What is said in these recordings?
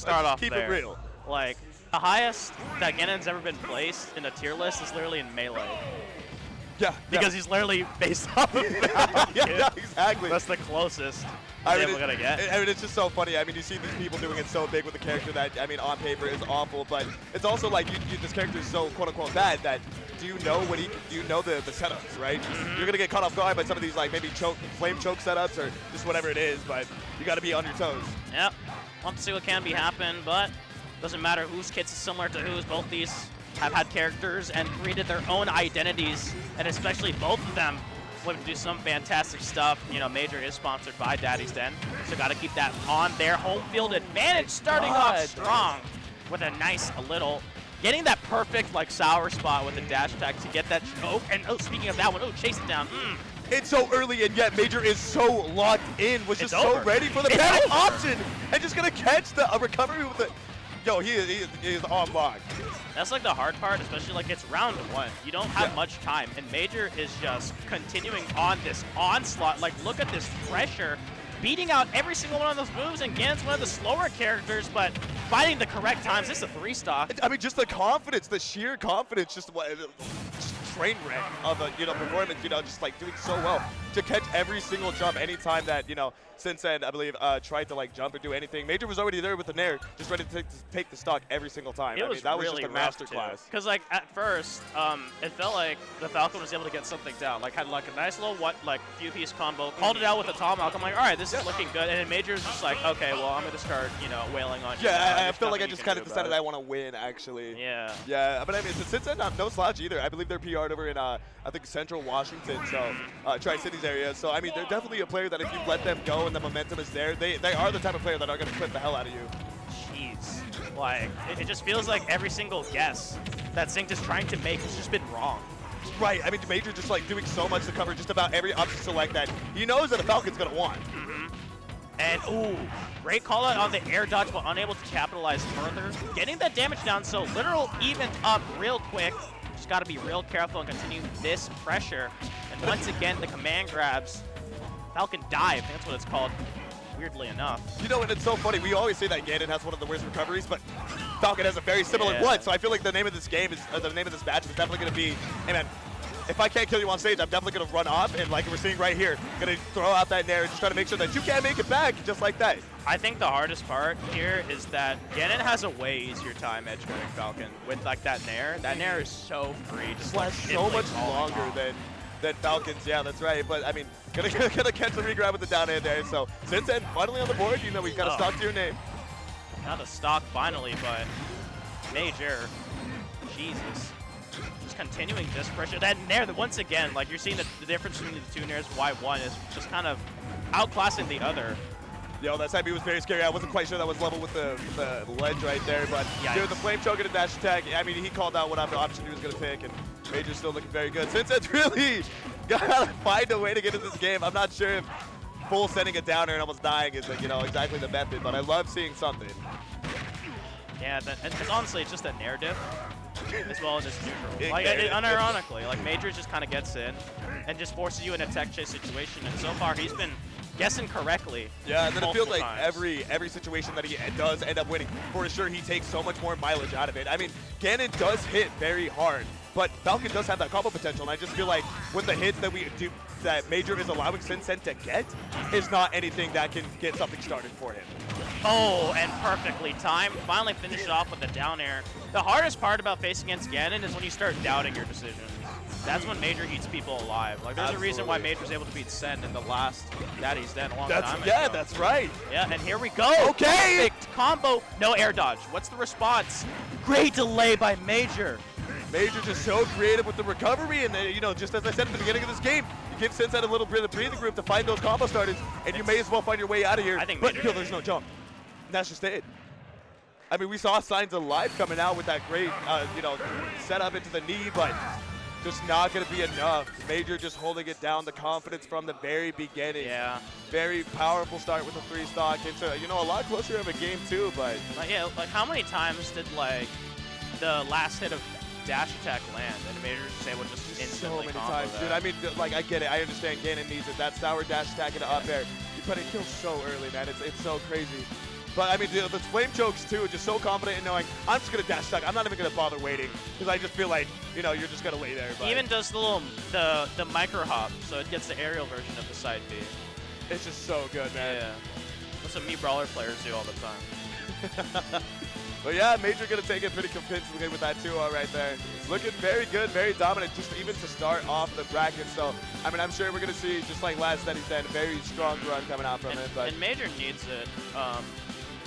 start off keep there. it real. Like, the highest that Ganon's ever been placed in a tier list is literally in Melee. Yeah. Because he's literally based off of Falcon. Yeah, exactly. That's the closest I mean, we're going to get. I mean, it's just so funny. I mean, you see these people doing it so big with a character that, I mean, on paper is awful, but it's also like this character is so quote-unquote bad that do you know what do you know the setups, right? You're gonna get caught off guard by some of these like maybe flame choke setups or just whatever it is, but you got to be on your toes. Yep. Want to see what can be happen, but doesn't matter whose kits is similar to whose. Both these have had characters and created their own identities, and especially both of them would do some fantastic stuff. You know, Major is sponsored by Daddy's Den, so got to keep that on their home field advantage. Starting off strong with a nice little, getting that perfect like sour spot with the dash attack to get that choke. And oh, speaking of that one, oh, chase it down. It's so early, and yet Major is so locked in, was just so ready for the panic option, and just gonna catch the recovery with the. Yo, he is on block. That's like the hard part, especially like it's round one. You don't have much time, and Major is just continuing on this onslaught. Like, look at this pressure, beating out every single one of those moves, and Ganon's one of the slower characters, but finding the correct times. This is a 3-stock. I mean, just the confidence, the sheer confidence, just train wreck of a performance. Just like doing so well to catch every single jump anytime that Syncend, I believe, tried to like jump or do anything. Major was already there with the nair, just ready to take the stock every single time. I mean, that was just a masterclass. Because like at first, it felt like the Falcon was able to get something down. Like had like a nice little few piece combo, called it out with a tomahawk. I'm like, all right, this is looking good. And then Major was just like, okay, well, I'm gonna start wailing on you. Yeah, I feel like I just kind of decided I want to win actually. Yeah. Yeah, but I mean, Syncend no slouch either. I believe they're PR'd over in I think Central Washington, so Tri-Cities area. So I mean, they're definitely a player that if you let them go and the momentum is there, they are the type of player that are going to clip the hell out of you. Jeez. Like, it just feels like every single guess that Sync is trying to make has just been wrong. Right. I mean, Major just like doing so much to cover just about every option select that he knows that the Falcon's going to want. And, ooh, great call out on the air dodge, but unable to capitalize further. Getting that damage down, so literal evened up real quick. Just got to be real careful and continue this pressure. And once again, the command grabs. Falcon dive, that's what it's called, weirdly enough. And it's so funny. We always say that Ganon has one of the worst recoveries, but Falcon has a very similar one. So I feel like the name of this game is, the name of this match is definitely going to be, hey man, if I can't kill you on stage, I'm definitely going to run off, and like we're seeing right here, going to throw out that nair and just try to make sure that you can't make it back, just like that. I think the hardest part here is that Ganon has a way easier time edge guarding Falcon with like that nair. That nair is so free. Just like so much longer than Falcons. Yeah, that's right. But I mean, gonna catch the regrab with the down air there. So Syncend finally on the board. We've got a stock to your name. Not a stock finally, but Major, Jesus. Continuing this pressure. That nair, once again, like you're seeing the difference between the two nairs, why one is just kind of outclassing the other. Yo, that side B was very scary. I wasn't quite sure that was level with the ledge right there, but with the flame choke and a dash attack, I mean, he called out what option he was going to pick, and Major's still looking very good. Syncend's really got to find a way to get in this game. I'm not sure if full sending it down and almost dying is exactly the method, but I love seeing something. Yeah, and honestly, it's just a nair diff. As well as neutral. Like, unironically, like Major just kind of gets in and just forces you in a tech chase situation, and so far he's been guessing correctly. Yeah, and then it feels like every situation that he does end up winning, for sure he takes so much more mileage out of it. I mean, Ganon does hit very hard, but Falcon does have that combo potential, and I just feel like with the hits that we do, that Major is allowing Syncend to get, is not anything that can get something started for him. Oh, and perfectly timed. Finally finished off with the down air. The hardest part about facing against Ganon is when you start doubting your decisions. That's when Major eats people alive. Like, there's a reason why Major's able to beat Sen in the last Daddy's Den a long time ago. Yeah, that's right. Yeah, and here we go. Okay. Perfect combo. No air dodge. What's the response? Great delay by Major. Major just so creative with the recovery, and just as I said at the beginning of this game, you give Syncend a little bit of breathing room to find those combo starters, and you may as well find your way out of here. I think but there's no jump. That's just it. I mean, we saw signs of life coming out with that great, setup into the knee, but just not going to be enough. Major just holding it down, the confidence from the very beginning. Yeah. Very powerful start with a 3-stock. It's a lot closer of a game too, but. Yeah, like how many times did like the last hit of dash attack land and Major just able to just instantly so many times, dude. I mean, like I get it. I understand Ganon needs it. That sour dash attack into up air, but it kills so early, man. It's so crazy. But I mean, the flame chokes too, just so confident in knowing I'm just gonna dash stuck. I'm not even gonna bother waiting because I just feel like you're just gonna lay there. But Even does the micro hop, so it gets the aerial version of the side B. it's just so good, man. Yeah, that's what me brawler players do all the time. But yeah, Major gonna take it pretty convincingly with that 2-0 right there. Looking very good, very dominant, just even to start off the bracket. So, I mean, I'm sure we're gonna see, just like last set he said, a very strong run coming out from it. But and Major needs it.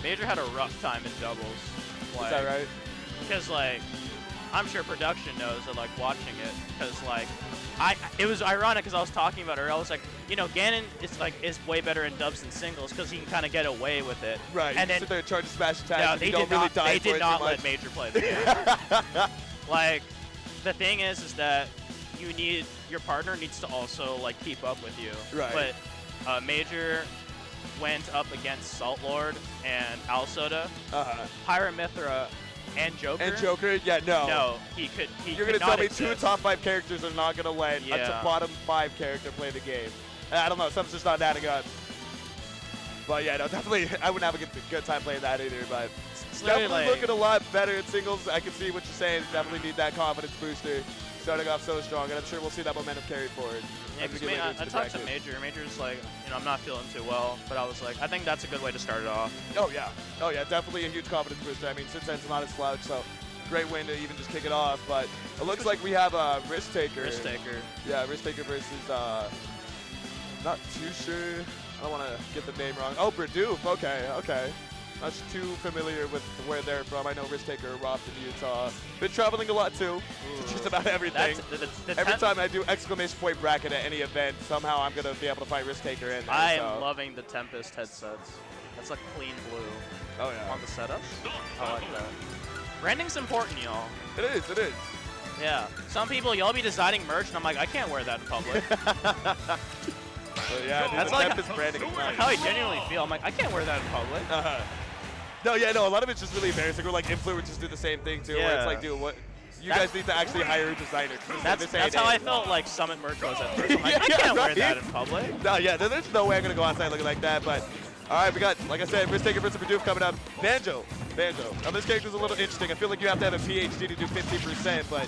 Major had a rough time in doubles. Is that right? Because like, I'm sure production knows and like watching it. Because like, it was ironic because I was talking about her. I was like, Ganon is way better in dubs than singles because he can kind of get away with it. Right. And you then sit there and charge a smash attack. no, and they you don't really die did not let much. Major play the game. Like, the thing is that your partner needs to also like keep up with you. Right. But Major went up against Satllord and Alsoda, Pyra, Mythra, and Joker. And Joker, yeah, no. No, he could. You're gonna tell me 2 top 5 characters are not gonna let a bottom 5 character play the game. I don't know, something's just not adding up. But yeah, no, definitely, I wouldn't have a good time playing that either. But it's definitely looking a lot better in singles. I can see what you're saying. Definitely need that confidence booster. Starting off so strong, and I'm sure we'll see that momentum carried forward. Yeah, because I talked to Major. Major's like, I'm not feeling too well, but I was like, I think that's a good way to start it off. Oh yeah, definitely a huge confidence booster. I mean, Syncend's not a slouch, so great win to even just kick it off. But it looks like we have a RiskTKR. RiskTKR. Yeah, RiskTKR versus, not too sure. I don't want to get the name wrong. Oh, Bradoof. Okay. Not too familiar with where they're from. I know RiskTKR, Roth in Utah. Been traveling a lot too. Just about everything. Every time I do exclamation point bracket at any event, somehow I'm going to be able to find RiskTKR in there. I am loving the Tempest headsets. That's like clean blue. Oh yeah. On the setup. I like that. Branding's important, y'all. It is. Yeah. Some people, y'all be designing merch, and I'm like, I can't wear that in public. Yeah, that's like branding. How I genuinely feel. I'm like, I can't wear that in public. No, a lot of it's just really embarrassing. We're like influencers do the same thing too. Where it's like, dude, what? You guys need to actually hire a designer. That's how I felt like Summit merch was at first. I'm like, I can't wear that in public. No, yeah, there's no way I'm gonna go outside looking like that. But all right, we got, like I said, RiskTKR versus Bradoof coming up. Banjo. Now this character's a little interesting. I feel like you have to have a PhD to do 50%, but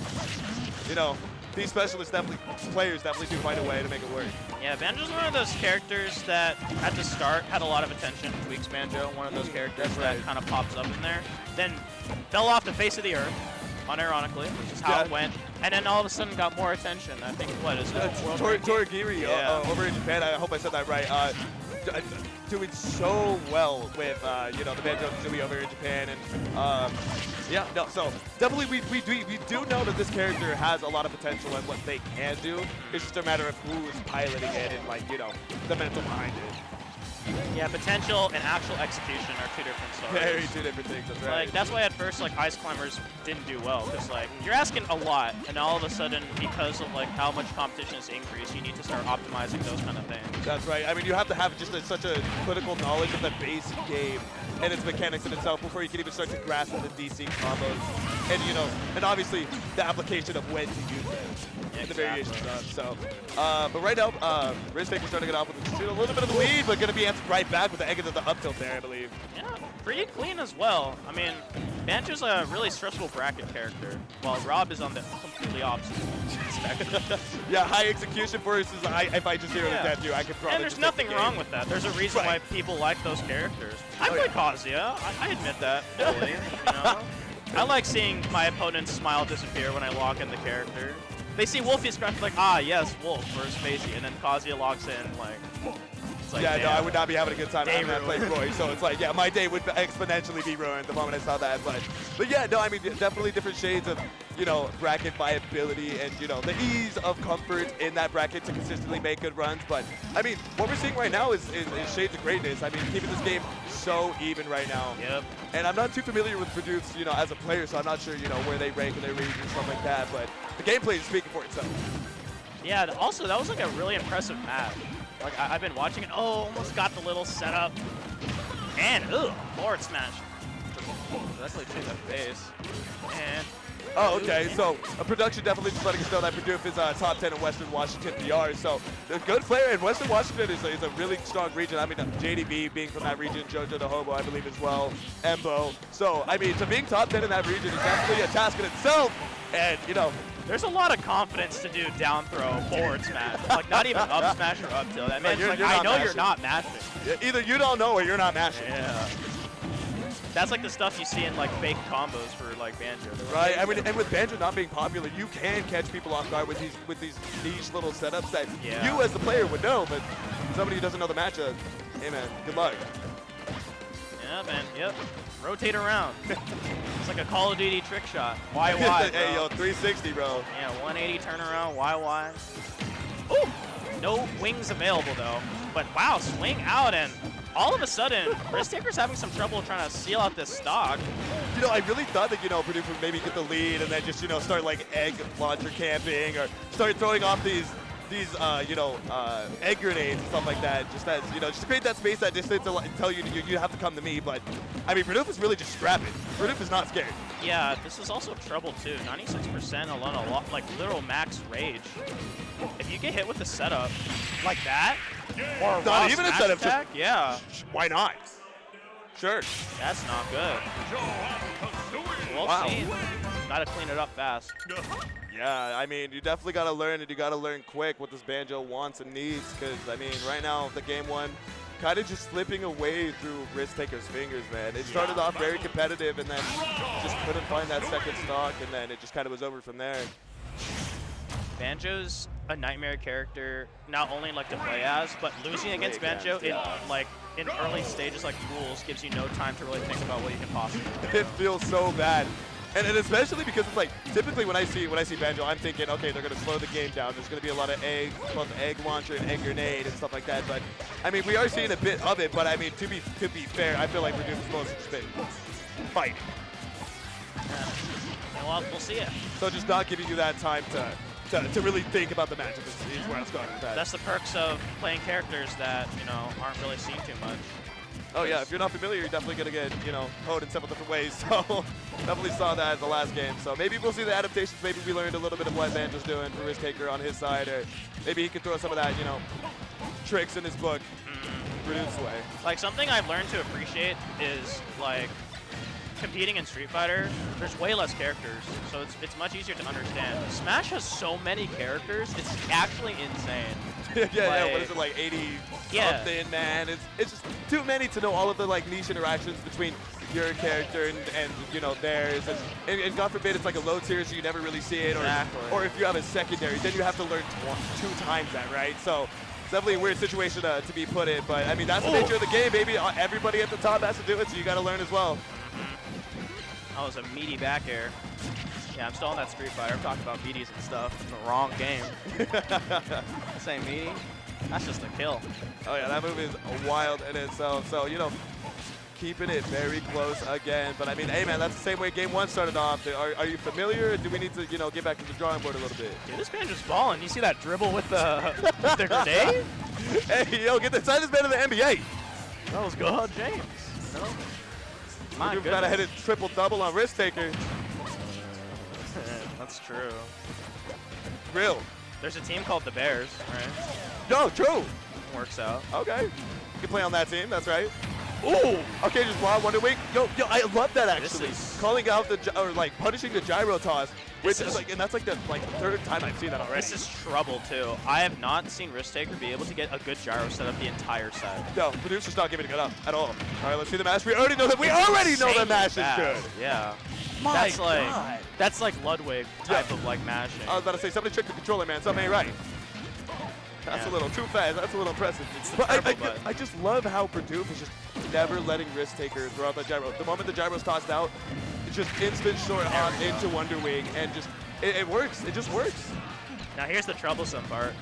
these players definitely do find a way to make it work. Yeah, Banjo's one of those characters that at the start had a lot of attention. Tweaks Banjo, one of those characters that kind of pops up in there. Then fell off the face of the earth, unironically, which is how it went. And then all of a sudden got more attention. I think, what is it? Toragiri over in Japan. I hope I said that right. Doing so well with the Banjo Kazooie over in Japan, and so definitely we do know that this character has a lot of potential and what they can do. It's just a matter of who is piloting it and the mental behind it. Yeah, potential and actual execution are two different stories. Two different things. That's right. Like that's why at first Ice Climbers didn't do well, because you're asking a lot, and all of a sudden because of how much competition has increased, you need to start optimizing those kind of things. That's right. I mean, you have to have just such a critical knowledge of the base game and its mechanics in itself before you can even start to grasp the DC combos, and and obviously the application of when to use them. And the variations of. So, but right now, RiskTKR starting it off with a little bit of the lead, but going to be answered right back with the egg into the up tilt there, I believe. Yeah, pretty clean as well. I mean, Banjo's a really stressful bracket character, while Rob is on the completely opposite spectrum. Yeah, high execution versus if I just zero the death I could probably. And there's nothing wrong with that. There's a reason why people like those characters. I play Kazuya. I admit that. Fully, I like seeing my opponent's smile disappear when I lock in the character. They see Wolfie scratch like, yes, Wolf versus Spacey, and then Kazuya logs in it's like, yeah, no, I would not be having a good time having that play Roy. So it's like, my day would exponentially be ruined the moment I saw that. But yeah, no, I mean, definitely different shades of, bracket viability and, the ease of comfort in that bracket to consistently make good runs. But, I mean, what we're seeing right now is shades of greatness. I mean, keeping this game so even right now. Yep. And I'm not too familiar with Bradoof, as a player, so I'm not sure, where they rank in their region and stuff like that. But the gameplay is speaking for itself. Yeah, also, that was a really impressive match. I've been watching it. Oh, almost got the little setup. And, forward smash. Directly to the face. And Oh, okay. So production definitely just letting us know that Bradoof is top 10 in Western Washington PR. So a good player, and Western Washington is a really strong region. I mean, JDB being from that region, JoJoDaHoBo, I believe as well, Embo. So I mean, to being top 10 in that region is definitely a task in itself. And you know, there's a lot of confidence to do down throw, forward smash. Like not even up smash or up tilt. That man's like, I know you're not mashing. Either you don't know or you're not mashing. Yeah. That's like the stuff you see in like fake combos for like Banjo. Right. I mean, and with Banjo not being popular, you can catch people off guard with these niche little setups that you as the player would know, but somebody who doesn't know the matchup, hey man, good luck. Yeah, man. Yep. Rotate around. It's like a Call of Duty trick shot. YY. Hey, yo, 360, bro. Yeah, 180 turnaround. YY. Ooh. No wings available though. But wow, swing out, and all of a sudden, RiskTKR's having some trouble trying to seal out this stock. You know, I really thought that, you know, Bradoof would maybe get the lead and then just, you know, start like egg launcher camping or start throwing off these egg grenades and stuff like that. Just as, you know, just to create that space, that distance, to tell you you have to come to me. But I mean, Bradoof is really just scrapping. Bradoof is not scared. Yeah, this is also trouble too. 96% alone, a lot, like literal max rage. If you get hit with a setup like that, or not even a setup attack, yeah. Why not? Sure. That's not good. We'll see. Gotta clean it up fast. Yeah, I mean, you definitely gotta learn, and you gotta learn quick what this Banjo wants and needs. Because I mean, right now the game one, kind of just slipping away through RiskTKR's fingers, man. It started off very competitive, and then just couldn't find that second stock, and then it just kind of was over from there. Banjo's a nightmare character, not only like to play as, but losing against Banjo in early stages like pools gives you no time to really think about what you can possibly do. It feels so bad. And especially because it's like, typically when I see Banjo, I'm thinking, okay, they're going to slow the game down. There's going to be a lot of both egg launcher and egg grenade and stuff like that. But I mean, we are seeing a bit of it. But I mean, to be fair, I feel like we're doing supposed to just been fighting. Yeah. Well, we'll see it. So just not giving you that time to really think about the matchup is where I was going with that. That's the perks of playing characters that, you know, aren't really seen too much. Oh yeah, if you're not familiar, you're definitely gonna get, you know, hoed in several different ways. So definitely saw that in the last game. So maybe we'll see the adaptations. Maybe we learned a little bit of what Banjo's doing for RiskTKR on his side, or maybe he can throw some of that, you know, tricks in his book. Bradoof's way. Like something I've learned to appreciate is like competing in Street Fighter. There's way less characters, so it's much easier to understand. Smash has so many characters, it's actually insane. Yeah, what is it, like 80 something, man? It's just too many to know all of the like niche interactions between your character and you know, theirs. And God forbid it's like a low tier, so you never really see it. Or if you have a secondary, then you have to learn 2 times that, right? So it's definitely a weird situation to be put in. But I mean, that's the nature of the game, baby. Everybody at the top has to do it, so you got to learn as well. That was a meaty back air. Yeah, I'm still on that Street Fighter. I'm talking about meaties and stuff. It's the wrong game. This ain't meaty. That's just a kill. Oh yeah, that move is wild in itself. So, you know, keeping it very close again. But I mean, hey man, that's the same way game 1 started off. Are you familiar, or do we need to, you know, get back to the drawing board a little bit? Dude, this Banjo's balling. You see that dribble with the grenade? Hey, yo, get the sign this man in the NBA. That was good, James. No? You've got to hit a triple-double on RiskTKR. That's true. Real. There's a team called the Bears, right? No, true. Works out. Okay. You can play on that team, that's right. Ooh! Okay, just wild Wonder Wing. Yo, I love that actually. Calling out or like punishing the gyro toss. Which is like, and that's like the 3rd time I've seen that already. This is trouble too. I have not seen RiskTKR be able to get a good gyro set up the entire set. No, Bradoof just not giving it up at all. All right, let's see the mash. We already know that. We already know the mash is good. Yeah. My God. That's like Ludwig type of like mashing. I was about to say, somebody check the controller, man. Something ain't right. That's a little too fast. That's a little impressive. But I just love how Bradoof is just never letting RiskTKR throw out that gyro. The moment the gyro's tossed out, it's just instant short hop into Wonder Wing, and just it works. It just works. Now here's the troublesome part.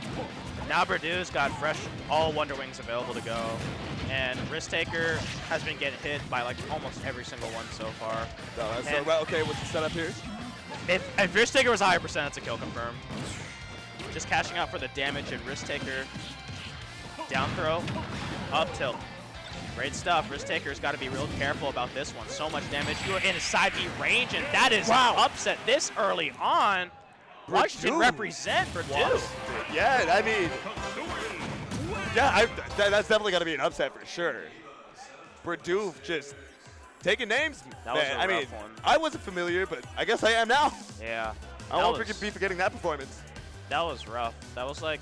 Now Bradoof's got fresh all Wonder Wings available to go, and RiskTKR has been getting hit by like almost every single one so far. No, that's so well. Okay, what's the setup here? If RiskTKR was a higher percent, it's a kill confirm. Just cashing out for the damage, and RiskTKR down throw, up tilt. Great stuff. RiskTKR's got to be real careful about this one. So much damage. You are in side B range, and that is an upset this early on. Washington represent Bradoof. Yeah, I mean, yeah, that's definitely got to be an upset for sure. Bradoof just taking names. That was a I mean, rough one. I wasn't familiar, but I guess I am now. Yeah. I won't be forgetting that performance. That was rough. That was like,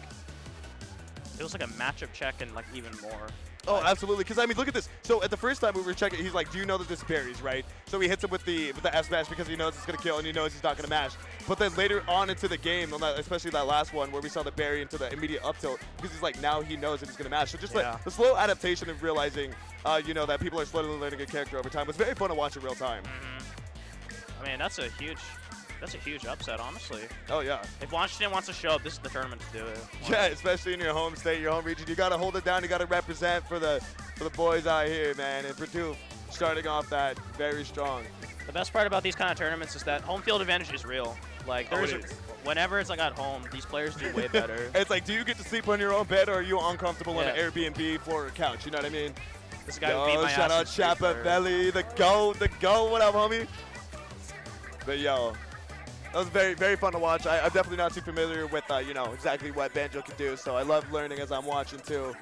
it was like a matchup check and like even more. Oh, absolutely. Because, I mean, look at this. So, at the first time we were checking, he's like, do you know that this parries, right? So, he hits him with the F smash because he knows it's going to kill and he knows he's not going to mash. But then later on into the game, especially that last one where we saw the parry into the immediate up tilt, because he's like, now he knows that he's going to mash. So, just the slow adaptation of realizing, you know, that people are slowly learning a character over time was very fun to watch in real time. I mean, that's a huge upset, honestly. Oh, yeah. If Washington wants to show up, this is the tournament to do it. Yeah, especially in your home state, your home region. You got to hold it down. You got to represent for the boys out here, man. And Bradoof starting off that very strong. The best part about these kind of tournaments is that home field advantage is real. Like, whenever it's like at home, these players do way better. It's like, do you get to sleep on your own bed, or are you uncomfortable on an Airbnb floor or couch? You know what I mean? This guy would beat my shout out Chapa Belly, the go. What up, homie? But yo, that was very, very fun to watch. I'm definitely not too familiar with, you know, exactly what Banjo can do, so I love learning as I'm watching too.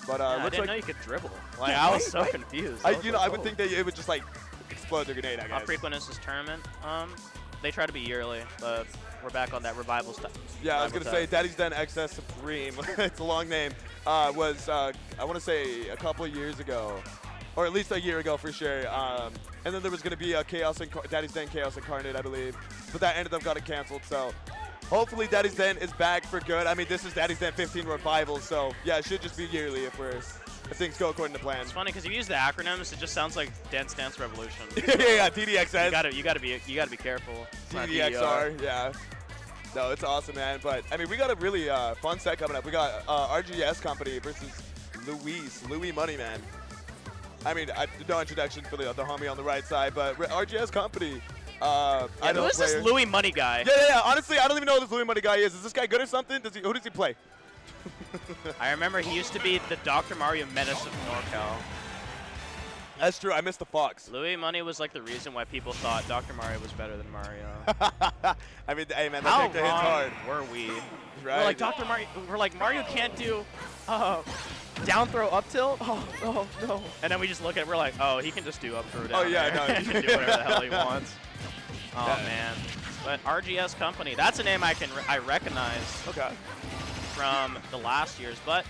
But I didn't know you could dribble. Like, I was so confused. I would think that it would just like explode the grenade, I guess. How frequent is this tournament? They try to be yearly, but we're back on that revival stuff. Yeah, I was gonna say Daddy's Den XS Supreme. It's a long name. I want to say a couple of years ago, or at least a year ago for sure. And then there was gonna be a Daddy's Den Chaos Incarnate, I believe, but that ended up getting canceled. So hopefully Daddy's Den is back for good. I mean, this is Daddy's Den 15 Revival, so yeah, it should just be yearly if things go according to plan. It's funny because you use the acronyms, it just sounds like Dance Dance Revolution. Yeah, DDXS. You gotta be careful. DDXR, yeah. No, it's awesome, man. But I mean, we got a really fun set coming up. We got RGSCompany versus Louis Money, man. I mean, no introduction for the homie on the right side, but RGSCompany. Who is this Louis Money guy? Yeah. Honestly, I don't even know who this Louis Money guy is. Is this guy good or something? Who does he play? I remember he used to be the Dr. Mario Menace of NorCal. That's true. I missed the Fox. Louis Money was like the reason why people thought Dr. Mario was better than Mario. I mean, hey man, that character hits hard. Were we? Right. We're like Dr. Mario. We're like Mario can't do down throw up tilt. Oh no. And then we just look at it. We're like, oh, he can just do up throw down. Oh yeah, there. no, he can do whatever the hell he wants. Oh man. But RGSCompany, that's a name I recognize. Okay. From the last years, but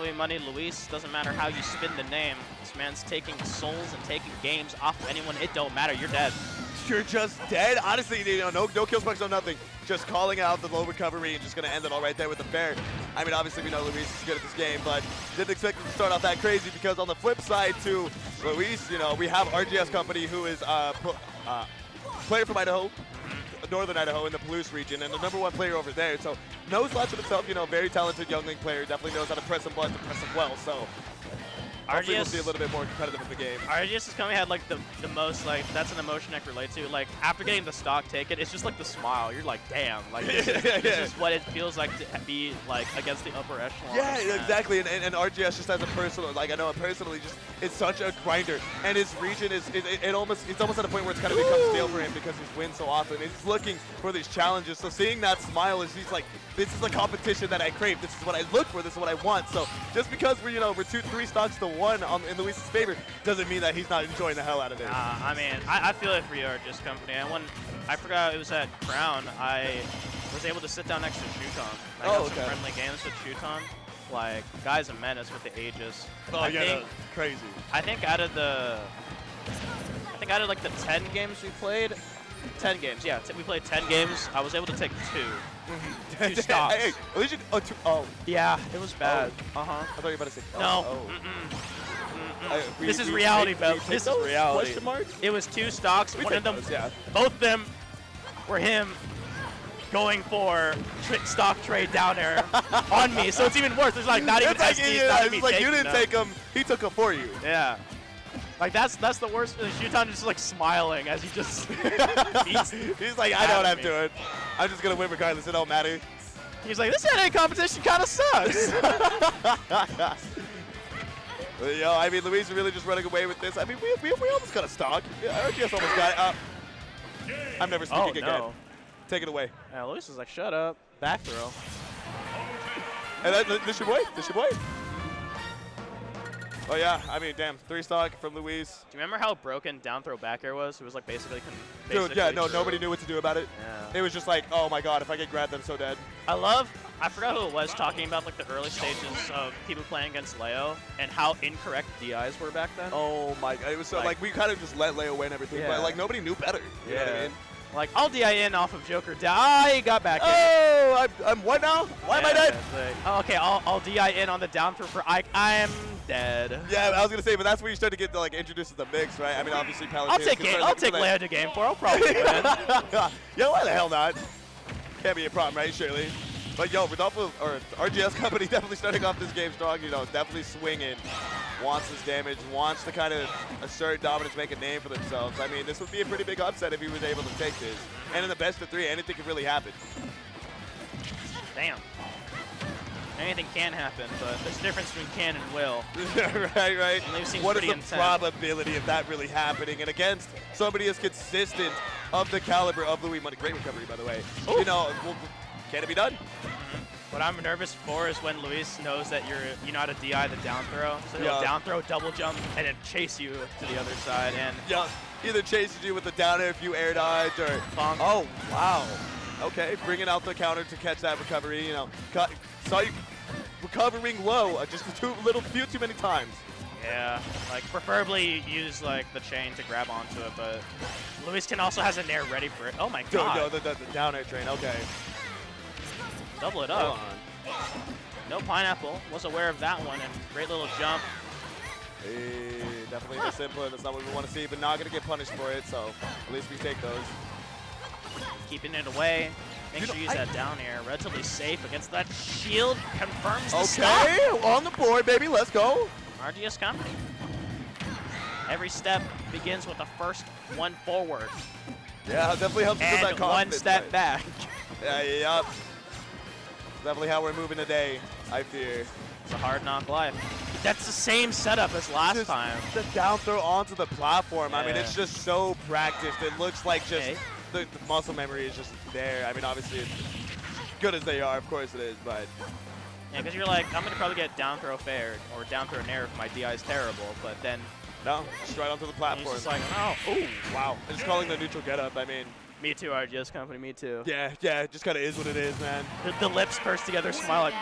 Louis Money Luis, doesn't matter how you spin the name. This man's taking souls and taking games off of anyone. It don't matter. You're dead. You're just dead. Honestly, you know, no kill sparks, no nothing. Just calling out the low recovery and just gonna end it all right there with the bear. I mean, obviously we know Luis is good at this game, but didn't expect him to start off that crazy because on the flip side to Luis, you know, we have RGSCompany, who is player from Idaho. Northern Idaho in the Palouse region, and the #1 player over there. So knows lots of himself, you know, very talented youngling player. Definitely knows how to press him blunt to press him well. So hopefully we'll see a little bit more competitive in the game. RGSCompany had like the most, like, that's an emotion I can relate to. Like after getting the stock taken, it's just like the smile. You're like, damn, like this is what it feels like to be like against the upper echelon. Yeah, exactly. And RGS just has a personal, like I know him personally, just is such a grinder. And his region is it's almost at a point where it's kind of become stale for him because he's wins so often. And he's looking for these challenges. So seeing that smile is he's like, this is the competition that I crave. This is what I look for. This is what I want. So just because we're 2-3 stocks to 1 in Luis's favor doesn't mean that he's not enjoying the hell out of it. I mean, I feel it for you, RGSCompany. I forgot it was at Crown. I was able to sit down next to Shuton. I got some friendly games with Shuton. Like, guy's a menace with the Aegis. Oh yeah, crazy. I think out of like the 10 games we played, 10 games, yeah, we played 10 games. I was able to take 2. 2 stocks. Hey, at least Yeah, it was bad. I thought you were about to say. No. This is reality, Bev. This is reality. Question mark? It was 2 stocks. One of them, both of them were him going for stock trade down air on me. So it's even worse. It's like not even SD. It's like you didn't take him. He took him for you. Yeah. Like that's the worst. Shuton just like smiling as he just he's like, I know what I'm doing. I'm just gonna win regardless. It don't matter. He's like, this NA competition kind of sucks. Yo, I mean, Luis is really just running away with this. I mean, we almost got a stock. Yeah, RGS almost got it. I'm never speaking again. Take it away. Yeah, Luis is like, shut up. Back throw. And this your boy? This your boy? Oh yeah, I mean, damn, 3-stock from Luis. Do you remember how broken down throw back air was? It was like basically Dude, yeah, no, nobody knew what to do about it. Yeah. It was just like, oh my god, if I get grabbed, I'm so dead. I forgot who it was talking about like the early stages of people playing against Leo and how incorrect DIs were back then. Oh my god, it was so, like we kind of just let Leo win everything, but like nobody knew better. You know what I mean? Like, I'll DI in off of Joker. I got back in. Oh, I'm what now? Why am I dead? Like, oh, okay, I'll DI in on the down throw for Ike. I'm dead. Yeah, I was going to say, but that's where you start to get like introduced to the mix, right? I mean, obviously, Palutena. I'll take Leo to game 4. I'll probably win. Yeah, why the hell not? Can't be a problem, right? Surely. But yo, Rodolfo, or RGSCompany definitely starting off this game strong. You know, definitely swinging. Wants this damage, wants to kind of assert dominance, make a name for themselves. I mean, this would be a pretty big upset if he was able to take this. And in the best of 3, anything could really happen. Damn. Anything can happen, but there's a difference between can and will. right. What is the intense. probability of that really happening? And against somebody as consistent of the caliber of Louis Monte. Great recovery, by the way. Ooh. You know, can it be done? What I'm nervous for is when Luis knows that you know how to DI the down throw. So he'll down throw, double jump, and then chase you to the other side. And either chases you with the down air if you air dodge or bonk. Oh, wow. Okay, bringing out the counter to catch that recovery. You know, saw you recovering low just a few too many times. Yeah, like preferably use like the chain to grab onto it, but Luis can also has a nair ready for it. Oh my god. No, the down air train. Okay. Double it up. No pineapple. Was aware of that one, and great little jump. Hey, definitely the simpler. That's not what we want to see, but not going to get punished for it, so at least we take those. Keeping it away. Make sure you use that down air. Relatively safe against that shield. Confirms the stop. Okay, on the board, baby. Let's go. RGSCompany. Every step begins with the first one forward. Yeah, it definitely helps build that confidence. And one step back. Yup. Definitely how we're moving today, I fear. It's a hard knock life. That's the same setup as last time. The down throw onto the platform. Yeah. I mean, it's just so practiced. It looks like just the muscle memory is just there. I mean, obviously, as good as they are, of course it is, but. Yeah, because you're like, I'm going to probably get down throw fair or down throw nair if my DI is terrible, but then. No, just right onto the platform. It's just like, oh, ooh, wow. I'm just calling the neutral get up. I mean. Me too, RGSCompany, me too. Yeah, it just kind of is what it is, man. The lips pursed together, smile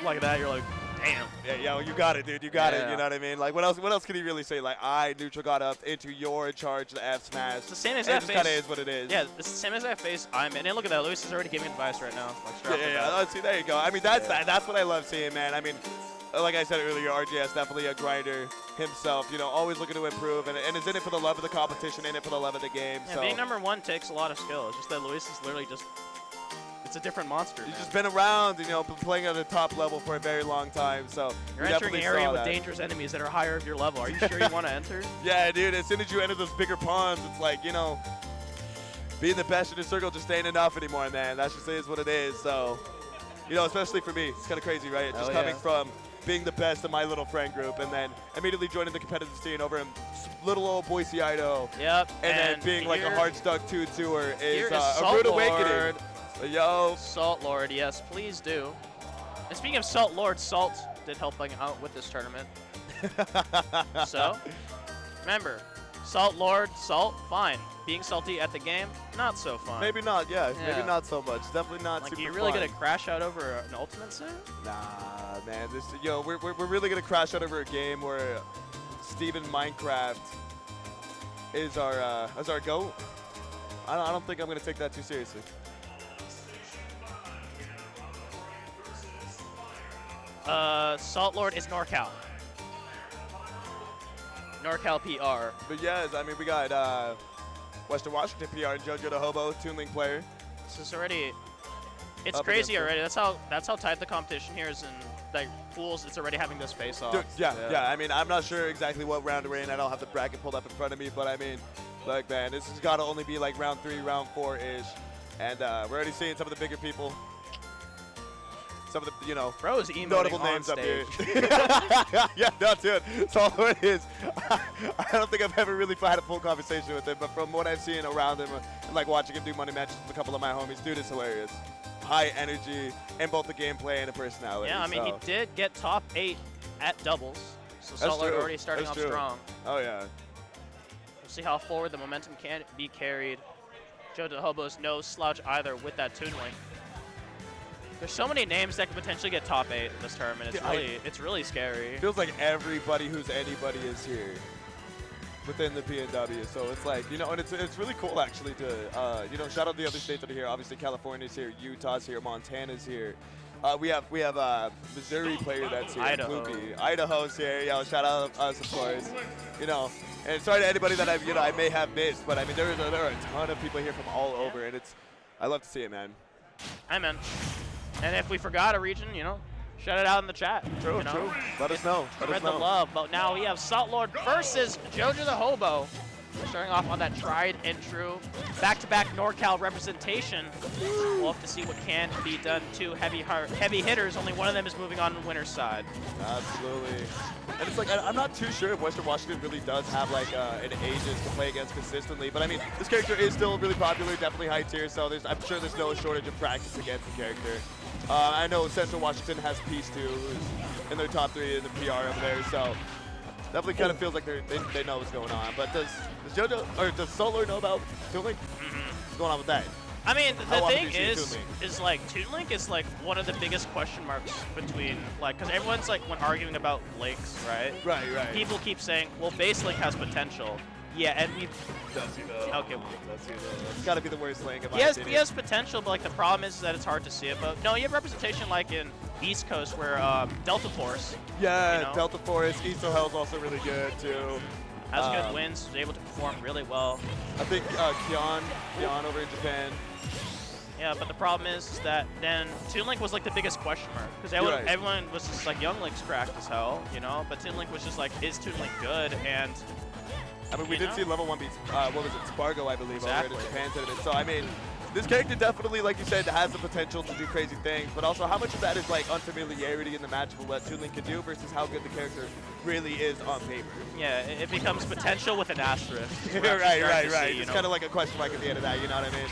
like that. You're like, damn. Yeah, you got it, dude. You got it. You know what I mean? Like, what else can he really say? Like, I neutral got up into your charge, the F smash. It's the same as that face. It just kind of is what it is. Yeah, it's the same as that face I'm in. And look at that. Luis is already giving advice right now. Like, yeah. See, there you go. I mean, that's what I love seeing, man. I mean, like I said earlier, RGS definitely a grinder himself. You know, always looking to improve, and is in it for the love of the competition, in it for the love of the game. Yeah, so being #1 takes a lot of skill. It's just that Luis is literally just, it's a different monster. He's just been around, you know, playing at a top level for a very long time. So you're entering an area with dangerous enemies that are higher of your level. Are you sure you want to enter? Yeah, dude. As soon as you enter those bigger ponds, it's like, you know, being the best in the circle just ain't enough anymore, man. That just is what it is. So, you know, especially for me, it's kind of crazy, right? Just coming from being the best in my little friend group, and then immediately joining the competitive scene over in little old Boise, Idaho. Yep. And then being like a hard stuck tour is a rude Satllord. awakening. Yo. Satllord, yes, please do. And speaking of Satllord, Salt did help out with this tournament. So, remember, Satllord, Salt, fine. Being salty at the game, not so fun. Maybe not, maybe not so much. Definitely not super fun. Like, you really gonna crash out over an ultimate set? Nah, man. We're really gonna crash out over a game where Steven Minecraft is our GOAT. I don't think I'm gonna take that too seriously. Satllord is NorCal. NorCal PR. But yes, I mean, we got Western Washington PR and JoJoDaHoBo, Toon Link player. This is already, it's crazy already. That's how tight the competition here is, and like fools, it's already having this face off. Dude, yeah. I mean, I'm not sure exactly what round we're in. I don't have the bracket pulled up in front of me, but I mean, like, man, this has got to only be like round 3, round 4-ish, and we're already seeing some of the bigger people some of the, you know, Bro is notable emoting names on up here. stage. Yeah, no, dude. That's all it is. I don't think I've ever really had a full conversation with him, but from what I've seen around him, and like watching him do money matches with a couple of my homies, dude is hilarious. High energy in both the gameplay and the personality. Yeah, I mean, he did get top 8 at doubles, so Satllord already starting off strong. Oh, yeah. We'll see how forward the momentum can be carried. JoJoDaHoBo's no slouch either with that Toon Link. There's so many names that could potentially get top 8 in this tournament. It's really scary. Feels like everybody who's anybody is here within the PNW. So it's like, you know, and it's really cool actually to, you know, shout out the other states that are here. Obviously, California's here, Utah's here, Montana's here. We have a Missouri player that's here. Idaho. Idaho's here. Yeah, shout out us, of course. You know, and sorry to anybody that I may have missed, but I mean there are a ton of people here from all over, and I love to see it, man. Hi, man. And if we forgot a region, you know, shout it out in the chat. True, you know? true. Let us know. Spread the love. But now we have Satllord versus JoJoDaHoBo. We're starting off on that tried and true back-to-back NorCal representation. We'll have to see what can be done. Two heavy hitters. Only one of them is moving on the winner's side. Absolutely. And it's like, I'm not too sure if Western Washington really does have like an Aegis to play against consistently. But I mean, this character is still really popular, definitely high tier. So I'm sure there's no shortage of practice against the character. I know Central Washington has Peace too, who's in their top 3 in the PR over there. So definitely kind of feels like they know what's going on. But does Satllord know about Toon Link? What's going on with that? I mean, the thing is like Toon Link is like one of the biggest question marks between like, because everyone's like when arguing about links, right? Right. People keep saying, well, base link has potential. Yeah, and we. Does he though? Okay. Does he though? It's got to be the worst link in my opinion. He has potential, but like the problem is that it's hard to see it. But no, you have representation like in East Coast where Delta Force. Yeah, you know, Delta Force. East Ohel's also really good too. Has good wins, was able to perform really well. I think Kion over in Japan. Yeah, but the problem is that then Toon Link was like the biggest question mark because everyone was just like Young Link's cracked as hell, you know. But Toon Link was just like, is Toon Link good? And I mean, we did see level 1 beat, what was it, Spargo, I believe, exactly. over in the Japan tournament. So I mean, this character definitely, like you said, has the potential to do crazy things. But also, how much of that is like unfamiliarity in the match for what Toon Link can do versus how good the character really is on paper? Yeah, it becomes potential with an asterisk. right. See, it's kind of like a question mark at the end of that, you know what I mean?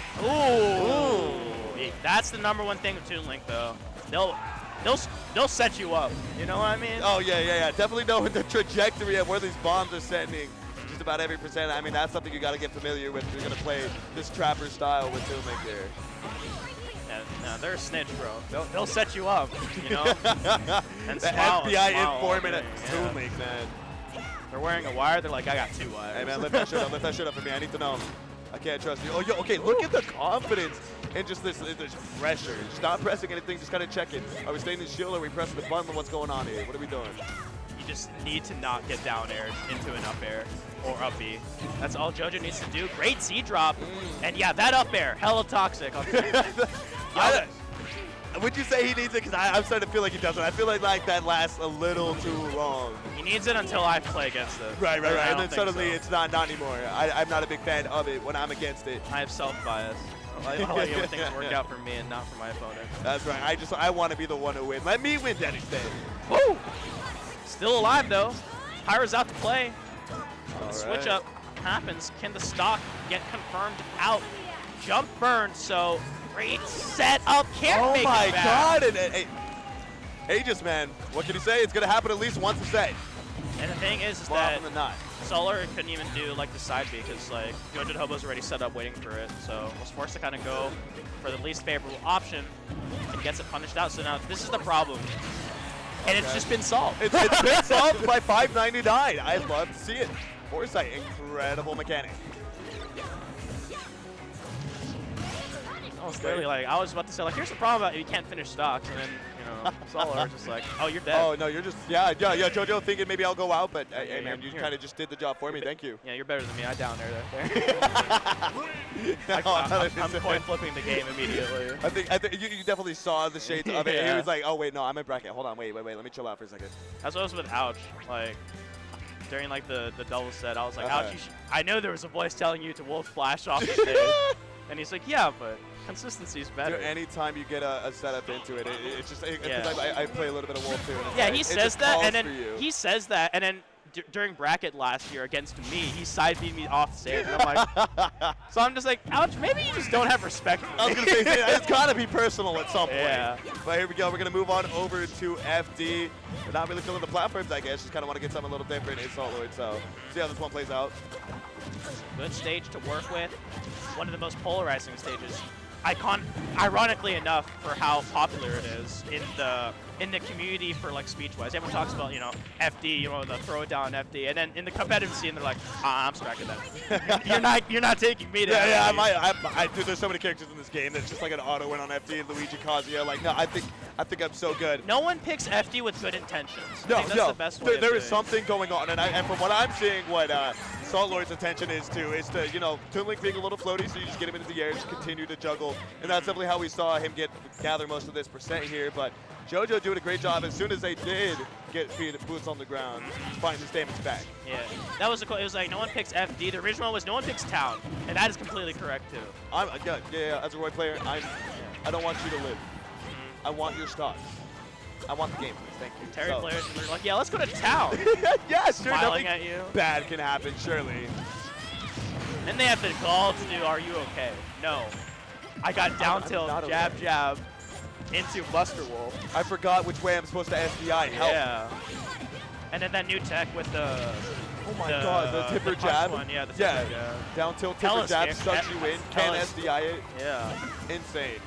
Ooh. That's the #1 thing with Toon Link, though. They'll set you up. You know what I mean? Oh yeah. Definitely knowing the trajectory of where these bombs are sending. Just about every percent. I mean, that's something you got to get familiar with if you're gonna play this trapper style with Toon Link here. Yeah, they're a snitch, bro. They'll set you up, you know. And the smile, FBI smile informant at Toon Link, man. They're wearing a wire. They're like, I got 2 wires. Hey man, lift that shit up. Lift that shit up for me. I need to know. I can't trust you. Oh, yo, okay. Look at the confidence and just this pressure. Just not pressing anything. Just kind of checking. Are we staying in shield? Are we pressing the button? What's going on here? What are we doing? You just need to not get down aired into an up air or up B. That's all JoJo needs to do. Great Z drop. And yeah, that up air, hella toxic. Would you say he needs it? Because I'm starting to feel like he doesn't. I feel like that lasts a little too long. He needs it until I play against it. Right. And then suddenly it's not anymore. I'm not a big fan of it when I'm against it. I have self-bias. I like everything to work out for me and not for my opponent. That's right. I want to be the one to win. Let me win that instead. Woo! Still alive though. Pyra's out to play. Switch up happens. Can the stock get confirmed out? Jump burn. So great setup. Can't make it back. Oh my God! And Aegis, man. What can you say? It's gonna happen at least once a set. And the thing is that Satllord couldn't even do like the side B because like JoJoDaHoBo's already set up waiting for it. So was forced to kind of go for the least favorable option and gets it punished out. So now this is the problem. And it's just been solved. It's been solved by 599. I love to see it. Foresight, incredible mechanic. Oh, clearly, like I was about to say, like here's the problem about you can't finish stocks, and then Satllord just like, oh, you're dead. Oh no, you're just JoJo thinking maybe I'll go out, but hey man, you kind of just did the job for me. Thank you. Yeah, you're better than me. I down there. I'm coin flipping the game immediately. I think you definitely saw the shades of it. Yeah. He was like, oh wait, no, I'm in bracket. Hold on, wait, let me chill out for a second. That's what I was with Ouch. Like during like the double set, I was like, Ouch, I know there was a voice telling you to wolf flash off the stage. And he's like, yeah, but consistency's better. Dude, anytime you get a setup into it, it's just because I play a little bit of Wolf too. And Yeah, like, he says that, and then during bracket last year against me, he side beat me off stage. And I'm like, so I'm just like, Ouch, maybe you just don't have respect for me. I was gonna say it's gotta be personal at some point. Yeah. But here we go. We're gonna move on over to FD. We're not really feeling the platforms, I guess. Just kind of want to get something a little different in Satllord. So see how this one plays out. Good stage to work with. One of the most polarizing stages. Ironically enough, for how popular it is in the community for like speech-wise. Everyone talks about, you know, FD, you know, the throw it down FD, and then in the competitive scene they're like, I'm striking that. you're not taking me to Yeah, FD. dude, there's so many characters in this game that's just like an auto win on FD. Luigi Kazuya, like, no, I think I'm so good. No one picks FD with good intentions. No, I think that's the best way there of is something going on, and from what I'm seeing, what Satllord's intention is to, you know, Toon Link being a little floaty, so you just get him into the air, just continue to juggle, and that's definitely how we saw him gather most of this percent here. But JoJo doing a great job as soon as they did get boots on the ground, finding this damage back. Yeah, that was it was like no one picks FD. The original one was no one picks Town, and that is completely correct too. Yeah. As a Roy player, I don't want you to live. I want your stock. I want the game, please. Thank you. Terry players are like, yeah, let's go to Town. Yeah, sure. Smiling Nothing at you. bad can happen, surely. Then they have the gall to do, are you okay? No. I got down tilt, jab, okay. jab, into Buster Wolf. I forgot which way I'm supposed to SDI. Help. Yeah. And then that new tech with the... Oh my god, the tipper jab. One. Yeah, the tipper jab. Down tilt, tipper jab, sucks you in, can't SDI it. Yeah. Insane.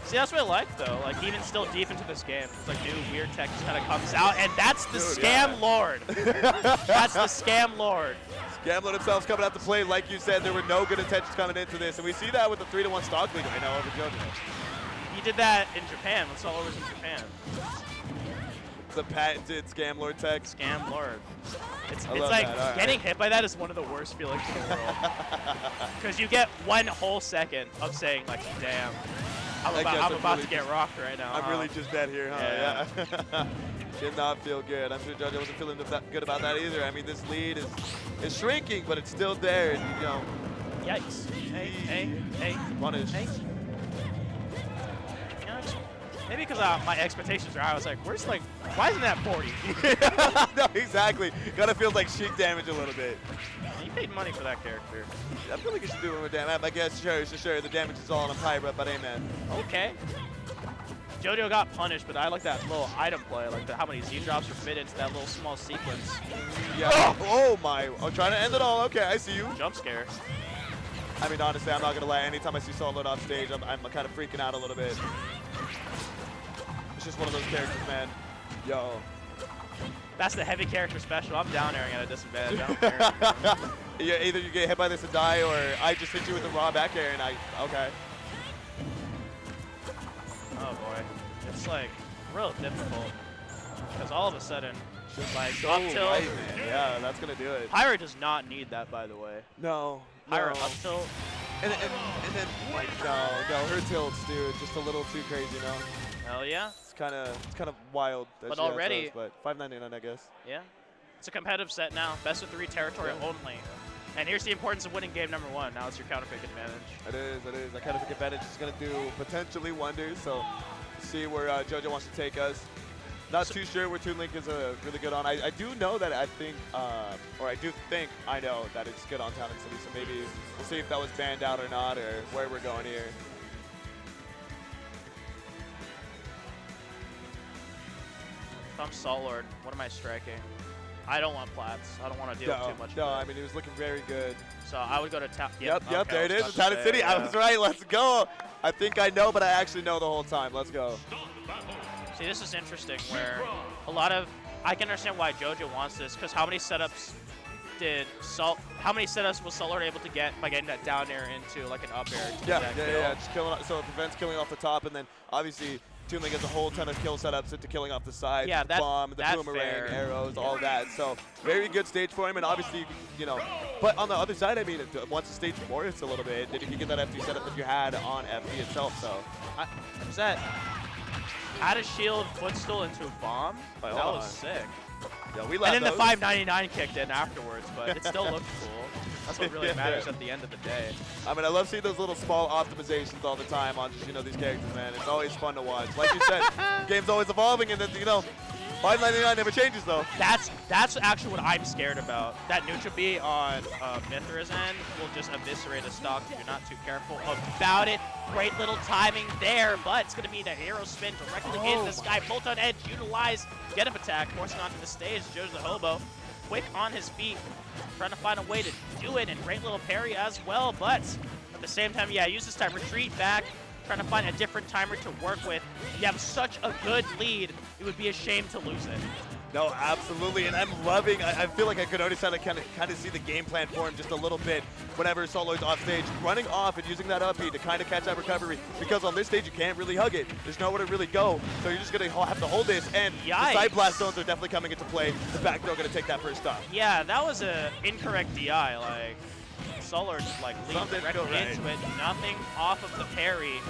See, that's what I like, though. Like, even still deep into this game, it's like new weird tech just kind of comes out, and that's the Scam Lord. That's the Scam Lord. Scam Lord himself's coming out to play. Like you said, there were no good intentions coming into this, and we see that with the 3-1 stock lead right now over JoJo. He did that in Japan, when Satllord was in Japan. The patented Scam Lord tech. Scam Lord. It's love like that. getting hit by that is one of the worst feelings in the world. Because you get 1 whole second of saying, like, damn. I'm about to get rocked right now. I'm really just dead here, huh? Yeah. Did not feel good. I'm sure JoJo wasn't feeling that good about that either. I mean, this lead is shrinking, but it's still there. And, you know. Yikes. Hey. Punish. Hey. You know, maybe because my expectations are high. I was like, why isn't that 40? No, exactly. Kind of feels like Sheik damage a little bit. You paid money for that character. I feel like you should do more damage. I guess, sure. The damage is all on a Pyra, but amen. Okay. JoJo got punished, but I like that little item play, like how many Z drops are fit into that little small sequence. Yeah. Oh my. I'm trying to end it all. Okay, I see you. Jump scare. I mean, honestly, I'm not going to lie. Anytime I see Satllord off stage, I'm kind of freaking out a little bit. It's just one of those characters, man. Yo. That's the heavy character special. I'm down airing at a disadvantage. I don't care. Yeah, either you get hit by this and die, or I just hit you with a raw back air and okay. Oh boy. It's like real difficult. Because all of a sudden, like So up tilt. light, man. Yeah, that's going to do it. Pyra does not need that, by the way. No. Pyra up tilt. And then, like, no, her tilts, dude, just a little too crazy, you know? Hell yeah. It's kind of wild. That But she has already, those, but $5.99, I guess. Yeah. It's a competitive set now. Best of 3 territory only. And here's the importance of winning game number 1. Now it's your counter pick advantage. It is. That counter pick advantage is going to do potentially wonders. So see where JoJo wants to take us. Not too sure where Toon Link is really good on. I do know that I know that it's good on Town and City. So maybe we'll see if that was banned out or not, or where we're going here. If I'm Satllord, what am I striking? I don't want plats. I don't want to deal too much. No, I mean, it was looking very good. So I would go to Town. Yep, there it is. Town and City. Yeah. I was right. Let's go. I think I know, but I actually know the whole time. Let's go. See, this is interesting where I can understand why JoJo wants this, because how many setups was Satllord able to get by getting that down air into like an up air? Yeah. Just killing, so it prevents killing off the top, and then obviously Toon Link has a whole ton of kill setups into killing off the sides, the bomb, the boomerang, arrows, all that. So very good stage for him, and obviously, you know, but on the other side, I mean, once the stage warrants a little bit, then you can get that FD setup that you had on FD itself. So was that add a shield footstool into a bomb? That was sick. Yeah, we and then the $5.99 kicked in afterwards, but it still looked cool. That's what really matters at the end of the day. I mean, I love seeing those little small optimizations all the time on just, these characters, man. It's always fun to watch. Like you said, the game's always evolving, and then, 599 never changes, though. That's actually what I'm scared about. That neutral B on Mythra's end will just eviscerate a stock if you're not too careful about it. Great little timing there, but it's going to be the hero spin directly into the sky. Bolt on edge, utilize, get up attack, forcing onto the stage. JoJoDaHoBo, quick on his feet, trying to find a way to do it, and great little parry as well, but at the same time, yeah, use this time, retreat back, trying to find a different timer to work with. You have such a good lead, it would be a shame to lose it. No, absolutely, and I'm loving, I feel like I could already kind of see the game plan for him just a little bit whenever Satllord's off stage, running off and using that up B to kind of catch that recovery, because on this stage you can't really hug it. There's nowhere to really go, so you're just going to have to hold this, and the side blast zones are definitely coming into play. The back throw going to take that first stop. Yeah, that was an incorrect DI, like, Satllord just like leaned directly into it, nothing off of the parry.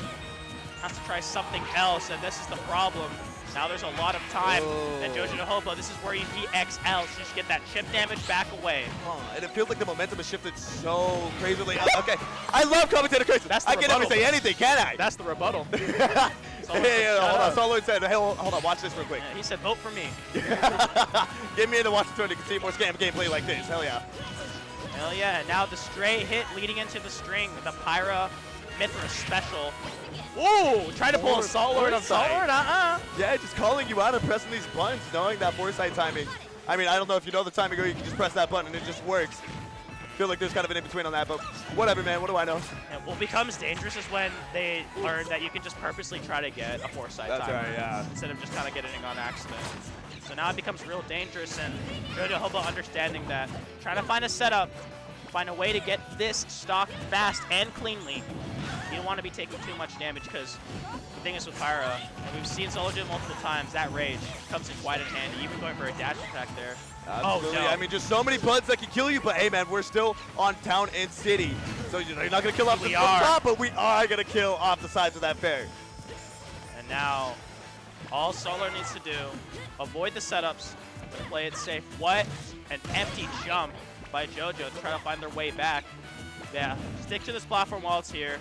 Has to try something else, and this is the problem. Now there's a lot of time, and JoJoDaHoBo, this is where you BXL, so just get that chip damage back away. And it feels like the momentum has shifted so crazily. Okay, I love commentator crazy. I can't even say anything, can I? That's the rebuttal. Hey, hold on. Satllord said, hey, hold on, watch this real quick. Yeah, he said, vote for me. Get me in to watch the tournament to see more scam gameplay like this. Hell yeah. Hell yeah. And now the stray hit leading into the string, the Pyra Mythra special. Ooh, trying to pull a Satllord on Satllord, Yeah, just calling you out and pressing these buttons, knowing that foresight timing. I mean, I don't know if you know the timing or you can just press that button and it just works. Feel like there's kind of an in-between on that, but whatever, man. What do I know? Yeah, what becomes dangerous is when they learn that you can just purposely try to get a foresight timer. That's right, yeah. Instead of just kind of getting it on accident. So now it becomes real dangerous, and JoJoDaHoBo understanding that. Trying to find a setup, find a way to get this stock fast and cleanly. You don't want to be taking too much damage, because the thing is with Pyra, and we've seen Satllord do it multiple times, that rage comes in quite in handy, even going for a dash attack there. Absolutely. Oh, no. I mean, just so many buttons that can kill you, but hey, man, we're still on town and city. So you're not going to kill off the top, but we are going to kill off the sides of that fair. And now, all Satllord needs to do, avoid the setups, play it safe. What an empty jump by JoJo to try to find their way back. Yeah, stick to this platform while it's here.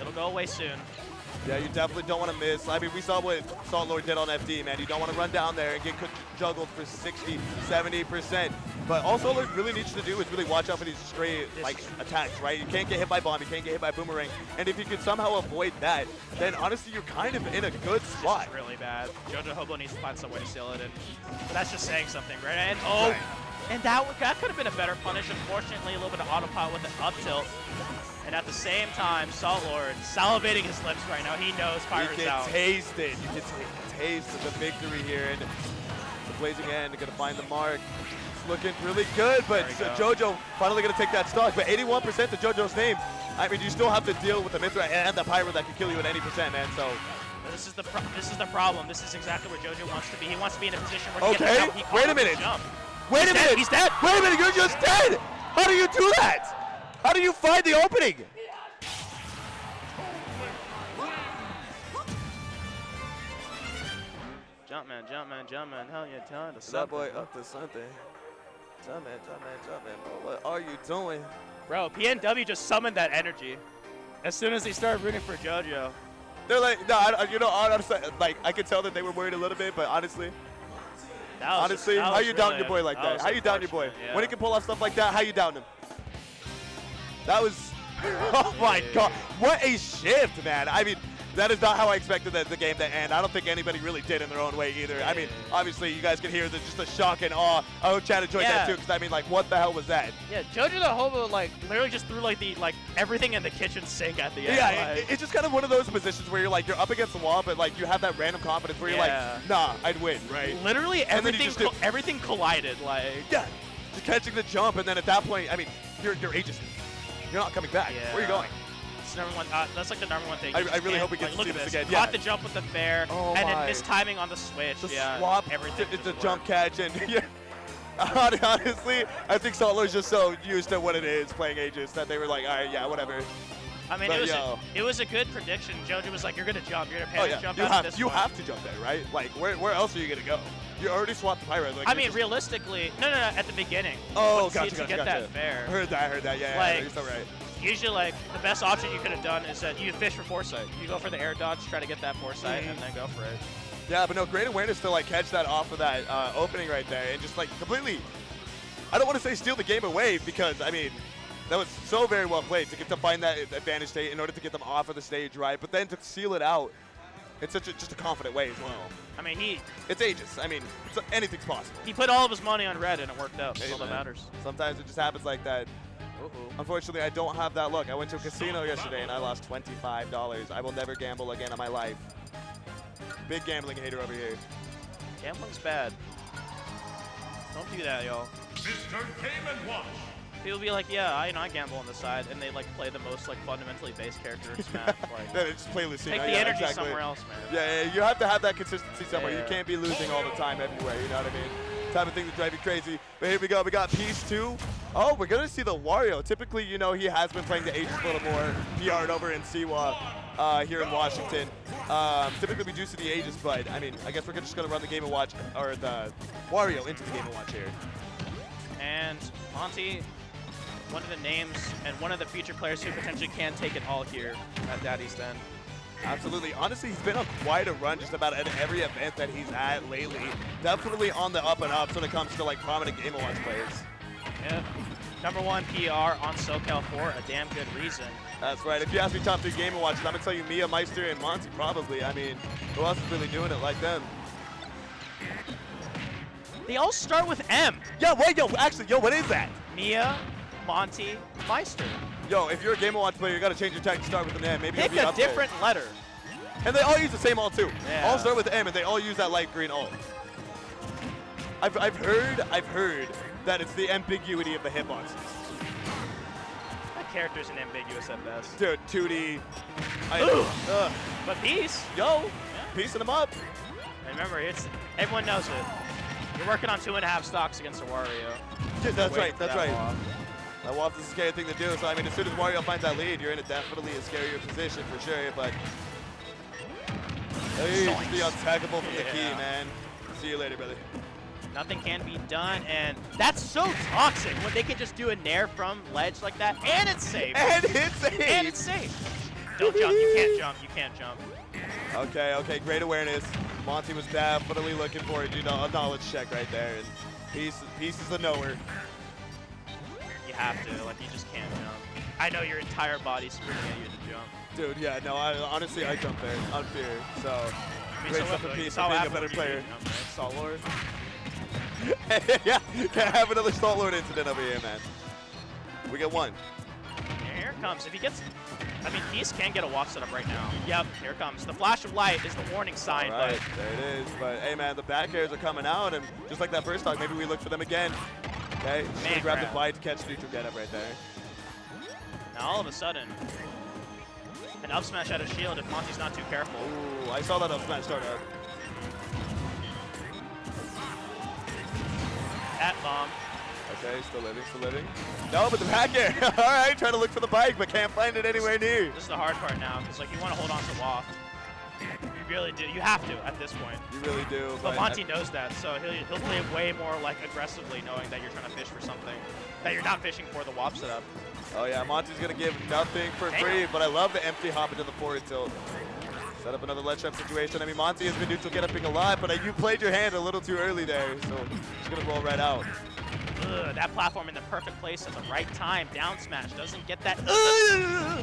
It'll go away soon. Yeah, you definitely don't want to miss. I mean, we saw what Satllord did on FD, man. You don't want to run down there and get juggled for 60, 70%. But all Satllord really needs to do is really watch out for these stray attacks, right? You can't get hit by bomb, you can't get hit by boomerang. And if you can somehow avoid that, then honestly, you're kind of in a good spot. This is really bad. JoJoDaHoBo needs to find some way to seal it in. But that's just saying something, right? And and that could have been a better punish. Unfortunately, a little bit of autopilot with an up tilt. And at the same time, Satllord salivating his lips right now. He knows Pyra's out. You can taste it. You can taste the victory here. And the blazing end going to find the mark. It's looking really good, but JoJo finally going to take that stock. But 81% to JoJo's name. I mean, you still have to deal with the Mythra and the Pyra that can kill you at any percent, man. So this is the problem. This is exactly where JoJo wants to be. He wants to be in a position where he gets out. Wait a minute. Wait a minute. He's dead. Wait a minute. You're just dead. How do you do that? How do you find the opening? Jumpman, Jumpman, Jumpman. Hell yeah, telling us that boy up to something. Jumpman, Jumpman, Jumpman. What are you doing? Bro, PNW just summoned that energy as soon as he started rooting for JoJo. They're like, no, honestly, like, I could tell that they were worried a little bit, but honestly, how you down your boy like that? How you down your boy? Yeah. When he can pull off stuff like that, how you down him? That was, oh my God, what a shift, man. I mean, that is not how I expected the game to end. I don't think anybody really did in their own way either. I mean, obviously, you guys can hear just the shock and awe. I hope Chad enjoyed that too, because I mean, like, what the hell was that? Yeah, JoJoDaHoBo, like, literally just threw, like, everything in the kitchen sink at the end. Yeah, it's just kind of one of those positions where you're like, you're up against the wall, but like, you have that random confidence where you're like, nah, I'd win, right? Literally everything collided, like. Yeah, just catching the jump, and then at that point, I mean, you're ages. You're not coming back. Yeah. Where are you going? That's like the number one thing. I really hope we get to see this again. Caught the jump with the fair, and then mistiming on the switch. The swap, everything. It's a jump catch, and honestly, I think Satllord's just so used to what it is playing Aegis that they were like, all right, yeah, whatever. I mean, it was a good prediction. JoJo was like, you're gonna jump, you're gonna panic jump. You have to jump there, right? Like, where else are you gonna go? You already swapped Pyra. Like, I mean, realistically, no, at the beginning. Oh, But gotcha, to get that fair. I heard that. Yeah, Like, you're so right. Usually, like, the best option you could have done is that you fish for foresight. You go for the air dodge, try to get that foresight, and then go for it. Yeah, but no, great awareness to like catch that off of that opening right there and just like completely, I don't want to say steal the game away because, I mean, that was so very well played to get to find that advantage state in order to get them off of the stage, right? But then to seal it out in such just a confident way as well. I mean, it's ages. I mean, anything's possible. He put all of his money on red and it worked out. That's all that matters. Sometimes it just happens like that. Unfortunately, I don't have that luck. I went to a casino yesterday and I lost $25. I will never gamble again in my life. Big gambling hater over here. Gambling's bad. Don't do that, y'all. Mr. Game & Watch. People be like, yeah, I gamble on the side, and they like play the most like fundamentally based character in Smash. Like, yeah, just play Lucina. Take the energy somewhere else, man. Yeah, you have to have that consistency somewhere. Yeah. You can't be losing all the time everywhere, you know what I mean? Type of thing that drive you crazy. But here we go, we got Piece 2. Oh, we're gonna see the Wario. Typically, you know, he has been playing the Aegis a little more. PR'd over in Siwa here in Washington. Typically we do see the Aegis, but I mean, I guess we're just gonna run the Game & Watch, or the Wario into the Game & Watch here. And Monte, one of the names and one of the future players who potentially can take it all here at Daddy's Den. Absolutely. Honestly, he's been on quite a run just about at every event that he's at lately. Definitely on the up and up when it comes to like prominent Game & Watch players. Yeah. #1 PR on SoCal for a damn good reason. That's right. If you ask me top 3 Game & Watches, I'm going to tell you Mia, Meister, and Monte probably. I mean, who else is really doing it like them? They all start with M. Yeah, wait, actually, what is that? Mia, Monte, Meister. Yo, if you're a Game & Watch player, you got to change your tag to start with an M. Maybe pick a different letter. And they all use the same alt too. Yeah. All start with M, and they all use that light green alt. I've heard that it's the ambiguity of the hitboxes. That character's an ambiguous at best. Dude, 2D. But Peace. Yo, piecing them up. And remember, everyone knows it. You're working on 2.5 stocks against a Wario. Yeah, that's right. That Waff. That Waff is a scary thing to do. So I mean, as soon as Wario finds that lead, you're in definitely a scarier position for sure. But he's just the untaggable from the key, man. See you later, brother. Nothing can be done, and that's so toxic when they can just do a nair from ledge like that, and it's safe. And it's safe. And it's safe. Don't jump. You can't jump. You can't jump. Okay. Great awareness. Monte was definitely looking for a knowledge check right there, and Piece is a knower. You have to. Like, you just can't jump. I know your entire body's screaming at you to jump. Dude, yeah, no, honestly, I jumped there on fear. So, I mean, great so stuff for Piece, saw being a better afterwards player. you jump, right? Satllord. Yeah, can't have another Satllord incident over here, man. We get one. Here it comes. If he gets, I mean, Piece can get a walk set up right now. Yep, here it comes. The flash of light is the warning sign. All right, there it is. But hey, man, the back airs are coming out, and just like that first talk, maybe we look for them again. Okay, just gonna grab the bite to catch the neutral get up right there. Now all of a sudden, an up smash out of shield if Monte's not too careful. Ooh, I saw that up smash start up. That bomb. Okay, still living. No, but the back air. All right, trying to look for the bike, but can't find it anywhere near. This is the hard part now, because like you want to hold on to Waff. You really do. You have to at this point. You really do. But Monte knows that, so he'll play way more like aggressively, knowing that you're trying to fish for something that you're not fishing for the Waff setup. Oh yeah, Monte's gonna give nothing for free, but I love the empty hop into the forward tilt. Set up another ledge trap situation. I mean, Monte has been neutral get upping a lot, but you played your hand a little too early there, so he's gonna roll right out. Ugh, that platform in the perfect place at the right time. Down smash doesn't get that. I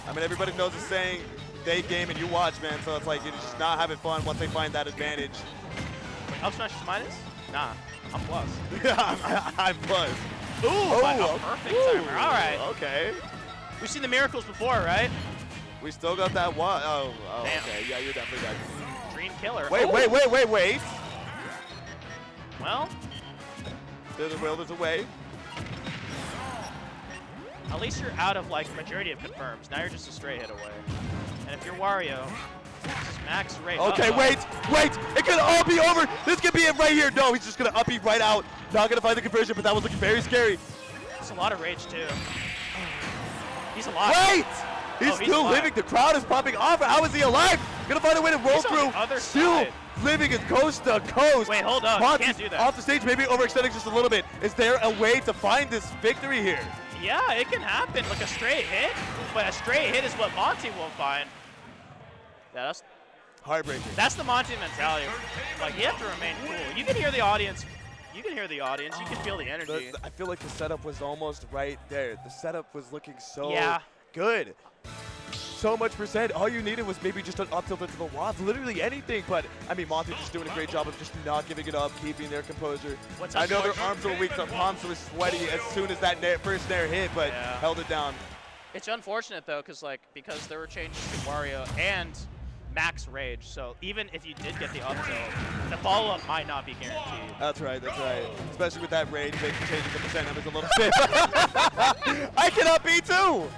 mean, everybody knows the saying, they game and you watch, man, so it's like you're just not having fun once they find that advantage. Wait, up smash is minus? Nah, I'm plus. Yeah, I'm plus. Ooh, a perfect timer. All right. Okay. We've seen the miracles before, right? We still got that one. Oh, damn. Okay. Yeah, you're definitely dead. Dream killer. Wait. Well, There's a will, there's a way. at least you're out of like majority of confirms. Now you're just a straight hit away. And if you're Wario, this is max rate. Okay, wait. It could all be over. This could be it right here. No, he's just going to up right out. Not going to find the conversion, but that was looking very scary. It's a lot of rage, too. He's alive. Wait! He's still living. The crowd is popping off. How is he alive? Gonna find a way to roll through. On the other Still side. living it coast to coast. Wait, hold up. Monte Can't do that. off the stage, maybe overextending just a little bit. Is there a way to find this victory here? Yeah, it can happen. Like a straight hit, but a straight hit is what Monte won't find. Yeah, that's heartbreaking. That's the Monte mentality. Like, you have to remain cool. You can hear the audience. You can hear the audience. You can feel the energy. I feel like the setup was almost right there. The setup was looking so good. So much percent. All you needed was maybe just an up tilt into the wads, literally anything. But I mean, Monte just doing a great job of just not giving it up, keeping their composure. I know their arms were weak, their palms were sweaty as soon as that first nair hit, but held it down. It's unfortunate though, because there were changes to Wario and max rage. So even if you did get the up tilt, the follow-up might not be guaranteed. That's right, that's right. Especially with that rage, maybe changing the percent numbers a little bit. I cannot be too!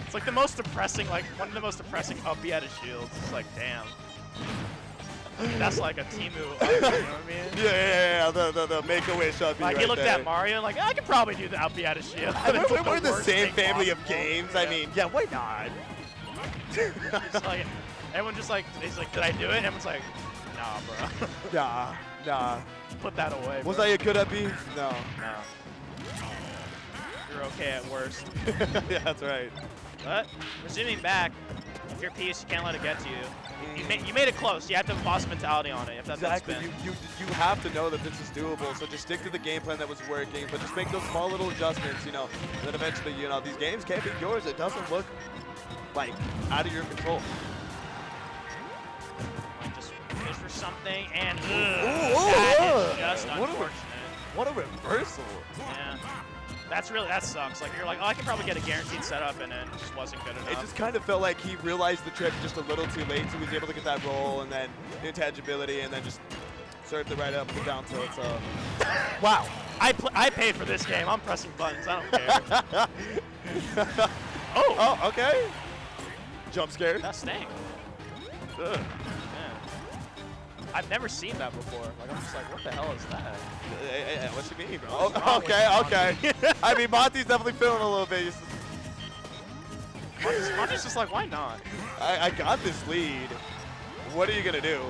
It's like the most depressing, like one of the most depressing up B out of shields. It's like, damn. That's like a Timu up, you know what I mean? Yeah, the Make-A-Wish up B like right he looked there. at Mario and like, I could probably do the up B out of shield. We're the same family of games. Yeah. I mean, yeah, why not? It's like, everyone just like, he's like, did I do it? Everyone's like, nah, bro. Nah. Put that away, Was bro. I a good up B? No. You're okay at worst. Yeah, that's right. But, resuming back, if you're Peace, you can't let it get to you. You made it close. You have to have boss mentality on it. If that's exactly. You have to know that this is doable. So just stick to the game plan that was working, but just make those small little adjustments, you know. And then eventually, you know, these games can't be yours. It doesn't look like out of your control. Just fish for something and that is just unfortunate. What a reversal. Yeah. That sucks. Like you're like, oh, I can probably get a guaranteed setup, and it just wasn't good enough. It just kind of felt like he realized the trick just a little too late, so he was able to get that roll and then intangibility, and then just served it right up with the down tilt. So, wow, I paid for this game. I'm pressing buttons. I don't care. Oh, okay. Jump scare. That stank. Ugh. I've never seen that before. Like, I'm just like, what the hell is that? What you mean, bro? Oh, okay. I mean, Monte's definitely feeling a little bit. Monte's just like, why not? I got this lead. What are you going to do?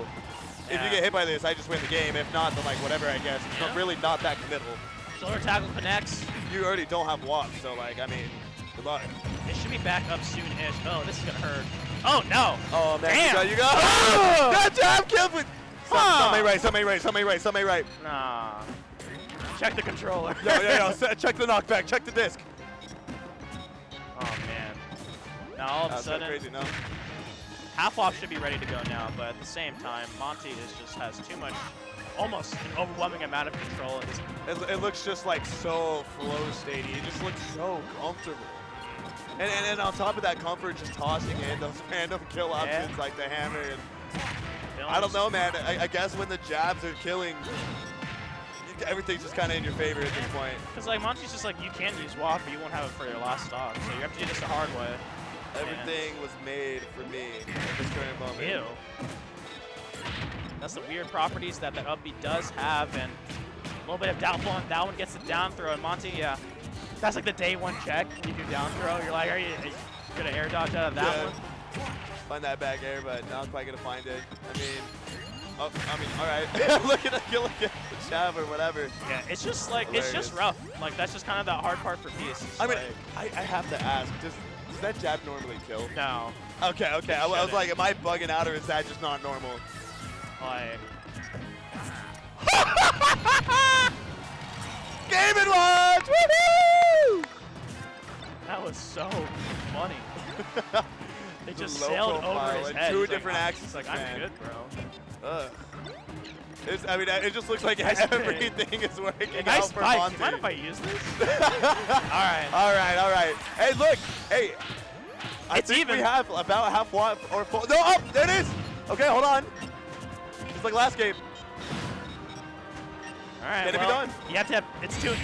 Yeah. If you get hit by this, I just win the game. If not, then like whatever, I guess. It's not really not that committal. Shoulder tackle connects. You already don't have walk, so like, I mean, good luck. It should be back up soon-ish. Oh, this is going to hurt. Oh, no. Oh, man. Damn. You go. Oh! That jab killed with. Somebody right. Nah. Check the controller. Yo. Check the knockback. Check the disc. Oh, man. Now, all of a sudden, so crazy, no? half-off should be ready to go now, but at the same time, Monte just has too much, almost an overwhelming amount of control in this. It looks just like so flow statey. It just looks so comfortable. And on top of that comfort, just tossing in those random kill options like the hammer. And I don't know, man. I guess when the jabs are killing, everything's just kind of in your favor at this point. Because like Monte's just like, you can use walk, but you won't have it for your last stock, so you have to do this the hard way. Everything was made for me at this current moment. Ew. That's the weird properties that the up B does have, and a little bit of doubtful on that one gets the down throw, and Monte, yeah. That's like the day one check. You do down throw, you're like, are you gonna air dodge out of that one? Find that back air, but not quite gonna find it. All right. look at the jab or whatever. Yeah, it's just like, it's just rough. Like, that's just kind of the hard part for Peace. I mean, I have to ask, does that jab normally kill? No. Okay. I was like, am I bugging out or is that just not normal? Like. Game & Watch! Woohoo! That was so funny. They just low sailed profile over his and head. two He's different like, axes, He's like, man. I'm good, bro. It just looks like everything is working Nice out for spike. Monte. You mind if I use this? All right. Hey, look. Hey. I It's think even. we have about half watt or full. No, oh, there it is. Okay, hold on. It's like last game. All right, Can it be done? You have to have, it's two.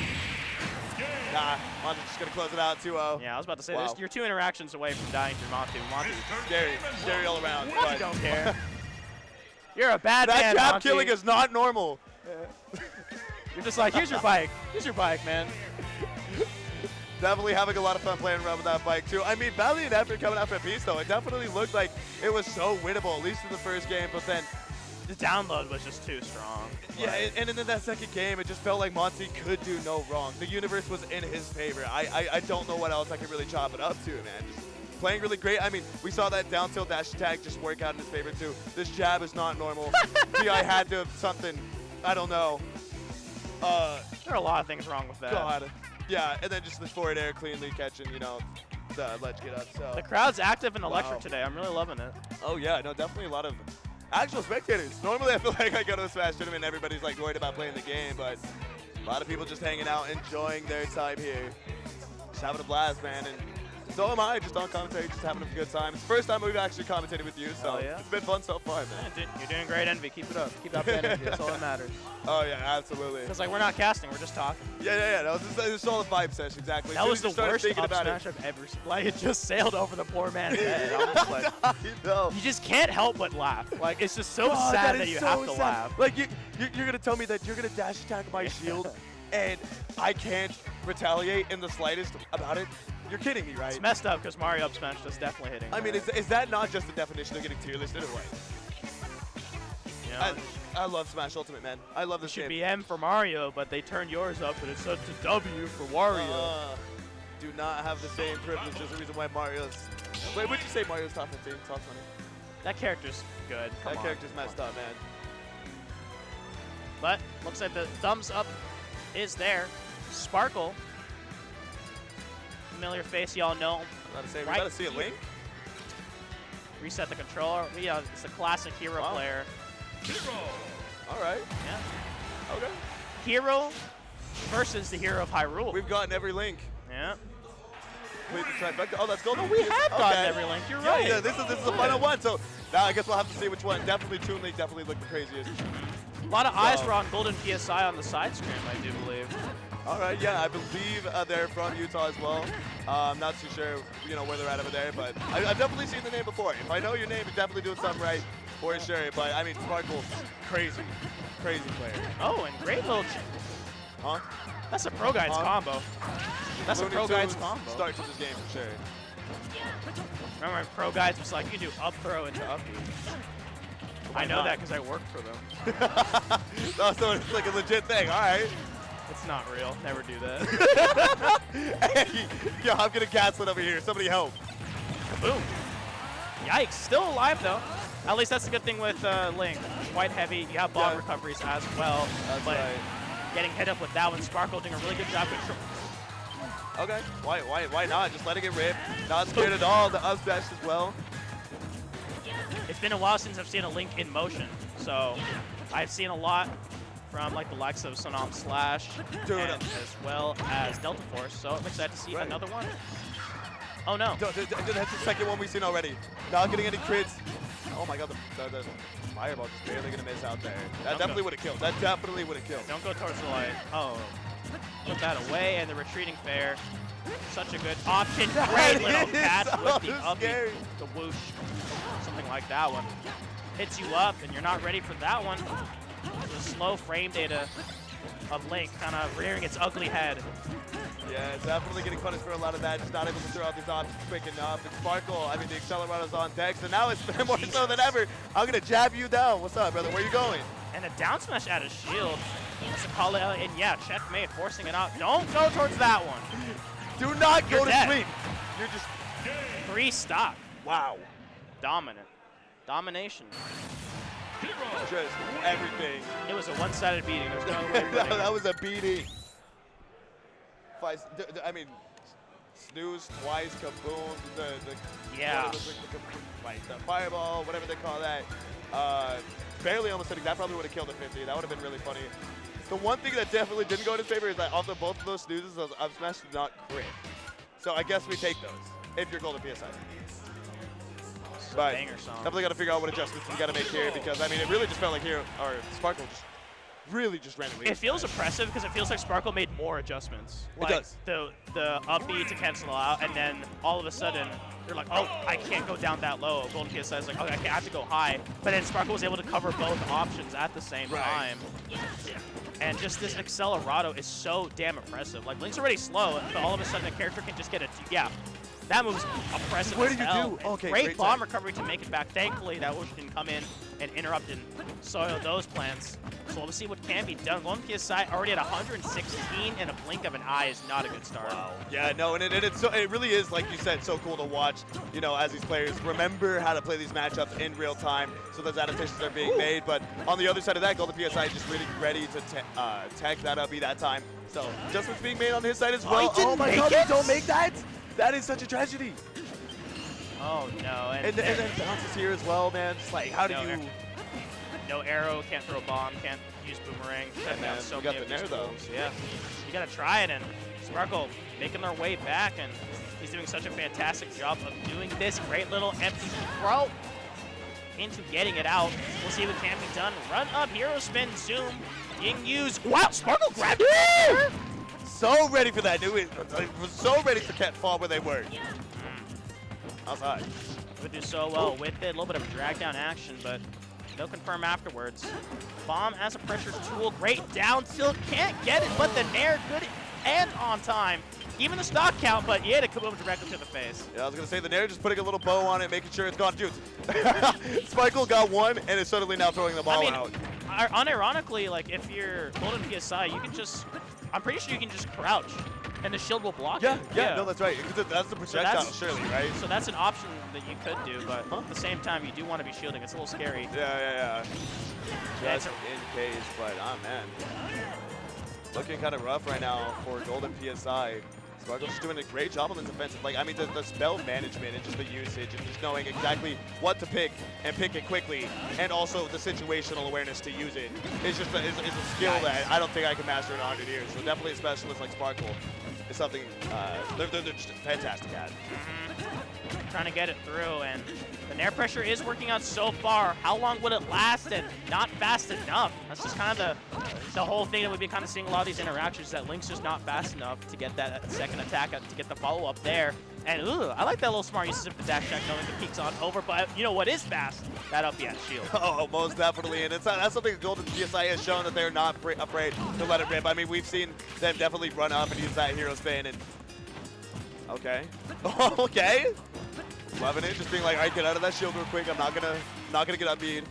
Nah, Monte's just going to close it out 2-0. Yeah, I was about to say, Wow. you're 2 interactions away from dying through Monte. Monte, Scary all around. Monte but don't care. You're a bad that man, jab Monte. killing is not normal. You're just like, here's your bike. Here's your bike, man. Definitely having a lot of fun playing around with that bike too. I mean, valiant effort coming out from Beast though. It definitely looked like it was so winnable, at least in the first game, but then The download was just too strong. yeah, and in that second game, it just felt like Monte could do no wrong. The universe was in his favor. I don't know what else I could really chop it up to, man. Just playing really great. I mean, we saw that down tilt dash attack just work out in his favor too. This jab is not normal. TI had to have something, I don't know. There are a lot of things wrong with that. God. Yeah, and then just the forward air cleanly catching, you know, the ledge get up. So. The crowd's active and electric today. I'm really loving it. Oh yeah, no, definitely a lot of actual spectators. Normally I feel like I go to a Smash tournament and everybody's like worried about playing the game, but a lot of people just hanging out, enjoying their time here. Just having a blast, man. And so am I, just on commentary, just having a good time. It's the first time we've actually commentated with you, so yeah. it's been fun so far, man. You're doing great, Envy. Keep it up. Keep up that energy. That's all that matters. Oh yeah, absolutely. Because like we're not casting, we're just talking. Yeah. No, this is all a vibe session, exactly. That was the worst up about smash I've ever seen. Like it just sailed over the poor man's head. I was like, no. you just can't help but laugh. Like it's just so God, sad is that you so have to sad. laugh. Like you're gonna tell me that you're gonna dash attack my shield, and I can't retaliate in the slightest about it. You're kidding me, right? It's messed up because Mario up smash is definitely hitting. I mean, is that not just the definition of getting tier listed or what? You know, I love Smash Ultimate, man. I love this it should game. be M for Mario, but they turned yours up and it's set to W for Wario. Do not have the same privilege. There's a reason why Mario's. Wait, would you say Mario's top 15? Top 20? That character's good. Come That on. character's messed up, man. But looks like the thumbs up is there. Sparkle. Familiar face, y'all know. I'm about to say, we Right gotta see a Link. Reset the controller. Yeah, it's a classic hero player. Hero. All right. Yeah. Okay. Hero versus the hero of Hyrule. We've gotten every Link. Yeah. Complete the trifecta. Oh, that's golden. We have gotten every Link. You're right. Yeah, this is the final one. So now I guess we'll have to see which one. Definitely Toon Link definitely looked the craziest. A lot of eyes were on Golden PSI on the side screen, I do believe. All right, yeah, I believe they're from Utah as well. I'm not too sure, you know, where they're at over there, but I've definitely seen the name before. If I know your name, you're definitely doing something right, for sure. But I mean, Sparkle, crazy player. Oh, and great little. Huh? That's a Pro Guides combo. That's Looney a Pro Guides Tunes combo. Start to this game for sure. Remember, Pro Guides was like, you can do up throw into up B. I know that because I work for them. Oh, so it's like a legit thing. All right. It's not real. Never do that. Hey, yo, I'm gonna gaslit over here. Somebody help. Boom. Yikes. Still alive, though. At least that's the good thing with Link. Quite heavy. You have bomb recoveries as well. That's but right. getting hit up with that one, Sparkle doing a really good job control. Okay. Why not? Just letting it rip. Not scared at all. The up smash as well. It's been a while since I've seen a Link in motion, so I've seen a lot from like the likes of Sonam Slash, Dude. and as well as Delta Force. So I'm excited to see another one. Oh no! That's the second one we've seen already. Not getting any crits. Oh my god, the fireball just barely gonna miss out there. That definitely would have killed. That definitely would have killed. Don't go towards the light. Oh, put that away, and the retreating fair. Such a good option. Great little catch with the up, the whoosh, something like that one. Hits you up, and you're not ready for that one. The slow frame data of Link kind of rearing its ugly head. Yeah, it's definitely getting punished for a lot of that. Just not able to throw out these options quick enough. And Sparkle, I mean, the Accelerato's on deck, so now it's more so than ever. I'm gonna jab you down. What's up, brother? Where you going? And a down smash out of shield. That's a call out, and yeah, checkmate, forcing it out. Don't go towards that one. Do not go to dead. sleep. You're just 3 stock. wow. Dominant. Domination. Just everything. It was a one-sided beating. There's no way. That was a beating. I mean, snooze twice, kaboom, Yeah. the fireball, whatever they call that. Barely almost hitting. That probably would have killed a 50. That would have been really funny. The one thing that definitely didn't go in his favor is that also both of those snoozes, those up smash did not crit. So I guess we take those if you're golden PSI. But banger song. definitely got to figure out what adjustments we got to make here because, I mean, it really just felt like here, or Sparkle just really just ran away. It feels oppressive because it feels like Sparkle made more adjustments. Like does. The up B to cancel out, and then all of a sudden, you're like, oh, I can't go down that low. Golden PSI is like, okay, I have to go high. But then Sparkle was able to cover both options at the same time. And just this Accelerado is so damn impressive. Like, Link's already slow, but all of a sudden a character can just get a, yeah. That move's impressive What as did you hell. do? Okay, great bomb time. recovery to make it back. Thankfully, that Ocean can come in and interrupt and soil those plans. So we'll see what can be done. One PSI already at 116 in a blink of an eye is not a good start. Wow. Yeah, no, and it really is, like you said, so cool to watch, you know, as these players remember how to play these matchups in real time, so those adaptations are being made. But on the other side of that, Golden PSI just really ready to tech that up, that time. So adjustments being made on his side as well. Oh my God, you don't make that? That is such a tragedy. Oh no, And then bounces here as well, man. Just like, how do you... No arrow, can't throw a bomb, can't use boomerang. Man, so you got many the of Nair these though. tools. Yeah, you gotta try it, and Sparkle making their way back, and he's doing such a fantastic job of doing this. Great little empty throw into getting it out. We'll see what can be done. Run up, hero spin, zoom, being used. Wow, Sparkle grabbed it! So ready for that. Was so ready for Cat fall where they were. Outside. Would do so well with it. A little bit of drag down action, but no confirm afterwards. Bomb as a pressure tool. Great down tilt. Can't get it, but the Nair good and on time. Even the stock count, but he had to come over directly to the face. Yeah, I was going to say the Nair just putting a little bow on it, making sure it's gone. Dude, Sparkle got one and is suddenly now throwing the ball out. Unironically, like if you're Golden PSI, you can just, I'm pretty sure you can just crouch and the shield will block it. Yeah, no, that's right. That's the projectile, surely, right? So that's an option that you could do, but at the same time, you do want to be shielding. It's a little scary. Yeah. Yeah, Just in case, but man. Looking kind of rough right now for Golden PSI. Sparkle's just doing a great job on the defensive. Like, I mean, the spell management and just the usage and just knowing exactly what to pick and pick it quickly, and also the situational awareness to use it is just a skill that I don't think I can master in 100 years. So definitely a specialist like Sparkle is something they're just fantastic at. Trying to get it through, and the Nair pressure is working out so far. How long would it last? And not fast enough. That's just kind of the whole thing that we've been kind of seeing a lot of these interactions, that Link's just not fast enough to get that second attack, to get the follow-up there. And I like that little smart use of the dash attack, knowing the peak's on over, but you know what is fast? That up shield. Oh, most definitely, and that's something Golden PSI has shown, that they're not afraid to let it rip. I mean, we've seen them definitely run up and use that hero spin, and okay. Loving it, just being like, all right, get out of that shield real quick. I'm not gonna get up beat.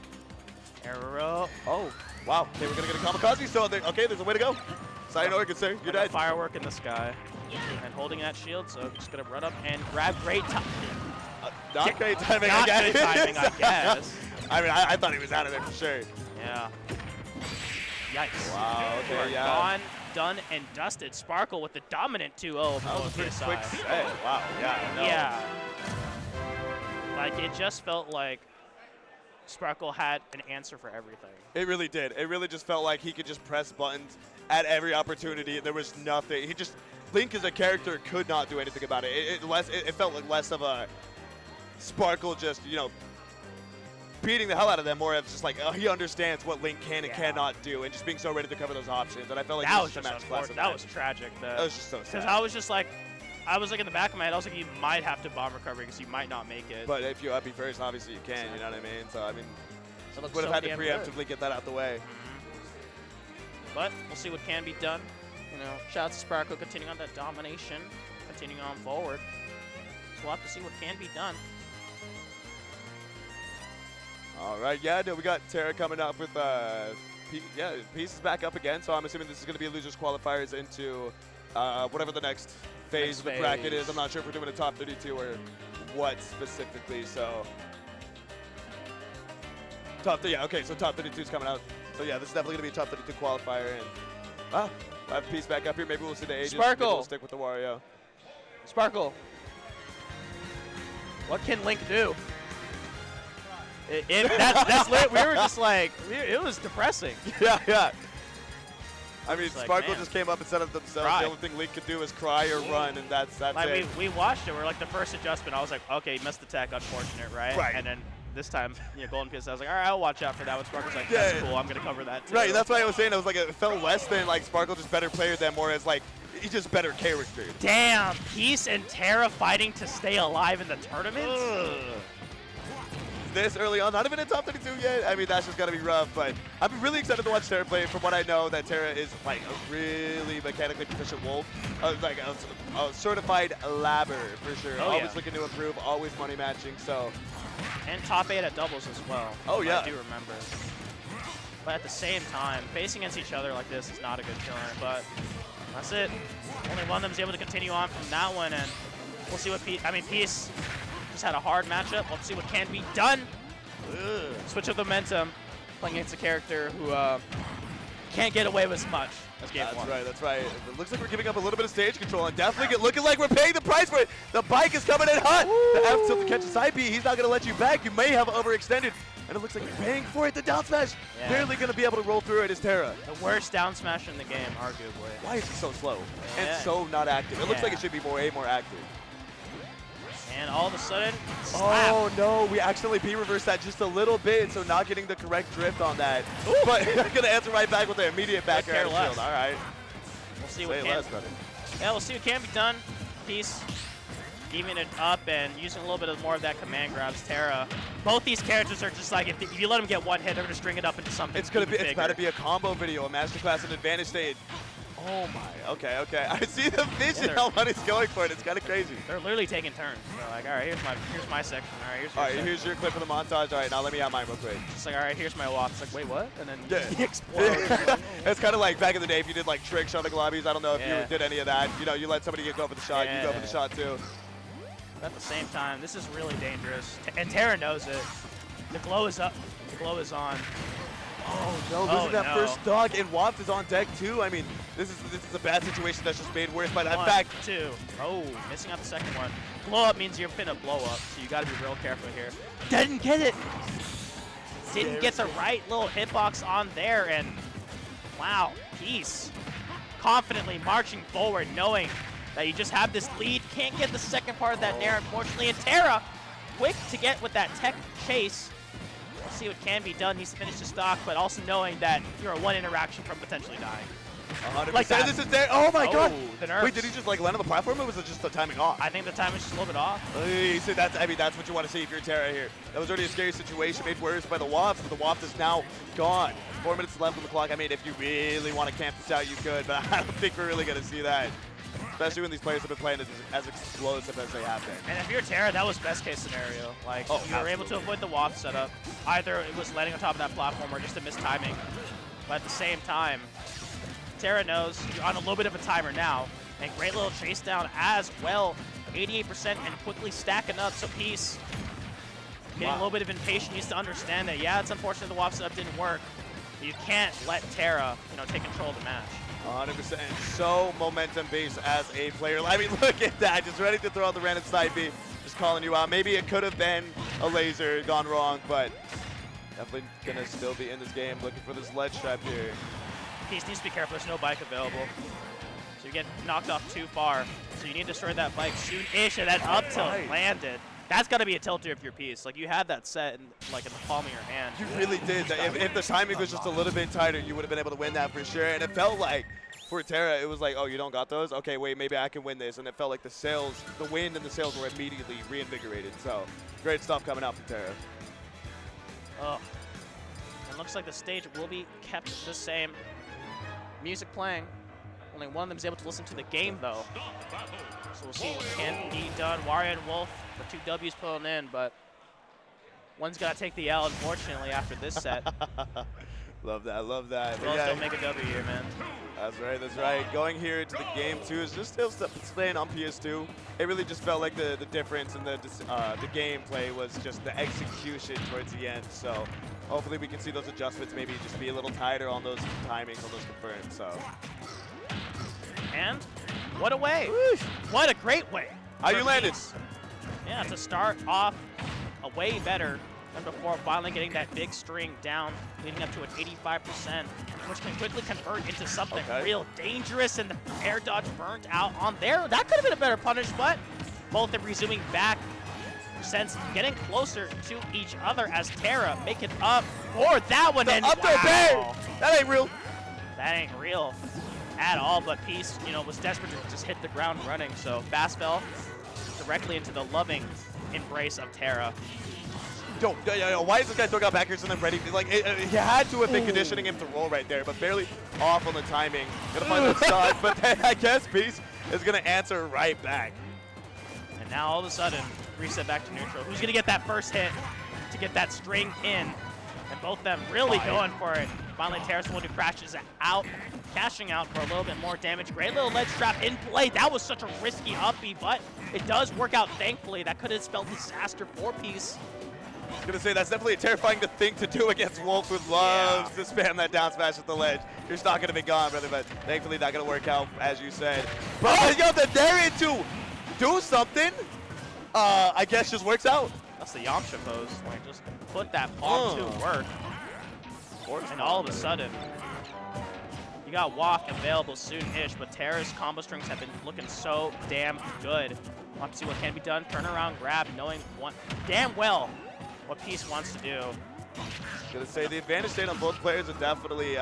Arrow. Oh, wow. Okay, we're gonna get a kamikaze. So okay, there's a way to go. Sayonara, good sir. You're dead. Firework in the sky, and holding that shield. So just gonna run up and grab great time. Not great timing, not I guess. Good timing, I guess. I mean, I thought he was out of there for sure. Yeah. Yikes. Wow. Okay. Yeah. Gone, done, and dusted. Sparkle with the dominant 2-0 That was a pretty PSI. quick set. Wow. Yeah. No. Yeah. Like, it just felt like Sparkle had an answer for everything. It really did. It really just felt like he could just press buttons at every opportunity. There was nothing. Link as a character could not do anything about it. It felt like less of a Sparkle just, beating the hell out of them, more of just like, he understands what Link can and cannot do, and just being so ready to cover those options. And I felt like that was just just a match class. That was tragic. That was just so sad. Because I was like in the back of my head, I was like, you might have to bomb recovery because you might not make it. But if you up B first, obviously you can, you know what I mean? So, I mean, So would have had to preemptively get that out the way. But we'll see what can be done. Shout out to Sparkle continuing on that domination, continuing on forward. So we'll have to see what can be done. All right, yeah, no, we got Terra coming up with, pieces back up again. So I'm assuming this is going to be losers qualifiers into whatever the next phase of the bracket is. I'm not sure if we're doing a top 32 or what specifically. So top 32 is coming out. So yeah, this is definitely going to be a top 32 qualifier. And we'll have a piece back up here. Maybe we'll see the ages. Sparkle. Maybe we'll stick with the Wario. Sparkle. What can Link do? That's lit. We were just like, it was depressing. Yeah. I mean, like, Sparkle man, just came up and said it themselves. cry. The only thing Link could do is cry or run, and that's Like it. we watched it. We're like the first adjustment. I was like, okay, missed attack, unfortunate, right? Right. And then this time, Golden PSI, I was like, all right, I'll watch out for that one. Sparkle's like, that's cool. I'm gonna cover that too. Right, that's why I was saying. I was like, it felt less than like Sparkle just better player than more as like he's just better character. Damn, Peace and Terra fighting to stay alive in the tournament. this early on, not even in top 32 yet. I mean, that's just gotta be rough, but I'm really excited to watch Terra play. From what I know, that Terra is like a really mechanically proficient wolf, like a certified labber for sure. Oh, always looking to improve, always money matching, so. And top 8 at doubles as well. Oh yeah. I do remember. But at the same time, facing against each other like this is not a good killer, but that's it. Only one of them is able to continue on from that one, and we'll see what Peace just had a hard matchup. Let's see what can be done. Ugh. Switch of momentum, playing against a character who can't get away with as much as game one. That's right. It looks like we're giving up a little bit of stage control, and definitely looking like we're paying the price for it. The bike is coming in hot. Woo! The F tilt to catch a side B. He's not going to let you back. You may have overextended. And it looks like you're paying for it. The down smash, barely going to be able to roll through it as Terra. The worst down smash in the game, arguably. Why is he so slow and so not active? It looks like it should be way more active. And all of a sudden, slap. Oh no, we accidentally B-reversed that just a little bit, so not getting the correct drift on that. Ooh. But I'm going to answer right back with the immediate back air shield. All right. We'll see what we'll see what can be done. Peace. Giving it up and using a little bit more of that command grabs. Terra. Both these characters are just like, if you let them get one hit, they're going to string it up into something. It's about to be a combo video, a masterclass in advantage stage. Oh my, okay. I see the vision, how money's going for it. It's kind of crazy. They're literally taking turns. They're like, all right, here's my section. All right, here's your section. Here's your clip of the montage. All right, now let me have mine real quick. It's like, all right, here's my walk. It's like, wait, what? And then he explodes. It's kind of like back in the day if you did like tricks on the lobbies. I don't know if you did any of that. You know, you let somebody go for the shot, you go for the shot too. But at the same time, this is really dangerous. And Terra knows it. The glow is up. The glow is on. Oh no, losing that first dog, and Waft is on deck too. I mean, this is a bad situation that's just made worse by that fact. 2. Oh, missing out the second one. Blow up means you're finna blow up, so you gotta be real careful here. Didn't get it! Didn't get the right little hitbox on there, and wow, Peace. Confidently marching forward, knowing that you just have this lead. Can't get the second part of that nair, unfortunately, and Terra, quick to get with that tech chase. We'll see what can be done. Needs to finish the stock, but also knowing that you're a one interaction from potentially dying. 100%. Like that. This is there. Oh my god! The nerfs. Wait, did he just like land on the platform, or was it just the timing off? I think the timing's just a little bit off. So that's what you want to see if you're Terra here. That was already a scary situation, made worse by the Waft, but the Waft is now gone. 4 minutes left on the clock. I mean, if you really want to camp this out, you could, but I don't think we're really going to see that. Especially when these players have been playing as explosive as they have been. And if you're Terra, that was best case scenario. Like, you were able to avoid the Waft setup. Either it was landing on top of that platform or just a missed timing. But at the same time, Terra knows you're on a little bit of a timer now. And great little chase down as well. 88% and quickly stacking up. So Peace, getting a little bit of impatient, needs to understand that, yeah, it's unfortunate the Waft setup didn't work. But you can't let Terra, take control of the match. 100%. So momentum-based as a player. I mean, look at that. Just ready to throw out the random side B. Just calling you out. Maybe it could have been a laser gone wrong, but definitely going to still be in this game. Looking for this ledge trap here. Peace needs to be careful. There's no bike available. So you get knocked off too far. So you need to destroy that bike soon-ish, and that up tilt landed. That's got to be a tilter if you're Peace. Like, you had that set in the palm of your hand. You really did. If the timing was just a little bit tighter, you would have been able to win that for sure. And it felt like, for Terra, it was like, oh, you don't got those? Okay, wait, maybe I can win this. And it felt like the wind and the sails were immediately reinvigorated. So, great stuff coming out from Terra. Oh. It looks like the stage will be kept the same. Music playing. Only one of them is able to listen to the game, though. So we'll see what can be done. Wario and Wolf, the 2 W's pulling in, but one's got to take the L, unfortunately, after this set. Love that, love that. Well, don't make a W here, man. That's right. Going here to the game 2 is just still staying on PS2. It really just felt like the difference in the gameplay was just the execution towards the end. So hopefully we can see those adjustments maybe just be a little tighter on those timings, on those confirmed. So. And what a way. Woo. What a great way. How you landed? Yeah, to start off a way better than before, finally getting that big string down, leading up to an 85%, which can quickly convert into something real dangerous, and the air dodge burnt out on there. That could have been a better punish, but both are resuming back, since getting closer to each other as Terra making up for that one. And up there, bang! That ain't real. That ain't real at all, but Peace, was desperate to just hit the ground running, so fast fell directly into the loving embrace of Terra. Yo, why is this guy throwing out backers and then ready? Like, he had to have been conditioning him to roll right there, but barely off on the timing. Gonna find that shot, but then I guess Peace is gonna answer right back. And now all of a sudden, reset back to neutral. Who's gonna get that first hit to get that string in? And both of them really going for it. Finally, Terra's the one who crashes out, cashing out for a little bit more damage. Great little ledge trap in play. That was such a risky uppy, but it does work out, thankfully. That could have spelled disaster for Peace. I was gonna say, that's definitely a terrifying thing to do against Wolf, who loves to spam that down smash at the ledge. You're not gonna be gone, brother, but thankfully not gonna work out, as you said. But yo, the daring to do something, I guess just works out. That's the Yamcha pose. Like, just put that palm to work. And all of a sudden, you got Waft available soon-ish, but Terra's combo strings have been looking so damn good. We'll have to see what can be done. Turn around, grab, knowing damn well what Peace wants to do. Gonna say the advantage state on both players are definitely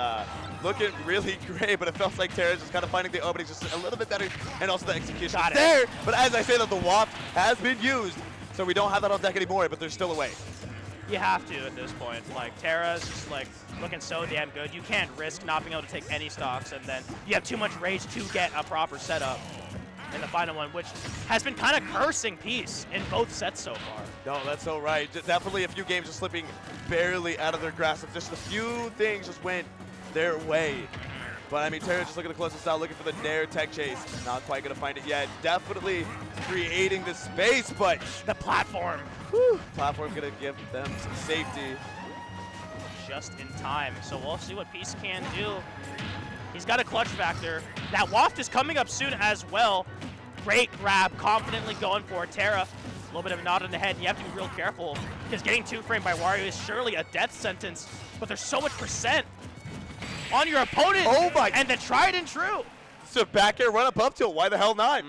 looking really great, but it feels like Terra's just kind of finding the openings just a little bit better, and also the execution is there. But as I say that, the Waft has been used, so we don't have that on deck anymore, but there's still a way. You have to at this point. Like, Terra's just like looking so damn good. You can't risk not being able to take any stocks, and then you have too much rage to get a proper setup in the final one, which has been kind of cursing Peace in both sets so far. No, that's so right. Definitely a few games just slipping barely out of their grasp. Just a few things just went their way. But I mean, Terra just looking at the closest out, looking for the Nair tech chase. Not quite gonna find it yet. Definitely creating the space, but the platform. Whew, platform gonna give them some safety. Just in time. So we'll see what Peace can do. He's got a clutch factor. That Waft is coming up soon as well. Great grab, confidently going for it. Terra, a little bit of a nod on the head. You have to be real careful because getting two-framed by Wario is surely a death sentence, but there's so much percent on your opponent. Oh my! And the tried and true. So back air run up tilt. Why the hell not?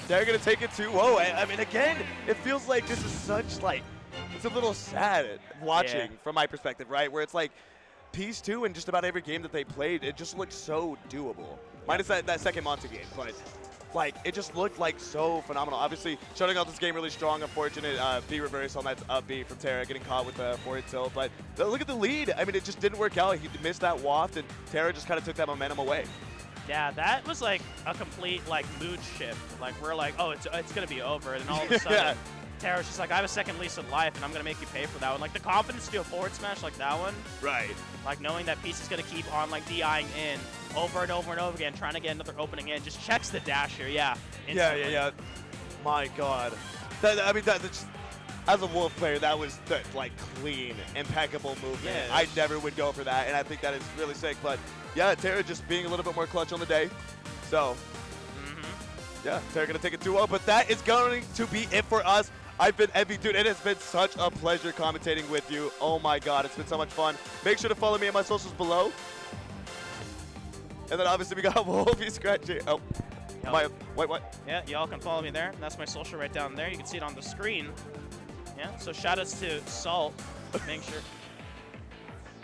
They're gonna take it 2-0. I mean, again, it feels like this is such like, it's a little sad watching from my perspective, right? Where it's like Peace 2 in just about every game that they played, it just looked so doable. Minus that second Monte game, but like it just looked like so phenomenal. Obviously, shutting out this game really strong. Unfortunate B reverse on that up B from Terra, getting caught with the forward tilt. But look at the lead. I mean, it just didn't work out. He missed that Waft, and Terra just kind of took that momentum away. Yeah, that was like a complete like mood shift. Like we're like, oh, it's gonna be over, and then all of a sudden, Terra's just like, I have a second lease of life, and I'm gonna make you pay for that one. Like the confidence to do a forward smash like that one. Right. Like knowing that Peace is gonna keep on like DIing in over and over and over again, trying to get another opening in. Just checks the dash here. Yeah. Instantly. Yeah. My God. I mean, that's as a Wolf player, that was the, like clean, impeccable movement. Yeah, I never would go for that, and I think that is really sick. But yeah, Terra just being a little bit more clutch on the day. So yeah, Terra gonna take it 2-0, but that is going to be it for us. I've been Envy, dude. It has been such a pleasure commentating with you. Oh my God, it's been so much fun. Make sure to follow me on my socials below. And then obviously we got Wolfie Scratchy. Oh, wait, what? Yeah, y'all can follow me there. That's my social right down there. You can see it on the screen. Yeah, so shout outs to Salt. Make sure.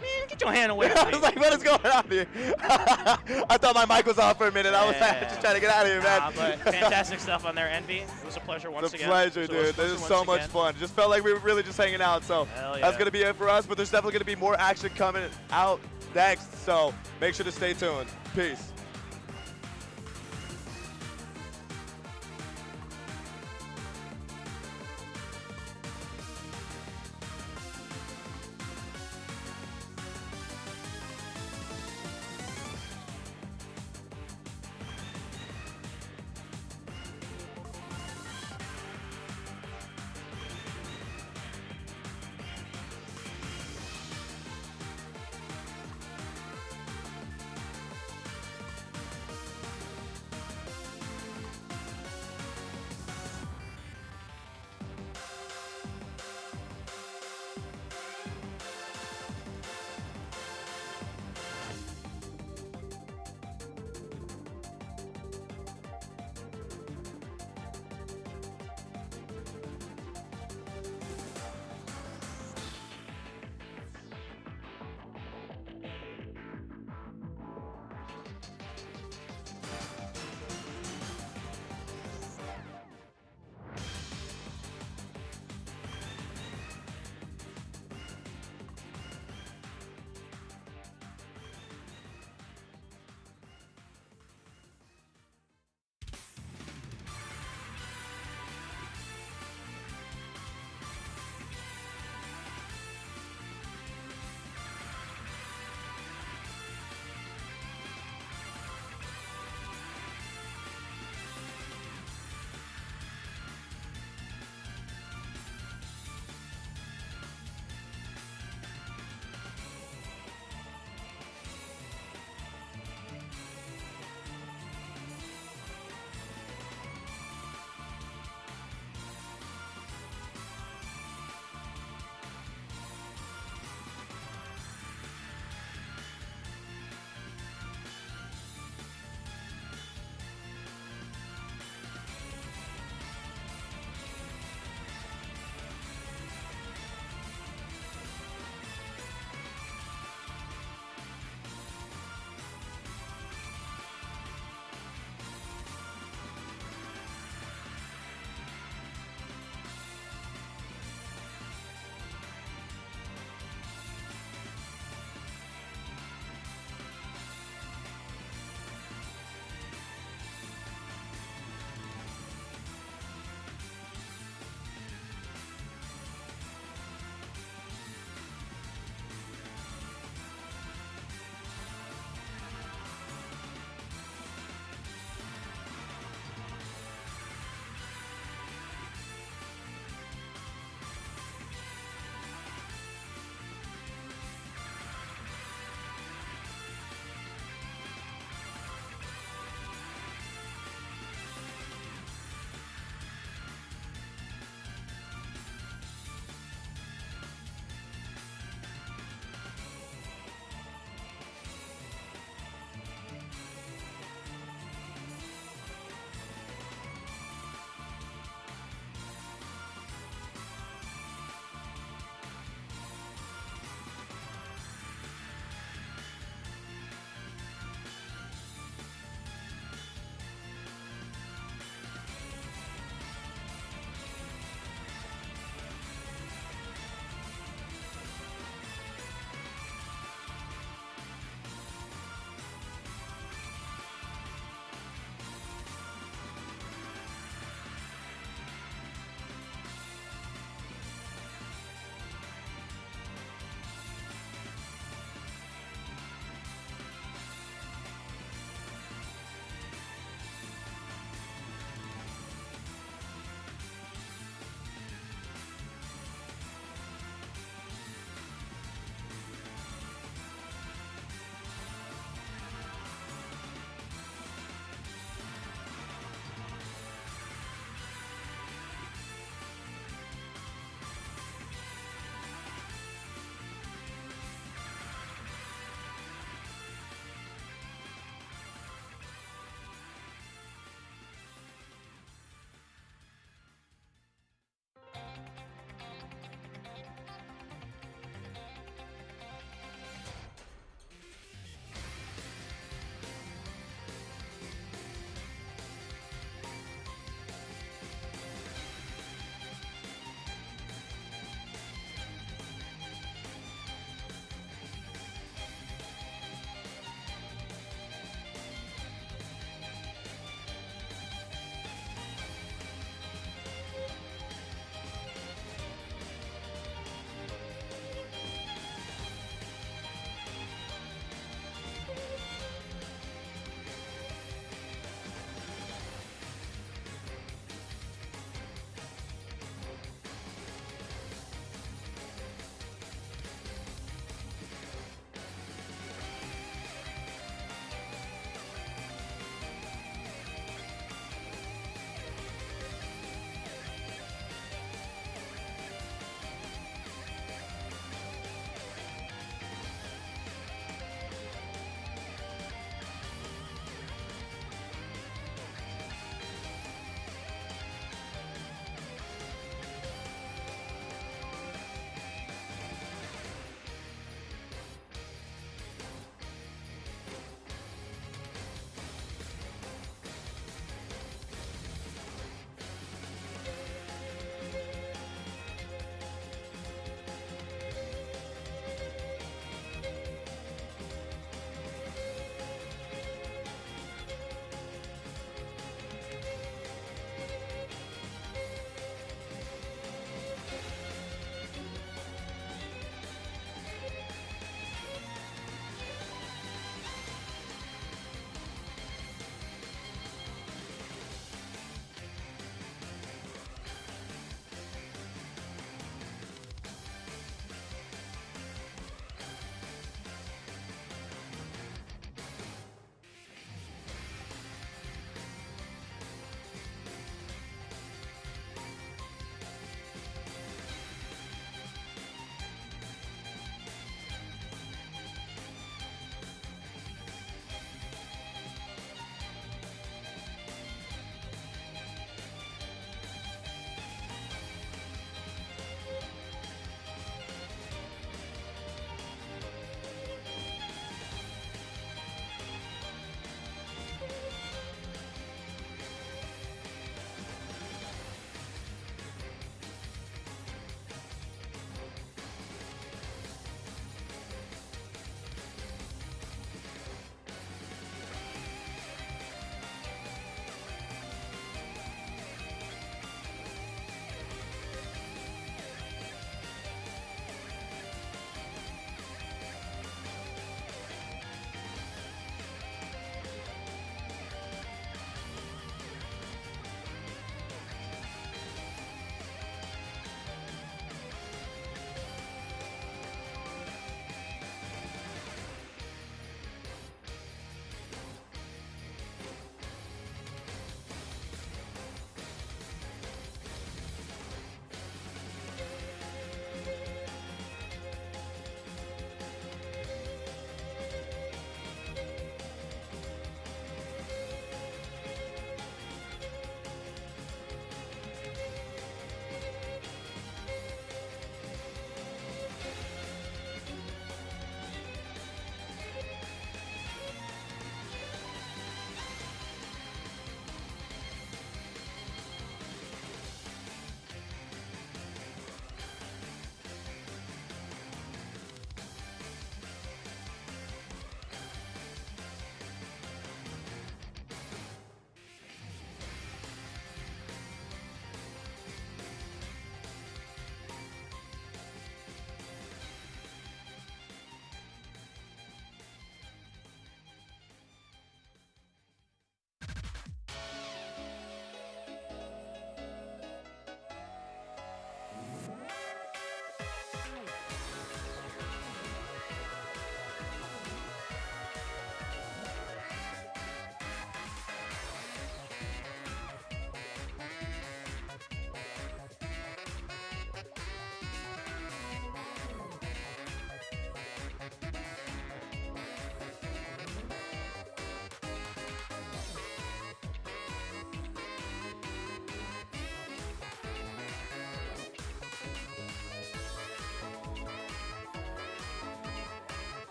Man, get your hand away from me. I was like, what is going on here? I thought my mic was off for a minute. I was just trying to get out of here, man. But fantastic stuff on there, Envy. It was a pleasure once again. It's a pleasure, dude. This is so much fun. Just felt like we were really just hanging out. So that's going to be it for us. But there's definitely going to be more action coming out next. So make sure to stay tuned. Peace.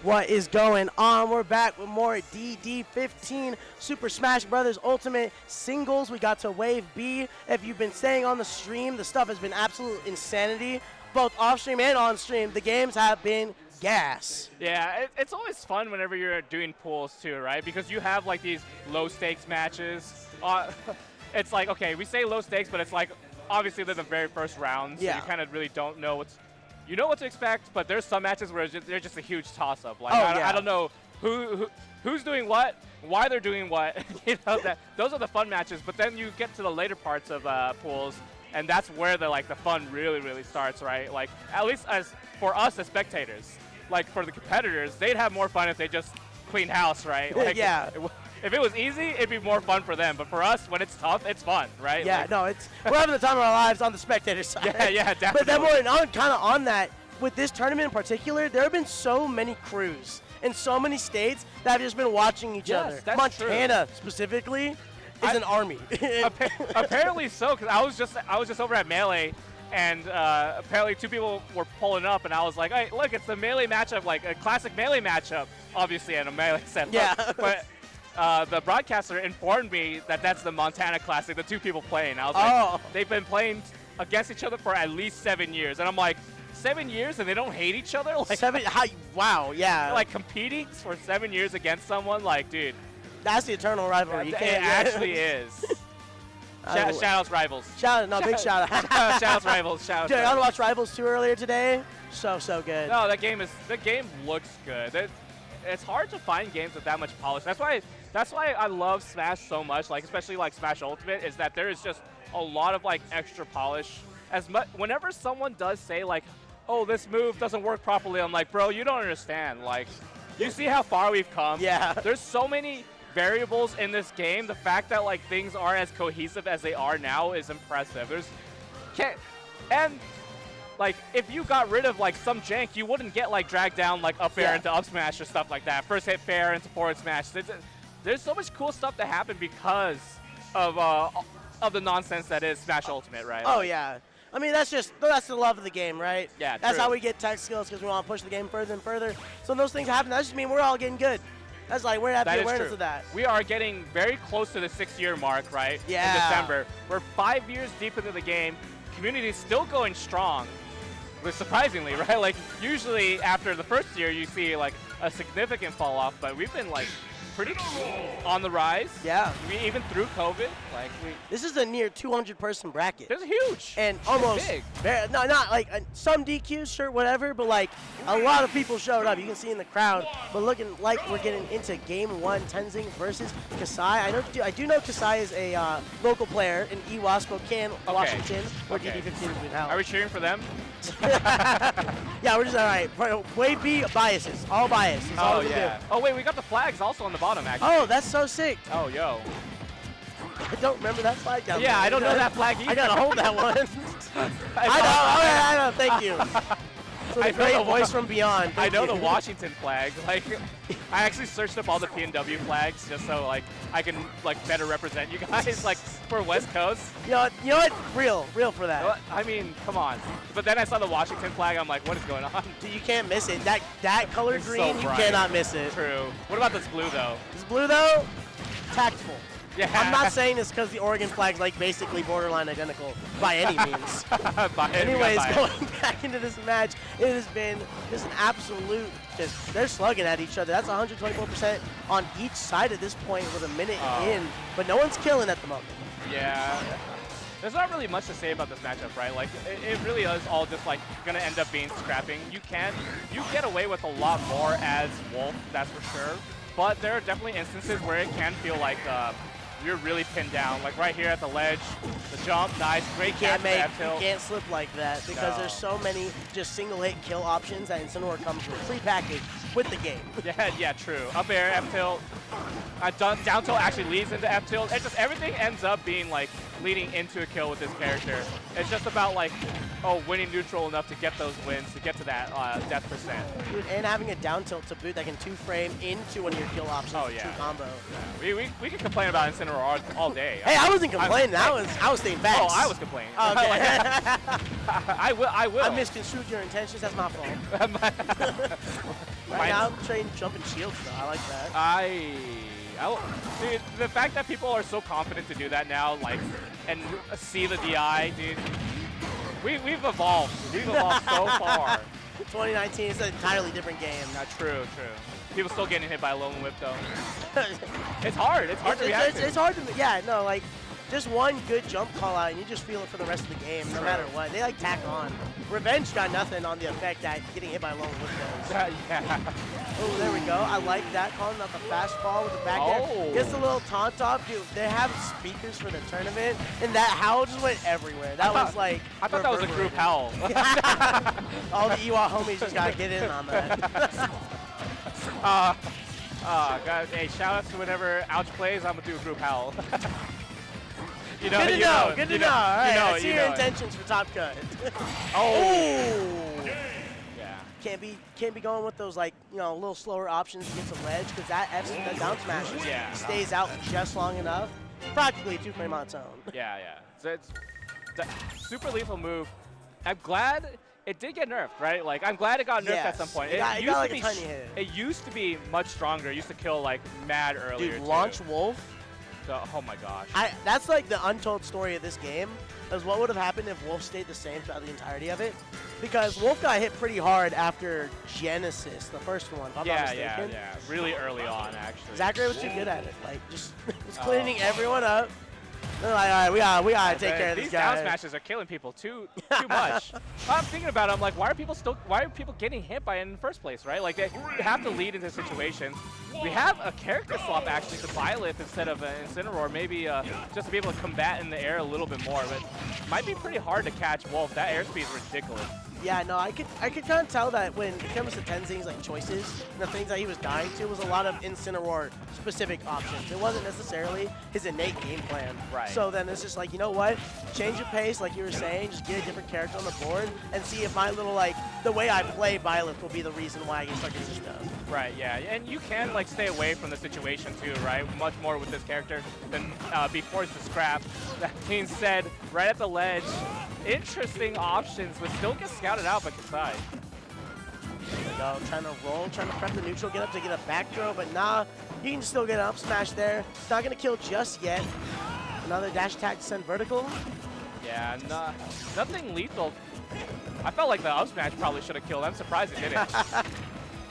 What is going on? We're back with more DD15 Super Smash Bros. Ultimate Singles. We got to Wave B. If you've been staying on the stream, the stuff has been absolute insanity. Both off stream and on stream, the games have been gas. Yeah, it's always fun whenever you're doing pools too, right? Because you have like these low stakes matches. It's like, okay, we say low stakes, but it's like obviously they're the very first round, so Yeah. you kind of really don't know you know what to expect, but there's some matches where they're just a huge toss-up. Like, yeah. I don't know who's doing what, why they're doing what. You know, those are the fun matches. But then you get to the later parts of pools, and that's where the fun really starts, right? Like, at least as for us as spectators, like for the competitors, they'd have more fun if they just clean house, right? Like, Yeah. If it was easy, it'd be more fun for them. But for us, when it's tough, it's fun, right? Yeah, like, no, we're having the time of our lives on the spectator side. Yeah, definitely. But then we're kind of on that. With this tournament in particular, there have been so many crews in so many states that have just been watching each Yes, other. that's Montana specifically is an army. Apparently so, because I was just over at Melee, and apparently two people were pulling up, and I was like, hey, look, it's the Melee matchup, like a classic Melee matchup, obviously in a Melee setup. Yeah. But the broadcaster informed me that that's the Montana Classic, the two people playing. I was like, they've been playing against each other for at least 7 years, and I'm like, 7 years and they don't hate each other? Like, wow, yeah. Like competing for 7 years against someone, like, dude. That's the eternal rivalry. You It can't, actually is. Shout-outs Rivals. Big shout out. Shout-outs Rivals. Shout-outs Dude, I Rivals. watched Rivals 2 earlier today. So good. No, the game looks good. It's hard to find games with that much polish. That's why I love Smash so much, like especially like Smash Ultimate, is that there is just a lot of like extra polish. Whenever someone does say like, oh, this move doesn't work properly, I'm like, bro, you don't understand. Like, you see how far we've come? Yeah. There's so many variables in this game. The fact that like things are as cohesive as they are now is impressive. And like if you got rid of like some jank, you wouldn't get like dragged down like up air into up smash or stuff like that. First hit fair into forward smash. There's so much cool stuff that happened because of the nonsense that is Smash Ultimate, right? Oh yeah. I mean, that's the love of the game, right? Yeah, That's true. how we get tech skills, because we want to push the game further and further. So when those things happen, that just mean we're all getting good. That's like, we're That having is awareness true. of that. We are getting very close to the 6-year mark, right? Yeah. In December. We're 5 years deep into the game. Community is still going strong. Surprisingly, right? Like usually after the first year, you see like a significant fall off, but we've been like pretty on the rise. Yeah. Even through COVID, like This is a near 200-person bracket. this is huge. And almost, big. no, not like some DQs, sure, whatever, but like a lot of people showed up. You can see in the crowd, but looking like we're getting into game one, Tenzing versus Kisai. I do know Kisai is a local player in Ewa, Spokane, Washington, where DD15 has been held. Are we cheering for them? Yeah, we're just all right. Wave B biases, all bias. That's all Oh we can yeah. do. Oh wait, we got the flags also on the bottom actually. Oh, that's so sick. Oh yo. I don't remember that flag down there. Yeah, I don't know that flag either. I gotta hold that one. I know. Thank you. So the I know great the voice from beyond. I Thank know you. the Washington flag. Like, I actually searched up all the PNW flags just so like I can like better represent you guys like for West Coast. You know what? Real for that. I mean, come on. But then I saw the Washington flag. I'm like, what is going on? Dude, you can't miss it. That color It's so green, you bright. cannot miss it. True. What about this blue though? This blue though, tactful. Yeah. I'm not saying this because the Oregon flag's like basically borderline identical by any means. Anyways, going back into this match, it has been just an absolute, they're slugging at each other. That's 124% on each side at this point with a minute in, but no one's killing at the moment. Yeah. There's not really much to say about this matchup, right? Like, it really is all just like gonna end up being scrapping. You get away with a lot more as Wolf, that's for sure. But there are definitely instances where it can feel like you're really pinned down. Like right here at the ledge, the jump, nice, great catch. You tilt. can't slip like that because there's so many just single hit kill options that Incineroar comes with pre-packaged with the game. Yeah, true. Up air, F tilt. Down tilt actually leads into F tilt. It's just everything ends up being like leading into a kill with this character. It's just about like, winning neutral enough to get those wins, to get to that death percent. Dude, and having a down tilt to boot that can 2-frame into one of your kill options. Oh, with yeah. True combo. Yeah. We can complain about Incineroar all day. Hey, I wasn't complaining. I was stating facts. Oh, I was complaining. Oh, okay. I will. I misconstrued your intentions. That's my fault. Right now, I'm trying jumping shields though. I like that. Dude, the fact that people are so confident to do that now, like, and see the DI, dude. We've evolved. We've evolved so far. 2019 is an entirely different game. Not true. People still getting hit by a lone whip though. It's hard. It's hard to react to. It's hard to. Yeah, no, like. Just one good jump call out, and you just feel it for the rest of the game, no matter what. They like tack on. Revenge got nothing on the effect that getting hit by a lone whip does. Yeah. Oh, there we go. I like that. Calling out the fast fall with the back air. Gets a little taunt off. Dude, they have speakers for the tournament, and that howl just went everywhere. That was like. I thought that was a group howl. All the Ewok homies just got to get in on that. Guys, hey, shout out to whenever Ouch plays, I'm going to do a group howl. Good to know. Good to know. All right, I see your know intentions for Top Cut. Oh. Yeah. Can't be going with those like a little slower options against a ledge because that down smash stays out just long enough. Practically a 2-frame on its own. Yeah. So it's a super lethal move. I'm glad it did get nerfed, right? Like I'm glad it got nerfed at some point. It got like a tiny hit. It used to be much stronger. It used to kill like mad earlier. Dude, launch Wolf. Oh my gosh. That's like the untold story of this game, is what would have happened if Wolf stayed the same throughout the entirety of it. Because Wolf got hit pretty hard after Genesis, the first one, if I'm not mistaken. Yeah. Really early on, actually. Zachary was too good at it. Like, just was cleaning everyone up. They're like, all right, we gotta take care of this guy. These down smashes are killing people too much. I'm thinking about it. I'm like, why are people getting hit by it in the first place, right? Like, they have to lead into situations. We have a character swap actually to Byleth instead of an Incineroar, maybe just to be able to combat in the air a little bit more. But it might be pretty hard to catch Wolf. That airspeed is ridiculous. Yeah, no, I could kind of tell that when it comes to Tenzing's like choices, the things that he was dying to was a lot of Incineroar specific options. It wasn't necessarily his innate game plan. Right. So then it's just like, you know what? Change of pace, like you were saying, just get a different character on the board and see if my little the way I play Byleth will be the reason why I get stuck in this stuff. Right, yeah, and you can like stay away from the situation too, right? Much more with this character than be forced to scrap. That being said, right at the ledge, interesting options, but still get scouted out by Kisai. There we go, trying to roll, trying to prep the neutral, get up to get a back throw, but nah, you can still get an up smash there. It's not gonna kill just yet. Another dash attack to send vertical. Yeah, nothing lethal. I felt like the up smash probably should have killed. I'm surprised it didn't.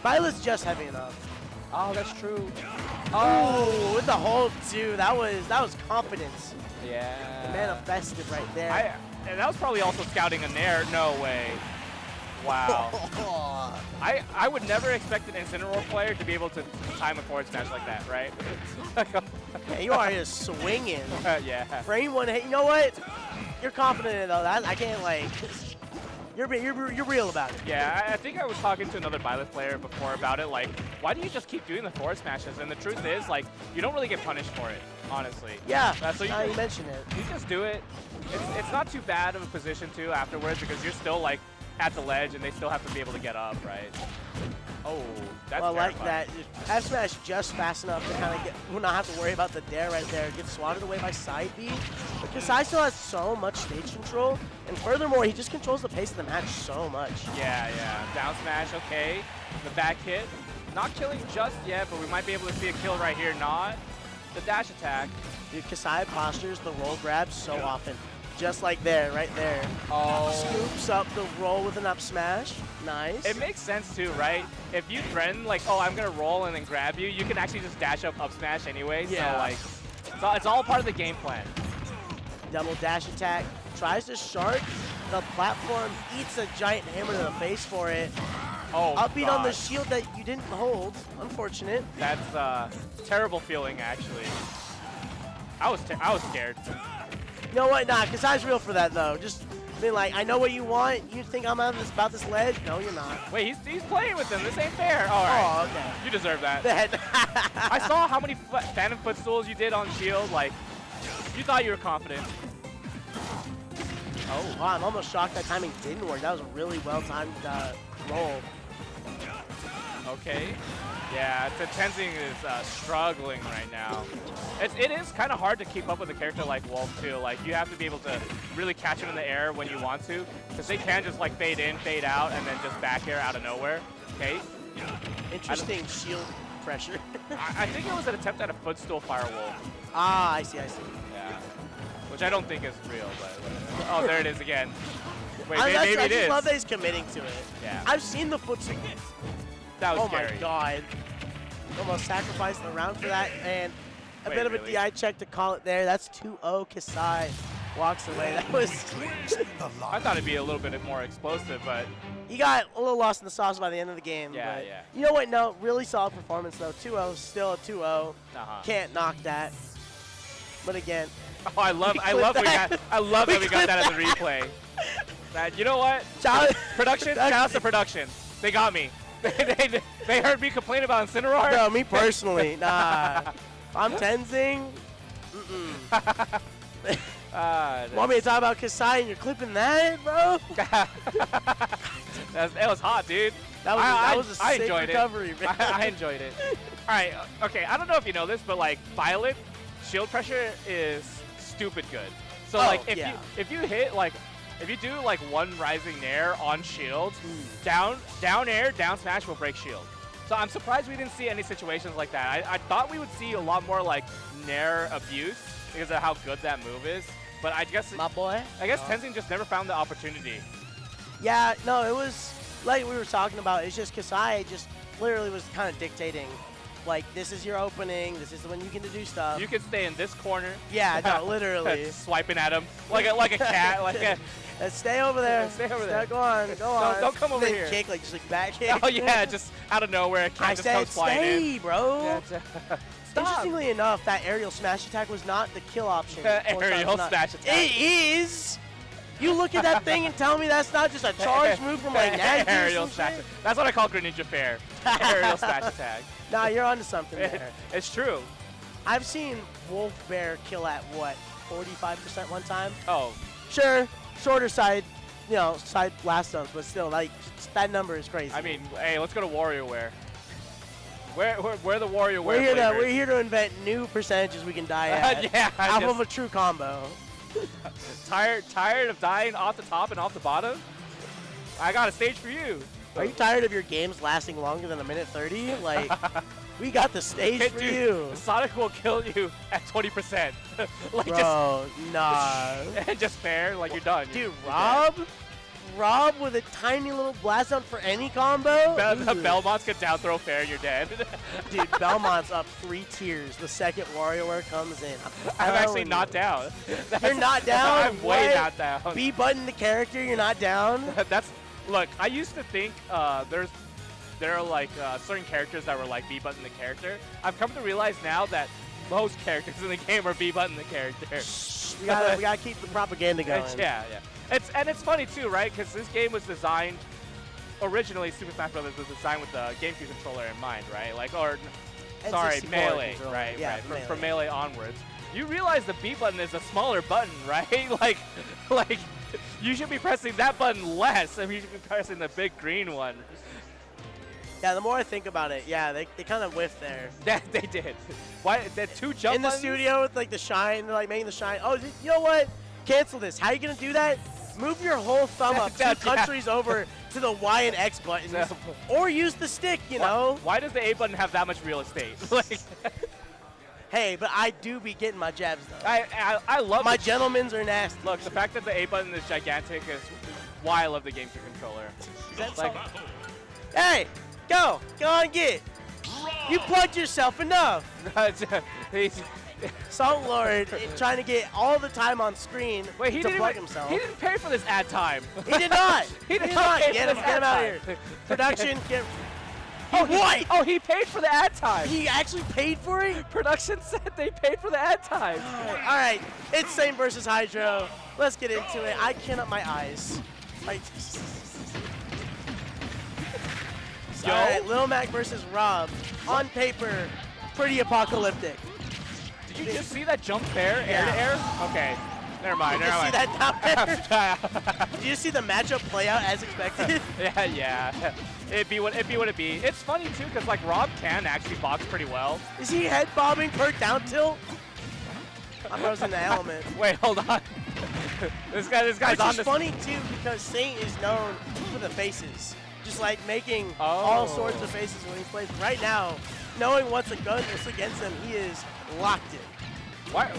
Byleth's just heavy enough. Oh, that's true. Oh, with the hold too. That was confidence. Yeah. Manifested right there. And that was probably also scouting a nair. No way. Wow. I would never expect an Incineroar player to be able to time a forward smash like that, right? Yeah, you are just swinging. Yeah. Frame one hit. You know what? You're confident in it though. I can't like. You're real about it. Yeah, I think I was talking to another Byleth player before about it. Like, why do you just keep doing the forward smashes? And the truth is, like, you don't really get punished for it, honestly. Yeah. So you mention it. You just do it. It's not too bad of a position too afterwards because you're still like at the ledge and they still have to be able to get up, right? Oh, that's well, terrifying. like that. F smash just fast enough to kind of not have to worry about the dare right there. Gets swatted away by side B. But Kisai still has so much stage control, and furthermore, he just controls the pace of the match so much. Yeah. Down smash, okay. The back hit, not killing just yet, but we might be able to see a kill right here. Not the dash attack. Dude, Kisai postures the roll grab so often. Just like there, right there. Oh. Scoops up the roll with an up smash. Nice. It makes sense too, right? If you threaten like, oh, I'm gonna roll and then grab you, you can actually just dash up smash anyway. Yeah. So like, it's all part of the game plan. Double dash attack. Tries to shark. The platform eats a giant hammer to the face for it. Oh, Upbeat God. on the shield that you didn't hold. Unfortunate. That's a terrible feeling, actually. I was scared. You know what? Nah, Kisai's real for that though. Just being like, I know what you want. You think I'm about this ledge? No, you're not. Wait, he's playing with them. This ain't fair. All right. Oh, okay. You deserve that. I saw how many Phantom Footstools you did on shield. Like, you thought you were confident. Oh, wow, I'm almost shocked that timing didn't work. That was a really well-timed roll. Okay. Yeah, Tenzing is struggling right now. It is kind of hard to keep up with a character like Wolf too. Like, you have to be able to really catch him in the air when you want to, because they can just like fade in, fade out, and then just back air out of nowhere. Okay. Interesting shield pressure. I think it was an attempt at a footstool firewall. Ah, I see. Yeah. Which I don't think is real, but oh, there it is again. Wait, maybe I it just is. love that he's committing to it. Yeah. I've seen the footstool. That was Oh scary. my god. Almost sacrificing the round for that, and a Wait, bit of a really? DI check to call it there. That's 2-0. Kisai walks away. That was... I thought it'd be a little bit more explosive, but He got a little lost in the sauce by the end of the game. Yeah, but yeah. You know what? No, really solid performance, though. 2-0, still a 2-0. uh-huh. Can't knock that. But again, Oh, I love that we got that as a replay. Man, you know what? Production, shout out to production. They got me. They heard me complain about Incineroar. Bro, me personally, nah. I'm Tenzing. Want me to talk about Kisai and you're clipping that, bro? That was hot, dude. That was a I sick enjoyed recovery, it. man. I enjoyed it. All right, okay. I don't know if you know this, but like Byleth, shield pressure is stupid good. So like if you hit like if you do like one rising nair on shield, down air, down smash will break shield. So I'm surprised we didn't see any situations like that. I thought we would see a lot more like nair abuse because of how good that move is. But I guess My boy. Tenzing just never found the opportunity. Yeah, no, it was like we were talking about. It's just Kisai just literally was kind of dictating, like, this is your opening. This is when you get to do stuff. You can stay in this corner. Yeah, no, literally. Swiping at him like a cat. Let's stay over there. Stay over there. Go on. Don't come over then here. Kick, like, just like back kick. Oh yeah, just out of nowhere, a cat I just said comes flying stay, in. bro. Yeah, stop. Interestingly enough, that aerial smash attack was not the kill option. Aerial smash attack. It is. You look at that thing and tell me that's not just a charge move from like Ness. Aerial smash. That's what I call Greninja Fair. Aerial smash attack. Nah, you're onto something there. It's true. I've seen Wolf Bear kill at what, 45% one time? Oh, Sure, shorter side, side blast zones, but still, like, that number is crazy. I mean, hey, let's go to WarioWare. Where the WarioWare we're here to invent new percentages we can die at. Yeah, Off of a true combo. tired of dying off the top and off the bottom? I got a stage for you. Are you tired of your games lasting longer than a minute 30? Like, we got the stage for Dude, you. Sonic will kill you at 20%. Like Bro, nah. just fair, like you're done. Dude, You're Rob with a tiny little blast zone for any combo? dead. Belmont's can down throw fair, you're dead. Dude, Belmont's up 3 tiers the second WarioWare comes in. I'm actually not down. You're not down? I'm way What? not down. B button the character, you're not down? Look, I used to think there are like certain characters that were like B button the character. I've come to realize now that most characters in the game are B button the character. we gotta keep the propaganda going. Yeah. It's funny too, right? Because this game was designed originally. Super Smash Bros. Was designed with the GameCube controller in mind, right? N64 Melee, controller. right? Yeah, right. Melee. From Melee onwards, you realize the B button is a smaller button, right? like you should be pressing that button less. I mean, you should be pressing the big green one. Yeah, the more I think about it, yeah, they kind of whiffed there. They did. Why? The 2 jump In the buttons? studio with like the shine, they're like making the shine. Oh, you know what? Cancel this. How are you gonna do that? Move your whole thumb up 2 countries over to the Y and X buttons, or use the stick. Why does the A button have that much real estate? Hey, but I do be getting my jabs though. I love My gentlemen's are nasty. Look, the fact that the A button is gigantic is why I love the GameCube controller. Hey, go on, get. You plugged yourself enough. Satllord trying to get all the time on screen Wait, to plug himself. He didn't pay for this ad time. He did not. He did not. Get him out of here. Production, get. What? Oh, he paid for the ad time. He actually paid for it? Production said they paid for the ad time. All right, it's Same versus Hydro. Let's get into it. I cannot my eyes. All right, Lil Mac versus Rob. On paper, pretty apocalyptic. Did you just see that jump there, air to air? Okay, never mind. Did you see that down there? Did you see the matchup play out as expected? Yeah. It'd be what it be. It's funny too, because like Rob can actually box pretty well. Is he head bobbing per down tilt? I was in the element. Wait, hold on. This guy's Which on is this. funny too because Saint is known for the faces. just like making all sorts of faces when he plays. Right now, knowing what's against him, he is locked in. Why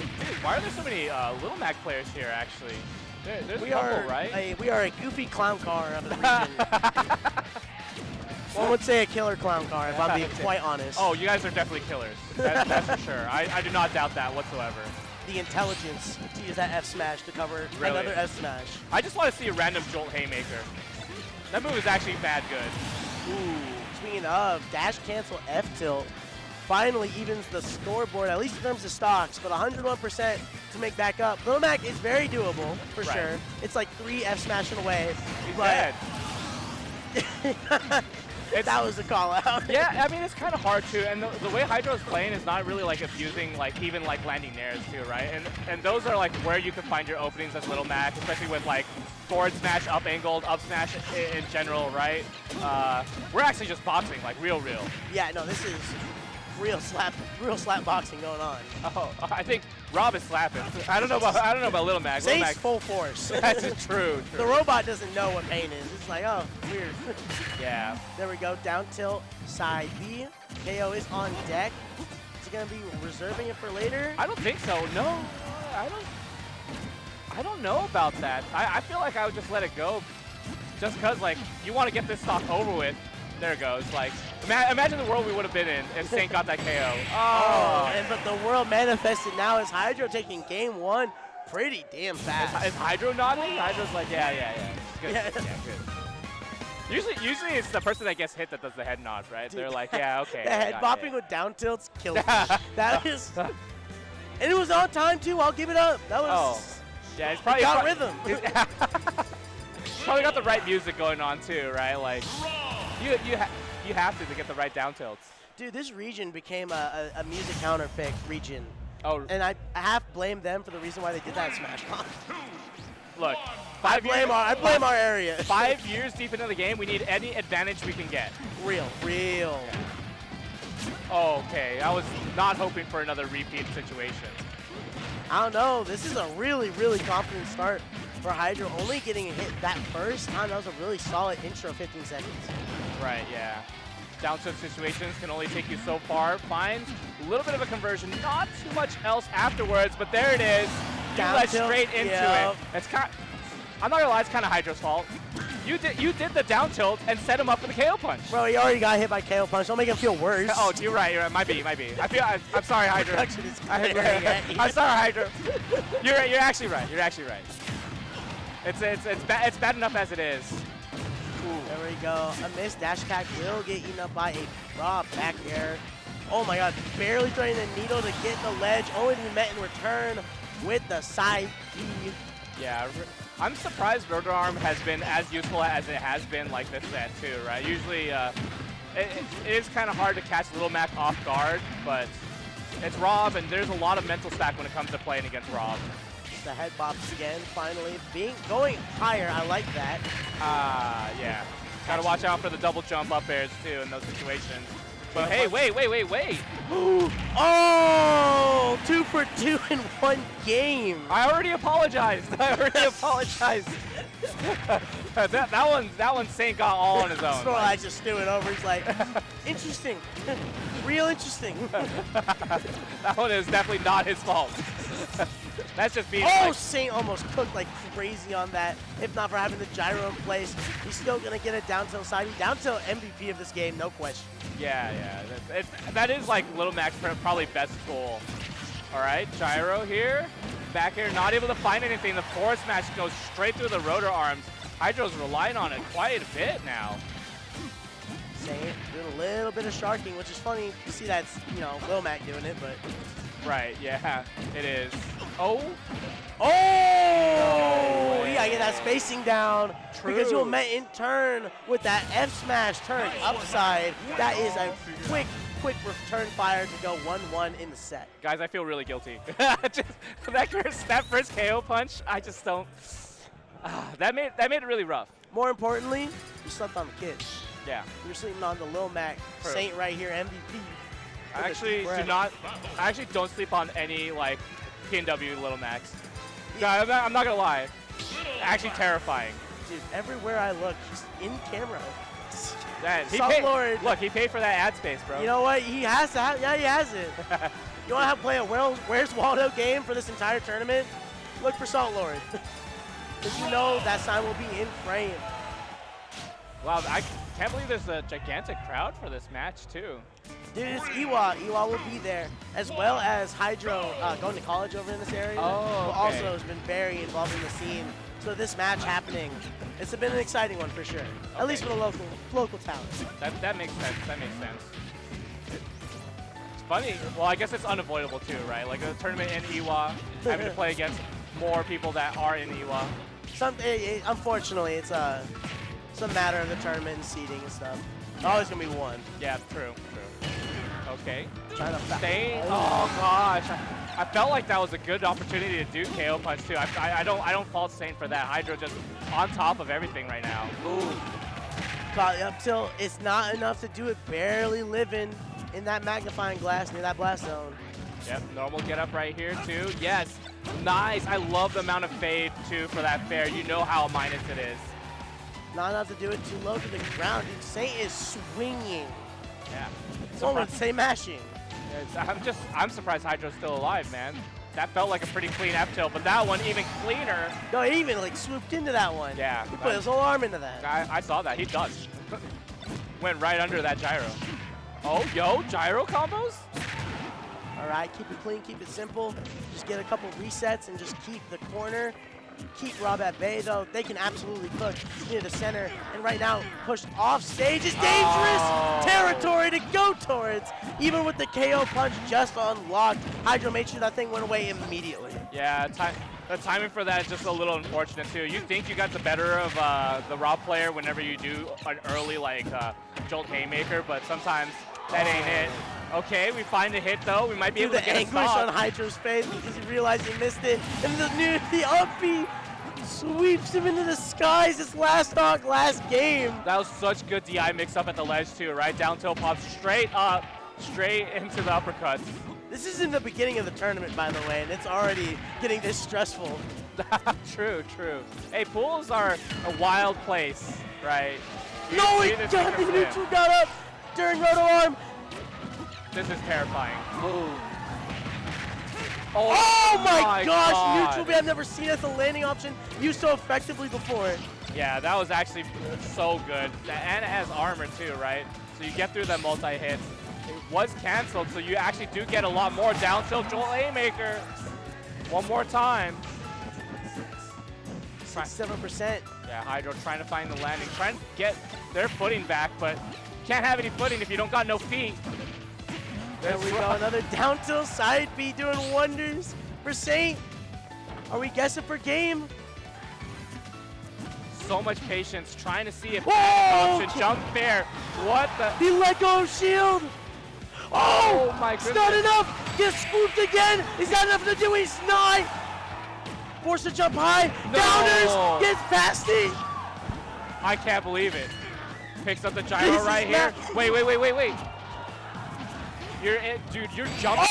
are there so many Little Mac players here, actually? There's a couple, right? We are a goofy clown car of the region. One would say a killer clown car, if I'm being quite honest. Oh, you guys are definitely killers. That's for sure. I do not doubt that whatsoever. The intelligence to use that F smash to cover another F smash. I just want to see a random Jolt Haymaker. That move is actually bad good. Ooh, speaking of, dash cancel F tilt finally evens the scoreboard, at least in terms of stocks, but 101% to make back up. Little Mac is very doable, for sure. It's like 3 F smashing away. He's dead. That was a call out. Yeah, I mean, it's kind of hard too, and the way Hydro is playing is not really like abusing like even like landing nairs too, right? And those are like where you can find your openings as Little Mac, especially with like forward smash, up angled, up smash in general, right? We're actually just boxing, like real. Yeah, no, this is real slap boxing going on. Oh, I think Rob is slapping. I don't know about Little Mac. Zane's full force. That's true. The robot doesn't know what pain is. It's like, oh, weird. Yeah. There we go. Down tilt, side B. KO is on deck. Is he gonna be reserving it for later? I don't think so. No, I don't know about that. I feel like I would just let it go, just cause like you want to get this stock over with. There it goes. Like, imagine the world we would have been in if Saint got that KO. But the world manifested now as Hydro taking game 1 pretty damn fast. Is Hydro nodding? Hydro's like, yeah. Good. Yeah. Yeah, good. Usually it's the person that gets hit that does the head nod, right? Dude, they're like, yeah, okay. The head bopping with down tilts kills me. That is, and it was on time too. I'll give it up. That was. Yeah, he's probably got rhythm. Probably got the right music going on too, right? Like, you have to get the right down tilts. Dude, this region became a music counterpick region. Oh. And I half blame them for the reason why they did that in Smash Mouth. Look, I blame our area. 5 years deep into the game, we need any advantage we can get. Real. Oh, okay. I was not hoping for another repeat situation. I don't know. This is a really confident start for Hydro. Only getting a hit that first time, that was a really solid intro 15 seconds. Right, yeah. Down tilt situations can only take you so far. Finds a little bit of a conversion, not too much else afterwards, but there it is. You led straight into it. It's I'm not gonna lie, it's kind of Hydro's fault. You did the down tilt and set him up for the KO punch. Bro, he already got hit by KO punch. Don't make him feel worse. Oh, you're right. Might be. I'm sorry, Hydro. I'm sorry, Hydro. You're actually right. It's bad enough as it is. Ooh. There we go. A missed dash attack will get eaten up by a raw back air. Oh my god, barely throwing the needle to get the ledge, only to be met in return with the side B. Yeah, I'm surprised Rotor Arm has been as useful as it has been like this set too, right? Usually it is kind of hard to catch Little Mac off guard, but it's Rob, and there's a lot of mental stack when it comes to playing against Rob. The head bops again, finally. Going higher, I like that. Yeah. Gotta watch out for the double jump up airs too in those situations. But hey, wait. Oh, 2 for 2 in one game. I already apologized. that one Saint got all on his own. Snorlax just threw it over. He's like, interesting. Real interesting. That one is definitely not his fault. That's just being Saint almost cooked like crazy on that. If not for having the gyro in place, he's still going to get a down tilt side. Down tilt MVP of this game, no question. Yeah. That is like Little Mac's probably best tool. All right, gyro here. Back here, not able to find anything. The forward smash goes straight through the rotor arms. Hydro's relying on it quite a bit now. Saint doing a little bit of sharking, which is funny to see that's, Lil Mac doing it, but... Right, yeah, it is. Oh! No, you gotta get that spacing down. True. Because you'll met in turn with that F smash turn upside. That is a quick return fire to go 1-1 in the set. Guys, I feel really guilty. that first KO punch, I just don't. That made it really rough. More importantly, you slept on the kids. Yeah. You're sleeping on the Lil Mac Saint right here, MVP. I actually don't sleep on any like PNW Little Macs. No, I'm not gonna lie. Actually terrifying. Dude, everywhere I look, he's in camera. Satllord. Look, he paid for that ad space, bro. You know what? He has to have, yeah, he has it. You want to play a Where's Waldo game for this entire tournament? Look for Satllord. Because you know that sign will be in frame. Wow, I can't believe there's a gigantic crowd for this match, too. Dude, it's Iwa. Iwa will be there, as well as Hidro, going to college over in this area. Oh, okay. Who also has been very involved in the scene. So this match happening, it's been an exciting one for sure. Okay. At least for the local talent. That makes sense. That makes sense. It's funny. Well, I guess it's unavoidable too, right? Like a tournament in Iwa, having to play against more people that are in Iwa. Unfortunately, it's a matter of the tournament and seeding and stuff. Always gonna be one. Yeah, true. Okay. Trying to stay. Oh gosh. I felt like that was a good opportunity to do KO punch too. I don't fault Saint for that. Hidro just on top of everything right now. Ooh. Caught up till it's not enough to do it. Barely living in that magnifying glass near that blast zone. Yep, normal get up right here too. Yes, nice. I love the amount of fade too for that fair. You know how minus it is. Not enough to do it too low to the ground. Dude, Saint is swinging. Yeah. Someone say mashing. I'm surprised Hydro's still alive, man. That felt like a pretty clean F tilt, but that one even cleaner. No, he even like swooped into that one. Yeah. He put his whole arm into that. I saw that. He dodged. Went right under that gyro. Oh, yo, gyro combos? All right, keep it clean, keep it simple. Just get a couple resets and just keep the corner. Keep Rob at bay, though. They can absolutely cook near the center. And right now, pushed off stage is dangerous territory to go towards. Even with the KO punch just unlocked, Hydro made sure that thing went away immediately. Yeah, the timing for that is just a little unfortunate, too. You think you got the better of the Rob player whenever you do an early, like, Jolt Haymaker, but sometimes that ain't it. Okay, we find a hit though. We might be able to get a anguish stop. on Hydro's face because he realized he missed it. And the up B sweeps him into the skies. This last stock, last game. That was such good DI mix up at the ledge too, right? Down tilt pop straight up, straight into the uppercuts. This is in the beginning of the tournament, by the way, and it's already getting this stressful. True. Hey, pools are a wild place, right? No, he got the neutral got up during Roto Arm. This is terrifying. Ooh. Oh my gosh, neutral B, I've never seen as a landing option used so effectively before. Yeah, that was actually so good. And it has armor too, right? So you get through the multi-hits. It was canceled, so you actually do get a lot more down tilt Jolt Haymaker. One more time. 7%. Yeah, Hydro trying to find the landing, trying to get their footing back, but can't have any footing if you don't got no feet. There we go, another down tilt side B doing wonders for Saint. Are we guessing for game? So much patience, trying to see if Whoa! should jump fair. What the? He let go of shield. Oh my it's goodness. not enough. Gets swooped again. He's got enough to do. He's not. Forced to jump high. No. Downers. Gets past it. I can't believe it. Picks up the gyro right here. Wait. Dude, you're jumping.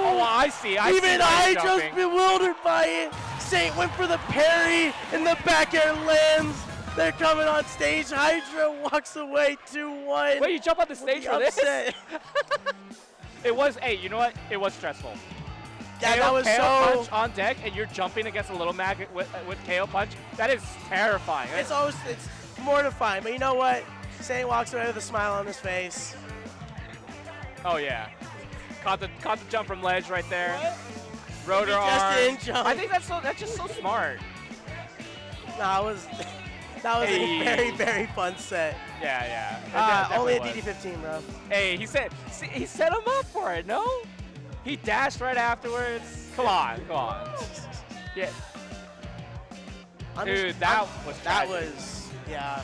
Oh, I see. Even Hydro's bewildered by it. Saint went for the parry, and the back air lands. They're coming on stage. Hydro walks away 2-1. Wait, you jump on the stage for this? It was, hey, you know what? It was stressful. Yeah, that was KO so... punch on deck, and you're jumping against a little mag with KO punch. That is terrifying. It's mortifying, but you know what? Saint walks away with a smile on his face. Oh yeah, caught the jump from ledge right there. What? Rotor arm. Jump. I think that's just so smart. That was a very, very fun set. Yeah. Only a DD15, bro. Hey, he set him up for it. No, he dashed right afterwards. Come on. Yeah. Dude, that was yeah.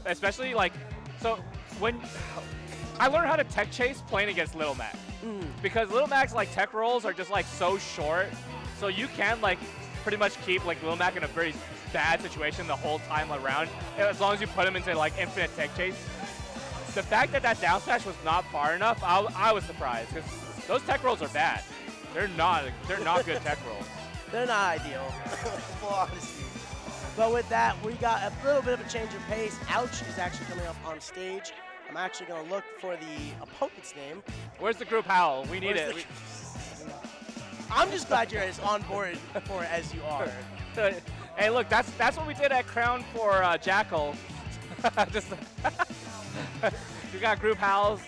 Especially like, so when I learned how to tech chase playing against Little Mac. Because Little Mac's like tech rolls are just like so short, so you can like pretty much keep like Little Mac in a very bad situation the whole time around, as long as you put him into like infinite tech chase. The fact that down smash was not far enough, I was surprised, because those tech rolls are bad. They're not good tech rolls. They're not ideal. Full honesty. But with that, we got a little bit of a change of pace. Ouch is actually coming up on stage. I'm actually going to look for the opponent's name. Where's the group howl? We need it. I'm just glad you're as on board for it as you are. Hey, look, that's what we did at Crown for Jackal. Just we got group howls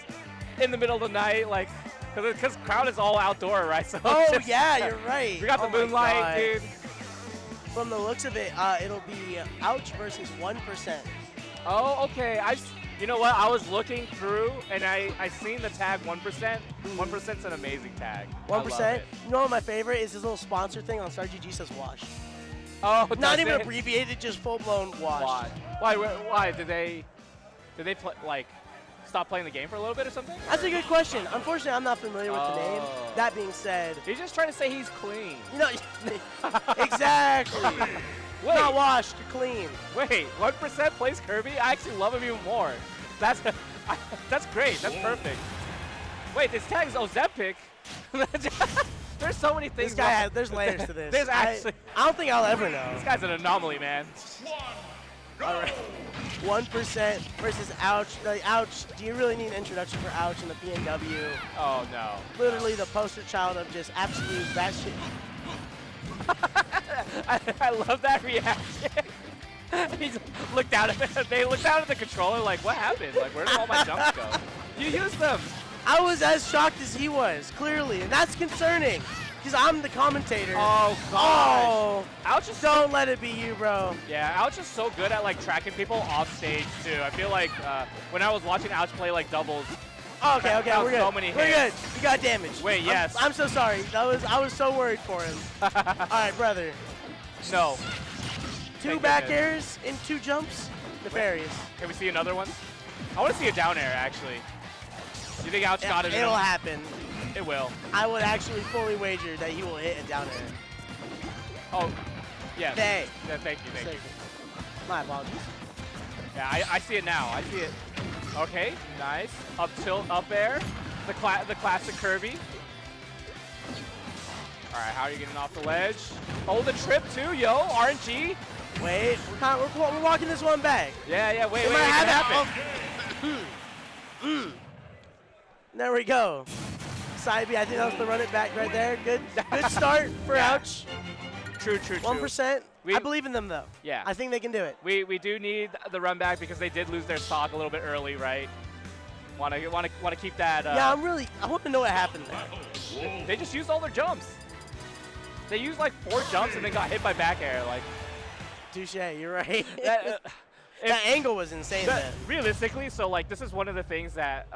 in the middle of the night, like, because Crown is all outdoor, right? So oh yeah, you're right. We got the moonlight, dude. From the looks of it, it'll be Ouch versus 1%. Oh, okay. You know what? I was looking through and I seen the tag 1%. 1%'s an amazing tag. 1%. You know what my favorite is? His little sponsor thing on StarGG says wash. Oh, not even abbreviated, just full blown wash. Why? Did they like stop playing the game for a little bit or something? That's a good question. Unfortunately, I'm not familiar with the name. That being said, he's just trying to say he's clean. You know, exactly. Wait. Not washed, you're clean. Wait, 1% plays Kirby? I actually love him even more. That's great. That's perfect. Wait, this tag is Ozempic. There's so many things. This guy there's layers to this. There's actually. I don't think I'll ever know. This guy's an anomaly, man. All right. 1% versus Ouch. Like, Ouch, do you really need an introduction for Ouch in the PNW? Oh, no. Literally the poster child of just absolute batshit. I love that reaction. He looked down at it. They looked down at the controller like, what happened? Like, where did all my jumps go? You used them. I was as shocked as he was, clearly, and that's concerning. Because I'm the commentator. Oh, gosh. Oh, Ouch is don't let it be you, bro. Yeah, Ouch is so good at, like, tracking people off stage, too. I feel like when I was watching Ouch play, like, doubles. Okay, we're good. So many hits. We're good. You got damage. Wait, yes. I'm so sorry. I was so worried for him. All right, brother. No. 2 back airs in 2 jumps. Nefarious. Can we see another one? I want to see a down air, actually. You think Ouch got it? It'll happen. It will. I would actually fully wager that he will hit a down air. Oh, yes. Hey. Yeah, thank you. My apologies. Yeah, I see it now. I see it. Okay, nice. Up tilt, up air. The classic Kirby. All right, how are you getting off the ledge? Oh, the trip too, yo. RNG. Wait, we're walking this one back. Yeah. Wait. What happened? There we go. Side B, I think that was the run it back right there. Good start for Ouch. True. 1%. I believe in them though. Yeah. I think they can do it. We do need the run back because they did lose their stock a little bit early, right? Want to keep that. Yeah, I want to know what happened there. They just used all their jumps. They used like 4 jumps and then got hit by back air. Like, touche, you're right. That angle was insane. Realistically, so like this is one of the things that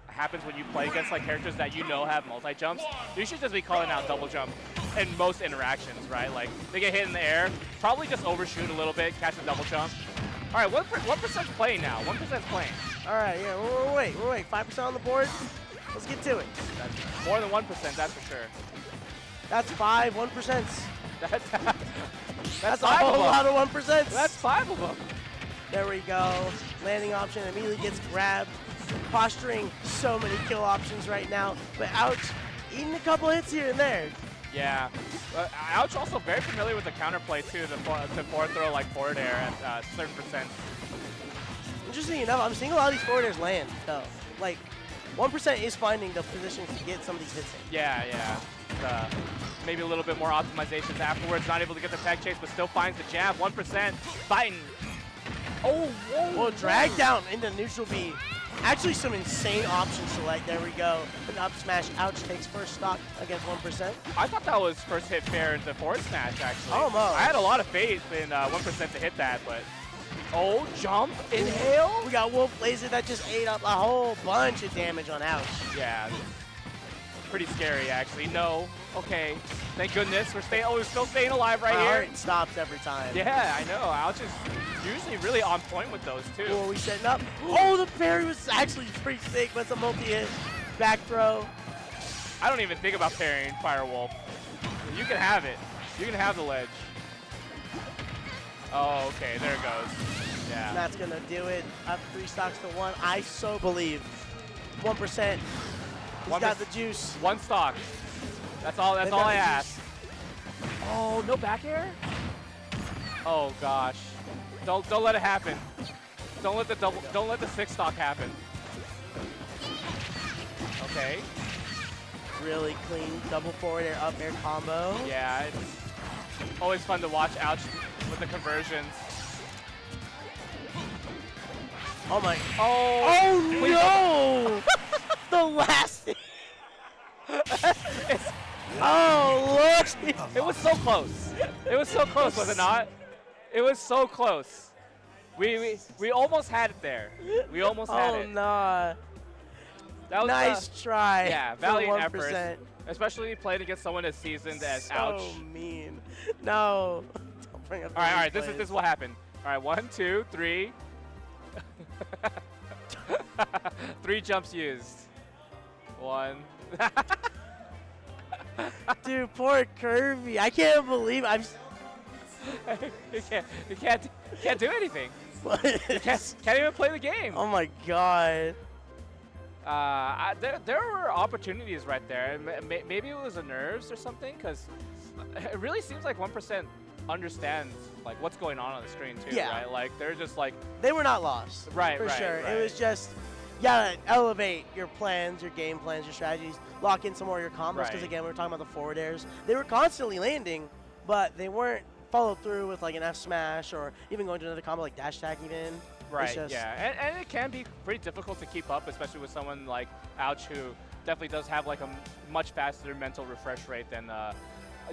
happens when you play against like characters that you know have multi-jumps. You should just be calling out double jump in most interactions, right? Like they get hit in the air, probably just overshoot a little bit, catch a double jump. All right, what percent's playing now? 1%'s playing. All right, yeah, we're wait. 5% on the board. Let's get to it. That's more than 1%, that's for sure. That's 5 1%. That's a five whole lot of 1%. That's 5 of them. There we go. Landing option immediately gets grabbed. Posturing so many kill options right now. But Ouch eating a couple hits here and there. Yeah. Ouch also very familiar with the counterplay too, to forward throw like forward air at certain percent. Interesting enough, I'm seeing a lot of these forward airs land though. Like 1% is finding the positions to get some of these hits in. Yeah. Maybe a little bit more optimizations afterwards. Not able to get the tag chase, but still finds the jab. 1% fighting. Oh, whoa. Well, drag down into neutral B. Actually, some insane option select. There we go. An up smash. Ouch takes first stock against 1%. I thought that was first hit fair into forward smash, actually. Almost. I had a lot of faith in 1% to hit that, but... Oh, jump, inhale. We got Wolf Laser that just ate up a whole bunch of damage on Ouch. Yeah. Pretty scary, actually. No. Okay. Thank goodness. We're still staying alive right My here. heart stops every time. Yeah, I know. Ouch is usually really on point with those, too. Who are we setting up? Oh, the parry was actually pretty sick, but it's a multi-hit back throw. I don't even think about parrying Firewolf. You can have it. You can have the ledge. Oh, okay. There it goes. Yeah. And that's going to do it. Up 3 stocks to 1. I so believe. 1%. He's got the juice. 1 stock. That's all I ask. Oh, no back air? Oh gosh. Don't let it happen. Don't let the 6-stock happen. Okay. Really clean double forward air, up air combo. Yeah, it's always fun to watch Ouch with the conversions. Oh my. Oh Oh no! The last thing. Oh look! It was so close. It was so close, was it not? It was so close. We almost had it there. We almost had it. Oh no! That was Nice try. Yeah, for valiant 1%. effort. Especially playing against someone as seasoned as So Ouch. mean. No. Don't bring up the All right. This replays. is what happened. All right, 1, 2, 3. 3 jumps used. 1. Dude, poor Kirby. I can't believe I'm. you can't do anything. Can't even play the game. Oh my god. There were opportunities right there. Maybe it was the nerves or something, because it really seems like 1% understands like what's going on the screen too, Yeah. right? Like they're just like They were not lost. Right, For right, sure. right. It was just, you gotta elevate your plans, your game plans, your strategies, lock in some more of your combos, because Right. again, we were talking about the forward airs. They were constantly landing, but they weren't followed through with like an F smash or even going to another combo like dash attack even. right, It's just, yeah, and it can be pretty difficult to keep up, especially with someone like Ouch, who definitely does have like a much faster mental refresh rate than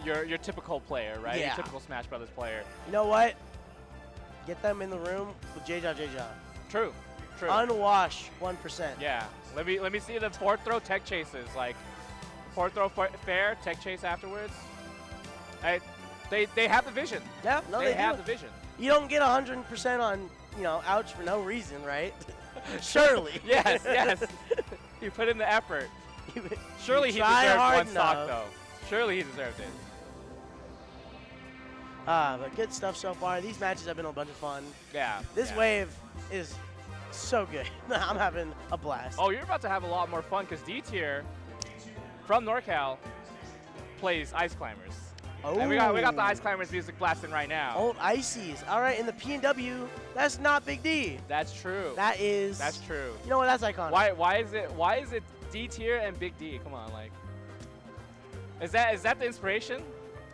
your typical player, right? Yeah. Your typical Smash Brothers player. You know what? Get them in the room with JoJo. True. Unwash 1%. Yeah. Let me see the forward throw tech chases, like forward throw fair, tech chase afterwards. They have the vision. Yeah, no, they they have do. the vision. You don't get 100% on, Ouch for no reason, right? Surely. Yes. You put in the effort. Surely he try deserved hard 1 stock enough. though. Surely he deserved it. But good stuff so far. These matches have been a bunch of fun. Yeah. This yeah. wave is so good. I'm having a blast. Oh, you're about to have a lot more fun, because Dtier from NorCal plays Ice Climbers. Oh. And we got the Ice Climbers music blasting right now. Old Ices. All right, in the P&W, that's not Big D. That's true. That is. That's true. You know what? That's iconic. Why is it Dtier and Big D? Come on, like. Is that the inspiration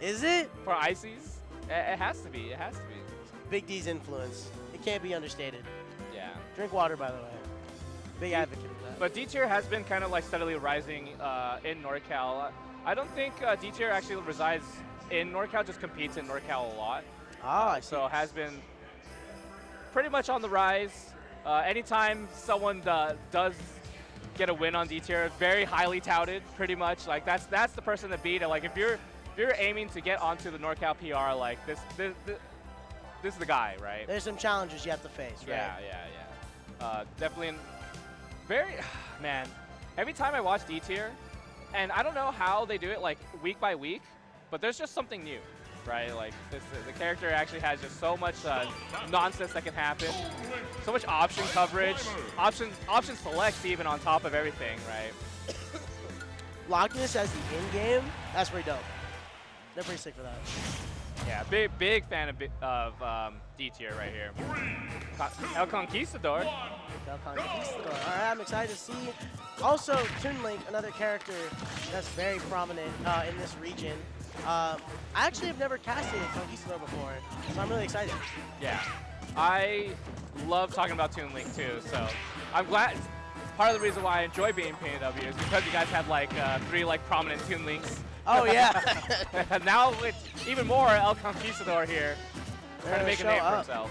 Is it? for Ices? It has to be. It has to be. Big D's influence. It can't be understated. Yeah. Drink water, by the way. Big advocate for that. But Dtier has been kind of like steadily rising in NorCal. I don't think Dtier actually resides in NorCal, just competes in NorCal a lot. Ah, I see. So has been pretty much on the rise. Anytime someone does get a win on Dtier, very highly touted, pretty much. Like that's the person to beat. Like if you're aiming to get onto the NorCal PR, like this is the guy, right? There's some challenges you have to face, right? Yeah. Definitely very, man, every time I watch Dtier, and I don't know how they do it like week by week, but there's just something new, right? Like the character actually has just so much nonsense that can happen, so much option coverage, option selects even on top of everything, right? Locking this as the in-game, that's pretty dope. They're pretty sick for that. Yeah, big fan of Dtier right here. El Conquistador. Conquistador. All right, I'm excited to see. Also, Toon Link, another character that's very prominent in this region. I actually have never casted Conquistador before, so I'm really excited. Yeah, I love talking about Toon Link too, so I'm glad. Part of the reason why I enjoy being PNW is because you guys have like 3 like prominent Toon Links. Oh yeah. And now it's even more El Conquistador here, trying to make a name for himself.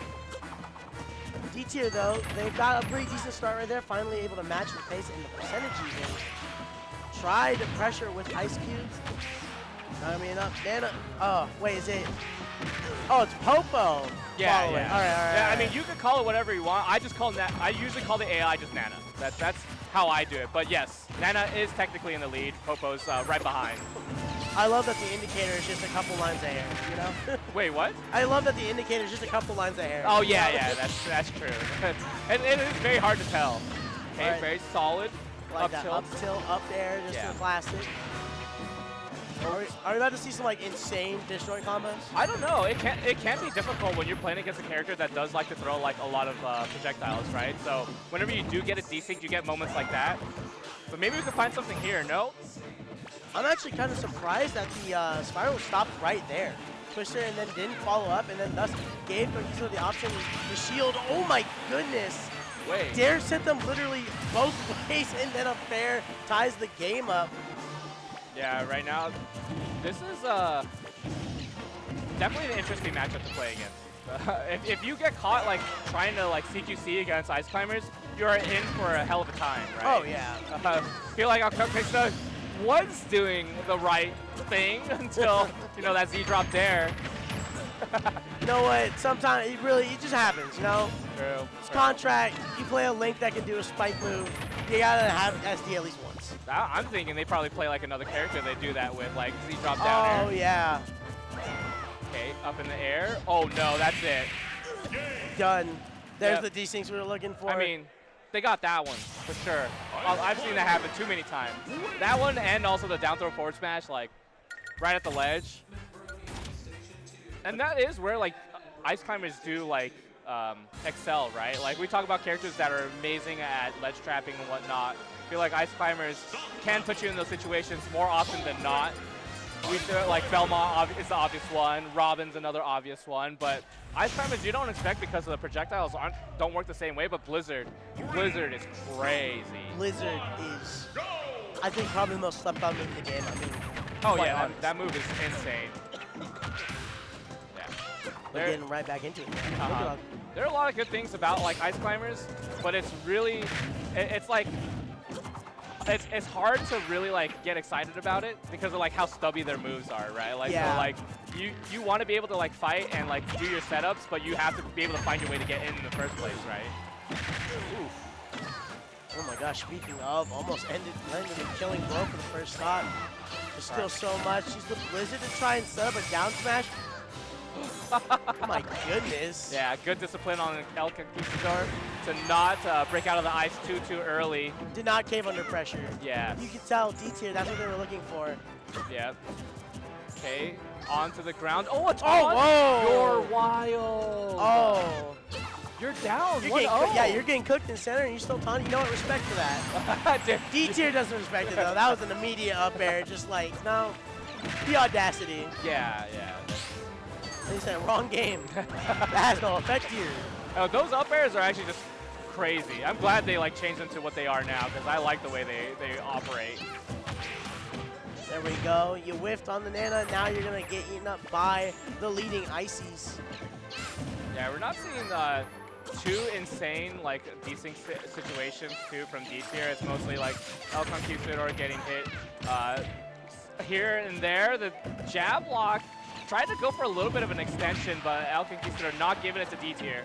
Dtier though, they've got a pretty decent start right there, finally able to match the pace and the percentage even. Try to pressure with ice cubes. I mean, Nana. Oh, wait, is it? Oh, it's Popo. Yeah, following. yeah. All right. Yeah, I mean, you could call it whatever you want. I usually call the AI just Nana. That's how I do it. But yes, Nana is technically in the lead. Popo's right behind. I love that the indicator is just a couple lines of hair, you know? Wait, what? I love that the indicator is just a couple lines of hair. Oh yeah, that's true. And it is very hard to tell. Okay, Right. very solid. Like up that tilt. up tilt, up there, just Yeah. a classic. Are we about to see some like insane disjoint combos? I don't know. It can be difficult when you're playing against a character that does like to throw like a lot of projectiles, right? So whenever you do get a desync, you get moments like that. But maybe we can find something here. No? I'm actually kind of surprised that the spiral stopped right there. Twister and then didn't follow up, and then thus gave Conquistador the option to shield. Oh my goodness! Wait. Dtier sent them literally both ways, and then a fair ties the game up. Yeah, right now, this is definitely an interesting matchup to play against. If you get caught like trying to like CQC against Ice Climbers, you're in for a hell of a time, right? Oh yeah. Feel like Conquistador was doing the right thing until you know that Z drop there. You know what? Sometimes it just happens. You know. True. It's contract. You play a Link that can do a spike move. You gotta have SD at least once. I'm thinking they probably play like another character they do that with, like Z drop down Oh air. yeah. Okay, up in the air. Oh no, that's it. Done. There's Yep. the desyncs we were looking for. I mean, they got that one for sure. I've seen that happen too many times. That one and also the down throw forward smash, like right at the ledge. And that is where like Ice Climbers do like excel, right? Like we talk about characters that are amazing at ledge trapping and whatnot. I feel like Ice Climbers can put you in those situations more often than not. We feel like Belmont is the obvious one, Robin's another obvious one, but Ice Climbers you don't expect because of the projectiles don't work the same way, but Blizzard is crazy. Blizzard is, I think, probably the most slept on move in the game. I mean, Oh quite yeah, honest. that move is insane. Yeah. We're There- getting right back into it. There are a lot of good things about like Ice Climbers, but it's really, it's like, it's hard to really like get excited about it because of like how stubby their moves are, right? Like Yeah. so like you want to be able to like fight and like do your setups, but you have to be able to find your way to get in the first place, right? Oh my gosh, speaking of, almost landed a killing blow for the first stock. There's still so much. She's the Blizzard to try and set up a down smash. Oh my goodness. Yeah, good discipline on El Conquistador to not break out of the ice too early. Did not cave under pressure. Yeah. You can tell Dtier, that's what they were looking for. Yeah. Okay, onto the ground. Oh, it's Oh, on! whoa! You're wild! Oh. You're down! You're 1-0. getting, yeah, you're getting cooked in center and you're still taunting. You know what? Respect for that. Dtier doesn't respect it though. That was an immediate up air. Just like, no. The audacity. Yeah. He said, wrong game. That has no effect here. Oh, those up airs are actually just crazy. I'm glad they like changed them to what they are now because I like the way they operate. There we go. You whiffed on the Nana. Now you're going to get eaten up by the leading Ices. Yeah, we're not seeing too insane like desync situations too from Dtier. It's mostly like El Conquistador getting hit here and there. The jab lock tried to go for a little bit of an extension, but El Conquistador not giving it to Dtier.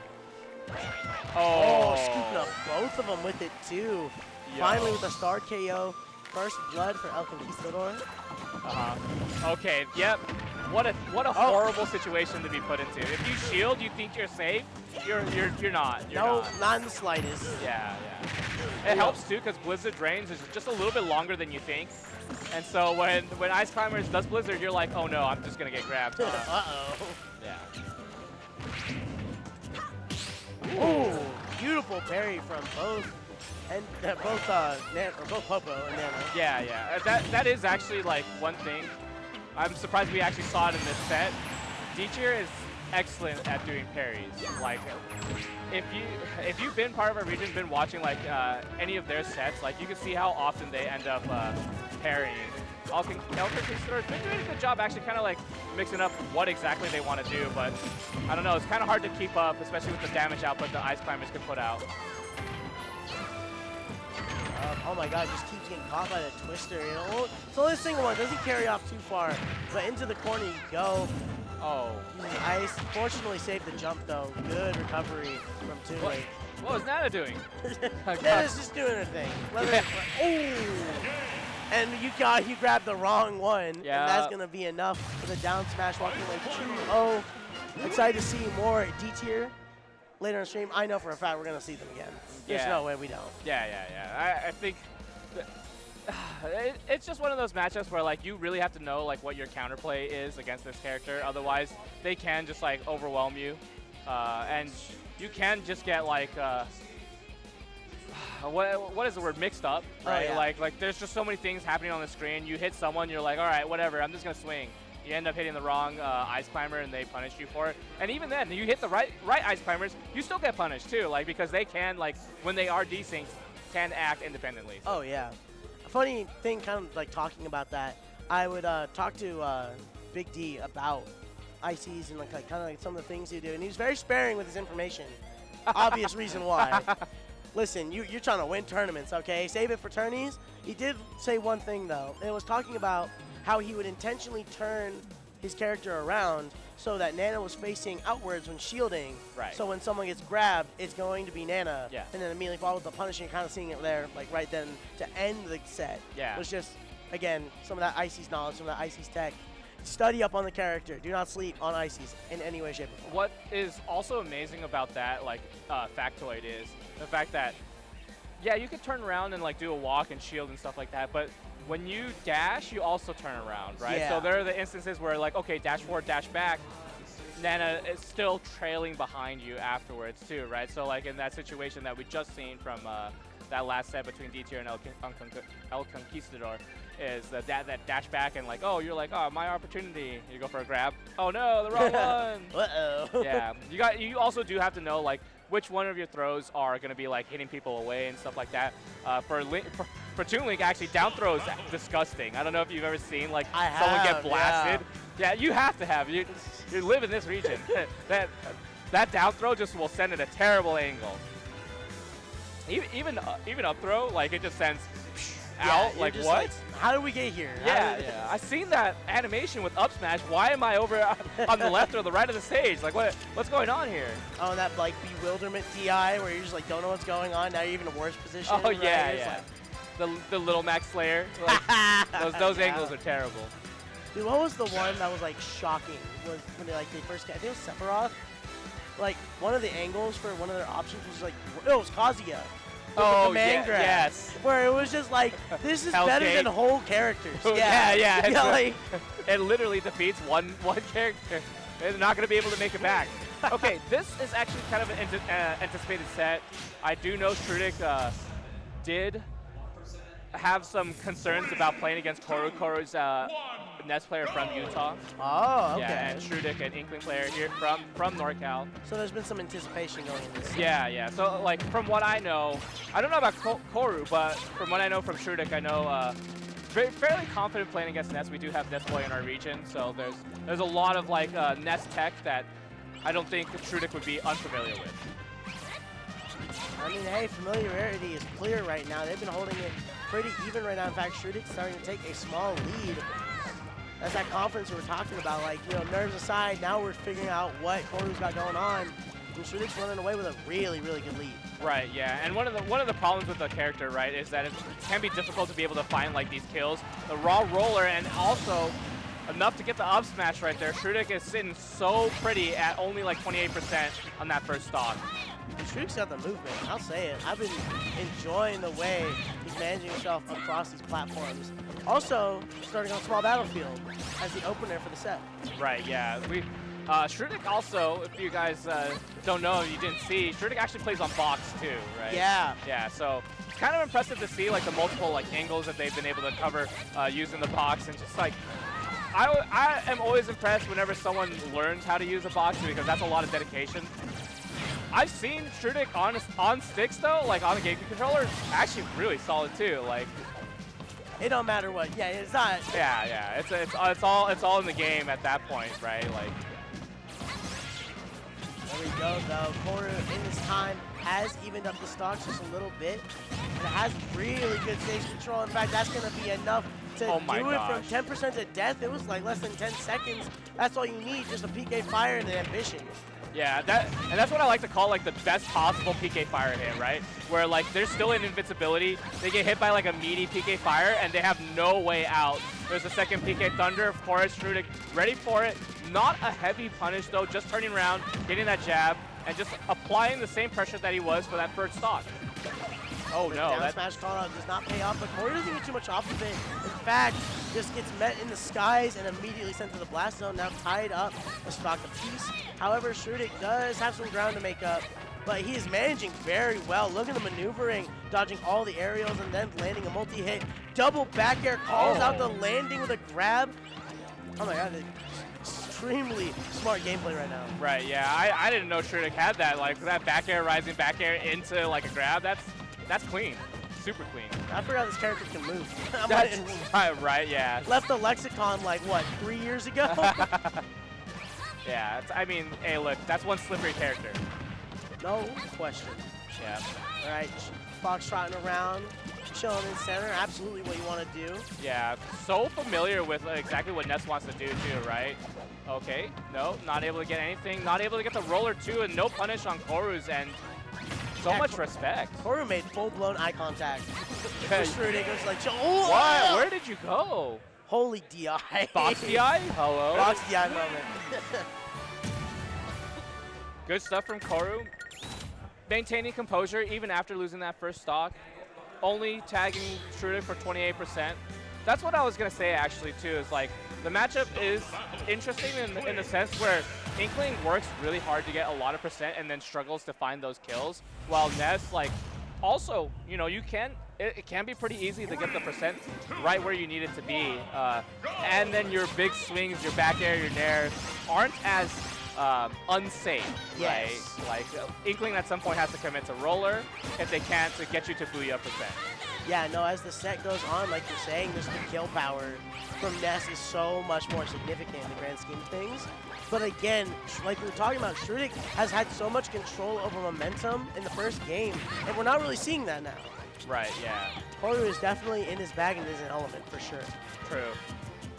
Oh, scooping up both of them with it too. Yo. Finally with a star KO. First blood for El Conquistador. Okay, yep. What a horrible situation to be put into. If you shield, you think you're safe. You're not. No, not in the slightest. Yeah. It helps too because Blizzard range is just a little bit longer than you think. And so when Ice Climbers does Blizzard, you're like, oh no, I'm just gonna get grabbed. Uh-oh. Yeah. Ooh, beautiful parry from both both Popo and Nana. Yeah. That is actually like one thing. I'm surprised we actually saw it in this set. Dtier is excellent at doing parries. Like, if you've been part of our region, been watching like any of their sets, like you can see how often they end up parrying. El Conquistador's been doing a good job actually kind of like mixing up what exactly they want to do, but I don't know, it's kind of hard to keep up, especially with the damage output the Ice Climbers can put out. Oh my god, just keeps getting caught by the Twister. You know? So this single one doesn't carry off too far, but into the corner you go. Oh. Ice fortunately saved the jump though. Good recovery from Toon. What was Nana doing? Nana's just doing her thing. Oh! And you grabbed the wrong one. Yeah. And that's gonna be enough for the down smash walking like 2-0. Excited to see more Dtier later on stream. I know for a fact we're gonna see them again. There's no way we don't. Yeah. I think it's just one of those matchups where like you really have to know like what your counterplay is against this character. Otherwise, they can just like overwhelm you, and you can just get like what is the word? Mixed up, right? Oh, yeah. Like there's just so many things happening on the screen. You hit someone, you're like, all right, whatever, I'm just gonna swing. You end up hitting the wrong ice climber, and they punish you for it. And even then, you hit the right ice climbers, you still get punished too, like because they can like when they are desynced, can act independently. So. Oh yeah. A funny thing, kind of like talking about that, I would talk to Big D about ICs and like kind of like some of the things he do, and he was very sparing with his information. Obvious reason why. Listen, you're trying to win tournaments, okay? Save it for tourneys. He did say one thing though, and it was talking about how he would intentionally turn his character around so that Nana was facing outwards when shielding. Right. So when someone gets grabbed, it's going to be Nana. Yeah. And then immediately follow with the punishing, kind of seeing it there, like right then to end the set. Yeah. It was just, again, some of that Icy's knowledge, some of that Icy's tech. Study up on the character. Do not sleep on Icy's in any way, shape, or form. What is also amazing about that like factoid is the fact that, yeah, you could turn around and like do a walk and shield and stuff like that, but when you dash, you also turn around, right? Yeah. So there are the instances where like, okay, dash forward, dash back, Nana is still trailing behind you afterwards too, right? So like in that situation that we just seen from that last set between Dtier and El Conquistador, is that dash back and like, oh, you're like, oh, my opportunity. You go for a grab. Oh no, the wrong one. Uh-oh. Yeah, you also do have to know like which one of your throws are going to be like hitting people away and stuff like that. For Toon Link, actually, down throw is disgusting. I don't know if you've ever seen like someone get blasted. Yeah, you have to have. You live in this region. that down throw just will send at a terrible angle. Even up throw, like it just sends out. Like just what? How did we get here? Yeah. I've seen that animation with up smash. Why am I over on the left or the right of the stage? Like what's going on here? Oh, that like bewilderment DI where you just like don't know what's going on. Now you're even in a worse position. Oh right? yeah, You're just yeah. like, The little Max Slayer. Like, those Yeah. angles are terrible. Dude, what was the one that was like shocking? Was when they first I think it was Sephiroth. Like one of the angles for one of their options was like it was Kazuya. Oh, command grab, yes. Where it was just like this is Hell's better Gate. than whole characters. Yeah. Yeah, like It literally defeats one character. They're not going to be able to make it back. Okay, this is actually kind of an anticipated set. I do know hrutik did have some concerns about playing against KORU. KORU's Ness player from Utah. oh, okay. Yeah, and hrutik, an Inkling player here from NorCal. So there's been some anticipation going in this. Yeah. So like from what I know, I don't know about KORU, but from what I know from hrutik, I know fairly confident playing against Ness. We do have Ness boy in our region, so there's a lot of like Ness tech that I don't think hrutik would be unfamiliar with. I mean, hey, familiarity is clear right now. They've been holding it pretty even right now. In fact, hrutik's starting to take a small lead. That's that confidence we were talking about. Like, you know, nerves aside, now we're figuring out what KORU's got going on. And hrutik's running away with a really, really good lead. Right, yeah, and one of the problems with the character, right, is that it can be difficult to be able to find like these kills. The raw roller and also enough to get the up smash right there. hrutik is sitting so pretty at only like 28% on that first stock. hrutik's got the movement, I'll say it. I've been enjoying the way he's managing himself across these platforms. Also, starting on Small Battlefield as the opener for the set. Right, yeah. hrutik also, if you guys don't know, you didn't see, hrutik actually plays on box too, right? Yeah. Yeah, so kind of impressive to see like the multiple like angles that they've been able to cover using the box, and just like I am always impressed whenever someone learns how to use a box because that's a lot of dedication. I've seen hrutik on sticks though, like on the GameCube controller, actually really solid too. Like It don't matter what. Yeah, it's not. yeah. It's all in the game at that point, right? Like. There we go, though. KORU in this time has evened up the stocks just a little bit. And it has really good stage control. In fact, that's going to be enough to Oh my do it gosh. from 10% to death. It was like less than 10 seconds. That's all you need, just a PK fire and the ambition. Yeah, that's what I like to call like the best possible PK fire hit, right? Where like there's still an invincibility, they get hit by like a meaty PK fire and they have no way out. There's a second PK Thunder, of course, hrutik ready for it. Not a heavy punish though, just turning around, getting that jab, and just applying the same pressure that he was for that first stock. Oh The no, down that smash call out does not pay off, but KORU doesn't get too much off of it. In fact, just gets met in the skies and immediately sent to the blast zone, now tied up a stock apiece. However, hrutik does have some ground to make up, but he is managing very well. Look at the maneuvering, dodging all the aerials and then landing a multi-hit. Double back air calls out the landing with a grab. Oh my god, extremely smart gameplay right now. right, yeah. I didn't know hrutik had that, like that back air, rising back air into like a grab. That's clean. Super clean. I forgot this character can move. That's right, yeah. Left the lexicon like, what, 3 years ago? Yeah, I mean, hey, look, that's one slippery character. No question. Yeah. All right, Fox trotting around, chilling in center, absolutely what you want to do. Yeah, so familiar with exactly what Ness wants to do too, right? Okay, no, not able to get anything, not able to get the roller too, and no punish on KORU's end. So Yeah, much respect. KORU made full-blown eye contact. Hrutik was like, oh, What? Where did you go? Holy DI. Box DI? Hello? Box DI moment. Good stuff from KORU. Maintaining composure even after losing that first stock. Only tagging hrutik for 28%. That's what I was going to say actually too, is like the matchup is interesting in the sense where Inkling works really hard to get a lot of percent and then struggles to find those kills, while Ness, like, also, you know, it can be pretty easy to get the percent right where you need it to be. And then your big swings, your back air, your nair aren't as unsafe, Yes. right? Like, Inkling at some point has to commit to roller if they can't to get you to booyah percent. Yeah, no, as the set goes on, like you're saying, just the kill power from Ness is so much more significant in the grand scheme of things. But again, like we were talking about, hrutik has had so much control over momentum in the first game, and we're not really seeing that now. Right, yeah. KORU is definitely in his bag and is an element for sure. True.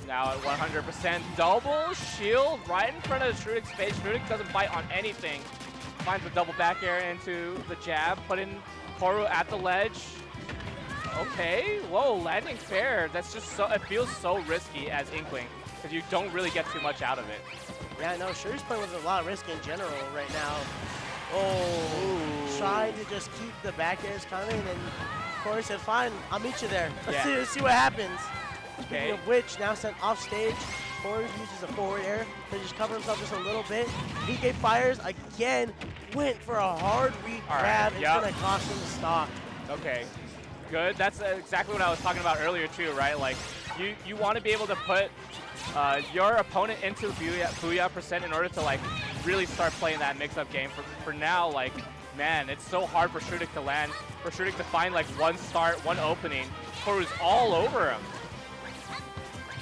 Now at 100%, double shield right in front of hrutik's face. hrutik doesn't bite on anything. Finds the double back air into the jab, putting KORU at the ledge. Okay, whoa, landing fair. That's just so, it feels so risky as Inkling, because you don't really get too much out of it. Yeah, no, Shuri's playing with a lot of risk in general right now. Oh, tried to just keep the back airs coming, and then KORU said, fine, I'll meet you there. Let's see what happens. Speaking of which, now sent off stage, KORU uses a forward air to just cover himself just a little bit. PK fires again, went for a hard read grab, and it's gonna cost him the stock. Okay, good. That's exactly what I was talking about earlier too, right? Like, you want to be able to put your opponent into booyah percent in order to like really start playing that mix-up game. For now, like, man, it's so hard for hrutik to land, for hrutik to find like one start, one opening. KORU's all over him.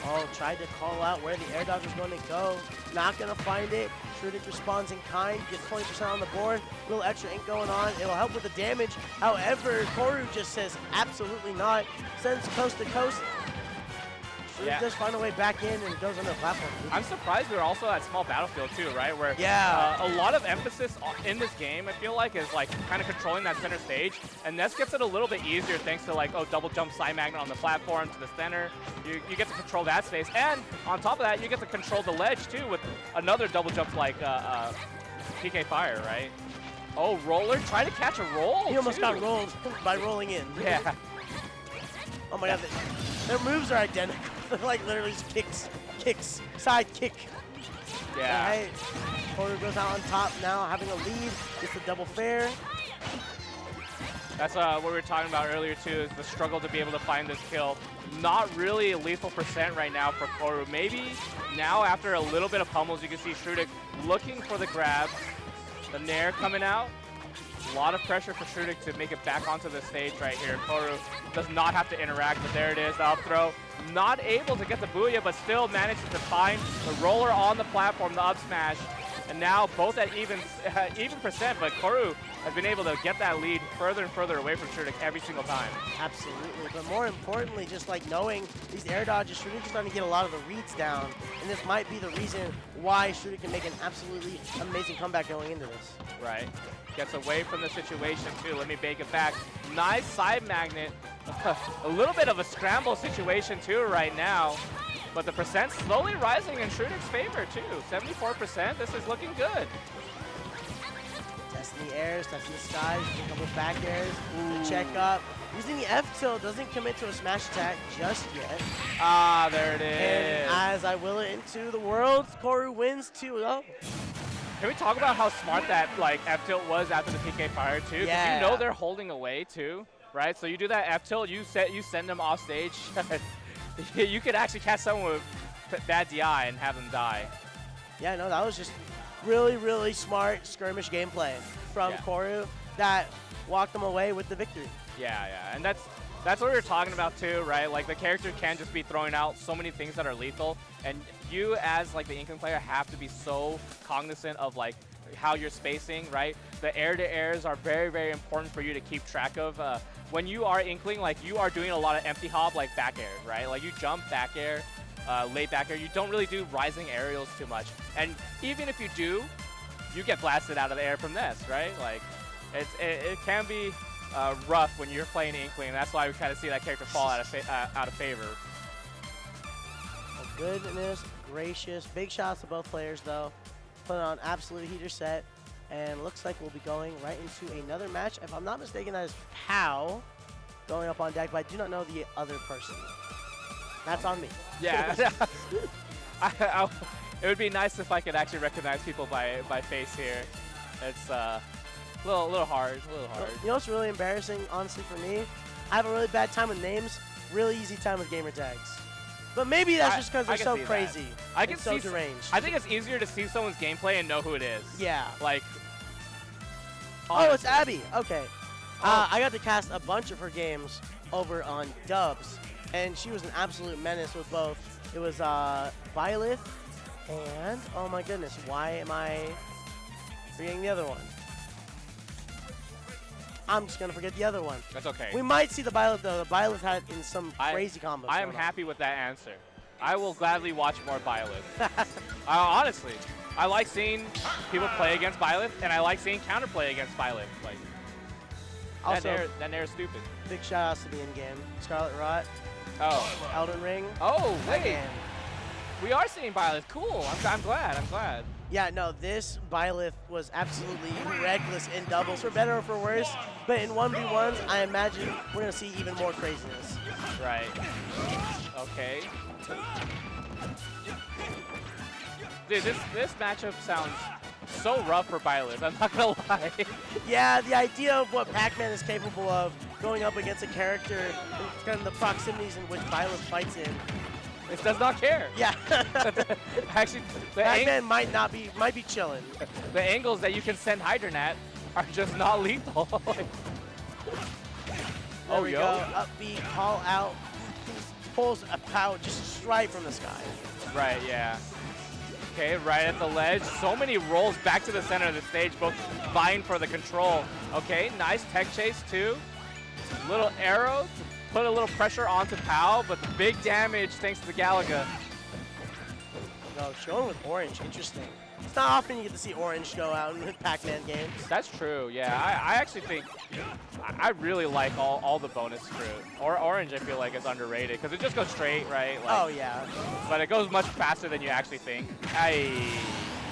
Oh, tried to call out where the air dodge was going to go. Not going to find it. hrutik responds in kind, gets 20% on the board. A little extra ink going on. It'll help with the damage. However, KORU just says absolutely not. Sends coast to coast. hrutik does find a way back in and goes under the platform. I'm surprised we're also at small battlefield too, right? Where a lot of emphasis in this game, I feel like, is like kind of controlling that center stage. And Ness gets it a little bit easier thanks to like, oh, double jump side magnet on the platform to the center. You get to control that space. And on top of that, you get to control the ledge too with another double jump like PK Fire, right? Oh, roller, try to catch a roll. He almost got rolled by rolling in. Yeah. Oh my god, their moves are identical. They're like literally just kicks, side kick. Yeah. All right, KORU goes out on top now, having a lead. Gets the double fair. That's what we were talking about earlier too, is the struggle to be able to find this kill. Not really a lethal percent right now for KORU. Maybe now after a little bit of pummels, you can see hrutik looking for the grab. The nair coming out. A lot of pressure for hrutik to make it back onto the stage right here. KORU does not have to interact, but there it is, the up throw. Not able to get the booyah, but still manages to find the roller on the platform, the up smash. And now both at even percent, but KORU has been able to get that lead further and further away from hrutik every single time. Absolutely, but more importantly, just like knowing these air dodges, hrutik is starting to get a lot of the reads down, and this might be the reason why hrutik can make an absolutely amazing comeback going into this. Right. Gets away from the situation too. Let me bake it back. Nice side magnet. A little bit of a scramble situation too right now. But the percent slowly rising in hrutik's favor too. 74%. This is looking good. Testing the airs, testing the skies, using a couple back airs to check up. Using the F tilt, doesn't commit to a smash attack just yet. Ah, there it is. And as I will it into the world, KORU wins 2-0. Can we talk about how smart that like F tilt was after the PK fire too? 'Cause Yeah. you know they're holding away too, right? So you do that F tilt, you send them off stage. You could actually catch someone with bad DI and have them die. Yeah, no, that was just really, really smart skirmish gameplay from KORU that walked them away with the victory. Yeah, and that's what we were talking about too, right? Like the character can just be throwing out so many things that are lethal, and you as like the Inkling player have to be so cognizant of like how you're spacing, right? The air-to-airs are very, very important for you to keep track of. When you are Inkling, like you are doing a lot of empty hop, like back air, right? Like you jump back air, late back air. You don't really do rising aerials too much, and even if you do, you get blasted out of the air from Ness, right? Like it can be rough when you're playing Inkling. That's why we kind of see that character fall out of favor. Oh, goodness gracious. Big shots to both players, though. Putting on absolute heater set. And looks like we'll be going right into another match. If I'm not mistaken, that is Pow going up on deck, but I do not know the other person. That's on me. Yeah. It would be nice if I could actually recognize people by face here. It's a little hard. You know what's really embarrassing, honestly, for me? I have a really bad time with names, really easy time with gamer tags. But maybe that's just because they're so crazy. I can so deranged. I think it's easier to see someone's gameplay and know who it is. Yeah. Like. Oh, it's Abby. Okay. I got to cast a bunch of her games over on dubs, and she was an absolute menace with both. It was Byleth and, oh my goodness, why am I forgetting the other one? I'm just going to forget the other one. That's okay. We might see the Byleth, though. The Byleth had in some crazy combos. I am happy with that answer. I will gladly watch more Byleth. Honestly, I like seeing people play against Byleth, and I like seeing counterplay against Byleth. Like, also, that nair is stupid. Big shout outs to the in-game. Scarlet Rot. Oh. Elden Ring. Oh, wait. Again. We are seeing Byleth. Cool. I'm glad. Yeah, no, this Byleth was absolutely reckless in doubles, for better or for worse. But in 1v1s, I imagine we're going to see even more craziness. Right. Okay. Dude, this matchup sounds so rough for Byleth. I'm not going to lie. Yeah, the idea of what Pac-Man is capable of going up against a character and kind of the proximities in which Byleth fights in. It does not care. Yeah. Actually, Pac-Man might be chilling. The angles that you can send Hydron at are just not lethal. There we go. Upbeat, call out. Pulls a pow just straight from the sky. Right, yeah. Okay, right at the ledge. So many rolls back to the center of the stage, both vying for the control. Okay, nice tech chase too. Little arrow to put a little pressure onto Pow, but the big damage thanks to the Galaga. No, showing with orange, interesting. It's not often you get to see orange go out in Pac-Man games. That's true, yeah. I actually think, I really like all the bonus fruit. Or orange, I feel like, is underrated, because it just goes straight, right? Like, oh, yeah. But it goes much faster than you actually think. Aye.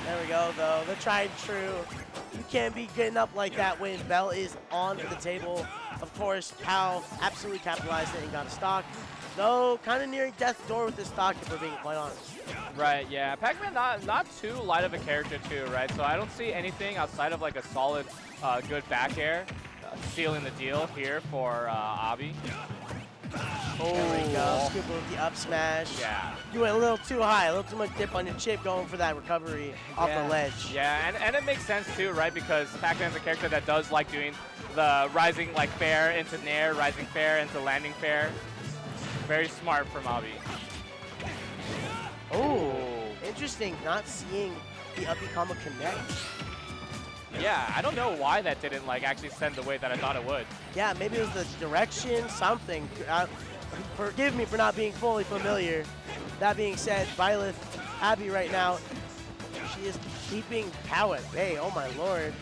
There we go, though. The tried and true. You can't be getting up like that when Bell is on the table. Of course, Pow absolutely capitalized it and got a stock. Though, kind of nearing death's door with this stock, if we're being quite honest. Right, yeah. Pac-Man not too light of a character too, right? So I don't see anything outside of like a solid, good back air sealing the deal here for Abby. Oh, there we go. Scoop with the up smash. Yeah. You went a little too high, a little too much dip on your chip going for that recovery off the ledge. Yeah, and it makes sense too, right? Because Pac-Man's a character that does like doing the rising like fair into nair, rising fair into landing fair. Very smart from Abby. Oh, interesting. Not seeing the uppy combo connect. Yeah, I don't know why that didn't like actually send the way that I thought it would. Yeah, maybe it was the direction, something. Forgive me for not being fully familiar. That being said, Byleth, Abby right now, she is keeping Pow at bay. Oh my lord.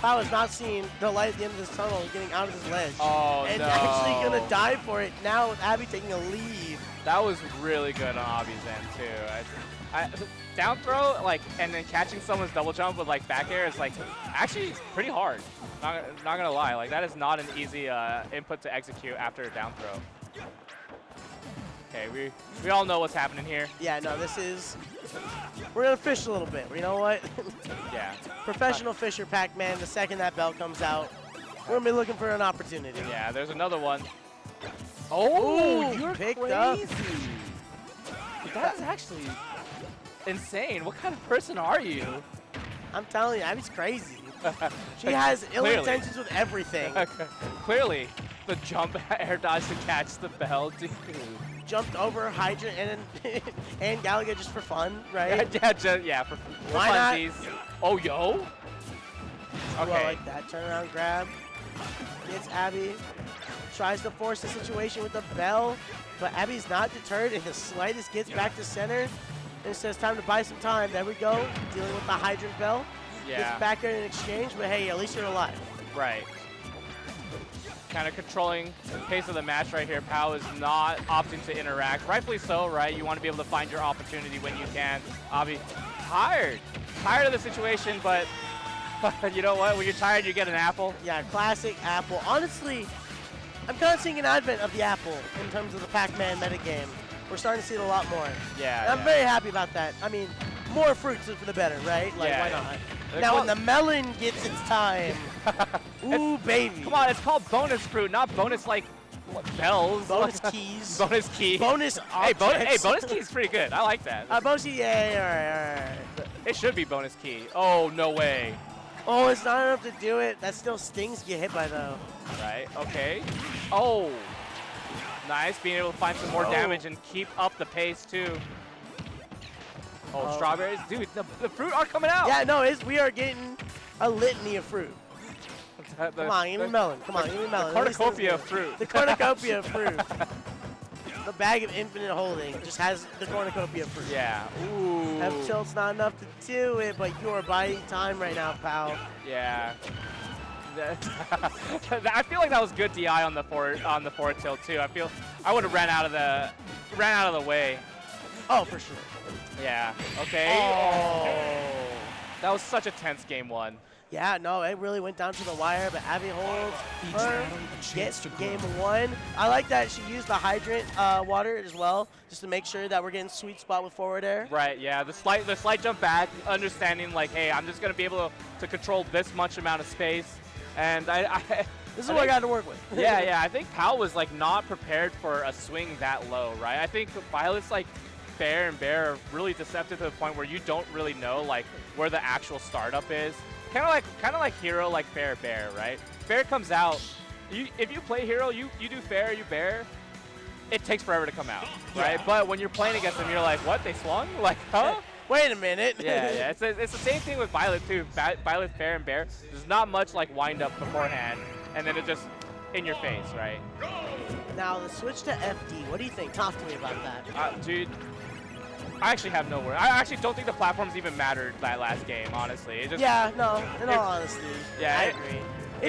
Pow is not seeing the light at the end of this tunnel, getting out of this ledge. Oh, and no. actually gonna die for it now with Abby taking a lead. That was really good on Avi's end too. Down throw, like, and then catching someone's double jump with like back air is like actually pretty hard. Not gonna lie, like that is not an easy input to execute after a down throw. Okay, we all know what's happening here. Yeah, no, we're gonna fish a little bit. You know what? Yeah. Professional fisher Pac-Man. The second that bell comes out, we're gonna be looking for an opportunity. Yeah, there's another one. Oh, Ooh, you're picked crazy. up. That is actually insane. What kind of person are you? I'm telling you, Abby's crazy. She has ill intentions with everything. Clearly, the jump air dodge to catch the bell, dude. Jumped over Hydra and Galaga just for fun, right? Yeah, for Why not? funsies. Oh, yo. Okay. Well, like that turnaround grab. Gets Abby. Tries to force the situation with the bell, but Abby's not deterred in the slightest. Gets back to center and says time to buy some time. There we go. Dealing with the hydrant bell. Yeah. Gets back there in exchange, but hey, at least you're alive. Right. Kind of controlling the pace of the match right here. Pao is not opting to interact. Rightfully so, right? You want to be able to find your opportunity when you can. Avi, tired of the situation, but you know what? When you're tired, you get an apple. Yeah, classic apple. Honestly, I'm kind of seeing an advent of the apple in terms of the Pac-Man metagame. We're starting to see it a lot more. Yeah. And I'm very happy about that. I mean, more fruits for the better, right? Like, Yeah, why yeah. not? They're Now, when called- the melon gets its time, ooh, baby. Come on, it's called bonus fruit, not bonus like bells. Bonus keys. Bonus key. Bonus Hey, objects. bonus key is pretty good. I like that. Bonus key, yeah, all right. It should be bonus key. Oh, no way. Oh, it's not enough to do it. That still stings to get hit by, though. Right, okay. Oh. Nice, being able to find some more damage and keep up the pace, too. Oh, strawberries. Dude, the fruit are coming out. Yeah, no, we are getting a litany of fruit. Come on, give me melon. Come on, give me melon. The cornucopia of fruit. The cornucopia of fruit. The bag of infinite holding just has the cornucopia of fruit. Yeah. Ooh. F-tilt's not enough to do it, but you are buying time right now, pal. Yeah. I feel like that was good DI on the forward tilt too. I would have ran out of the way. Oh, for sure. Yeah. Okay. Oh. That was such a tense game one. Yeah, no, it really went down to the wire, but Abby holds her, gets game one. I like that she used the hydrant water as well, just to make sure that we're getting sweet spot with forward air. Right, yeah, the slight jump back, understanding like, hey, I'm just going to be able to control this much amount of space. And this is what I got to work with. yeah, I think Pal was like not prepared for a swing that low, right? I think Byleth's like Fair and Bear are really deceptive to the point where you don't really know like where the actual startup is. Kind of like Hero, like Fair Bear, right? Fair comes out. If you play Hero, you do Fair, you Bear. It takes forever to come out, right? Yeah. But when you're playing against them, you're like, what? They swung? Like, huh? Wait a minute. Yeah. It's the same thing with Byleth too. Byleth, Fair, and Bear. There's not much like wind up beforehand, and then it just in your face, right? Now the switch to FD. What do you think? Talk to me about that. Dude. I actually have no word. I actually don't think the platforms even mattered that last game, honestly. It just, Yeah, no, in all honesty. Yeah, I agree.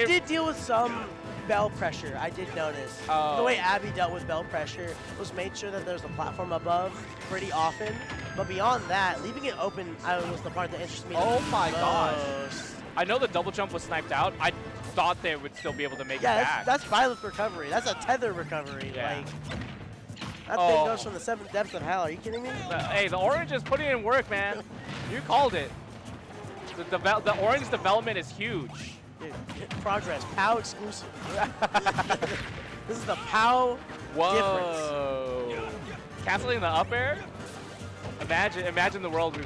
It did deal with some bell pressure, I did notice. Oh. The way Abby dealt with bell pressure was made sure that there's a platform above pretty often. But beyond that, leaving it open was the part that interested me. Oh my gosh. gosh. I know the double jump was sniped out. I thought they would still be able to make it back. That's Byleth recovery. That's a tether recovery. Yeah. Like, that thing goes from the seventh depths of hell. Are you kidding me? Hey, the orange is putting in work, man. You called it. The orange development is huge. Dude, progress. POW exclusive. This is the POW difference. Whoa. Canceling the up air? Imagine the world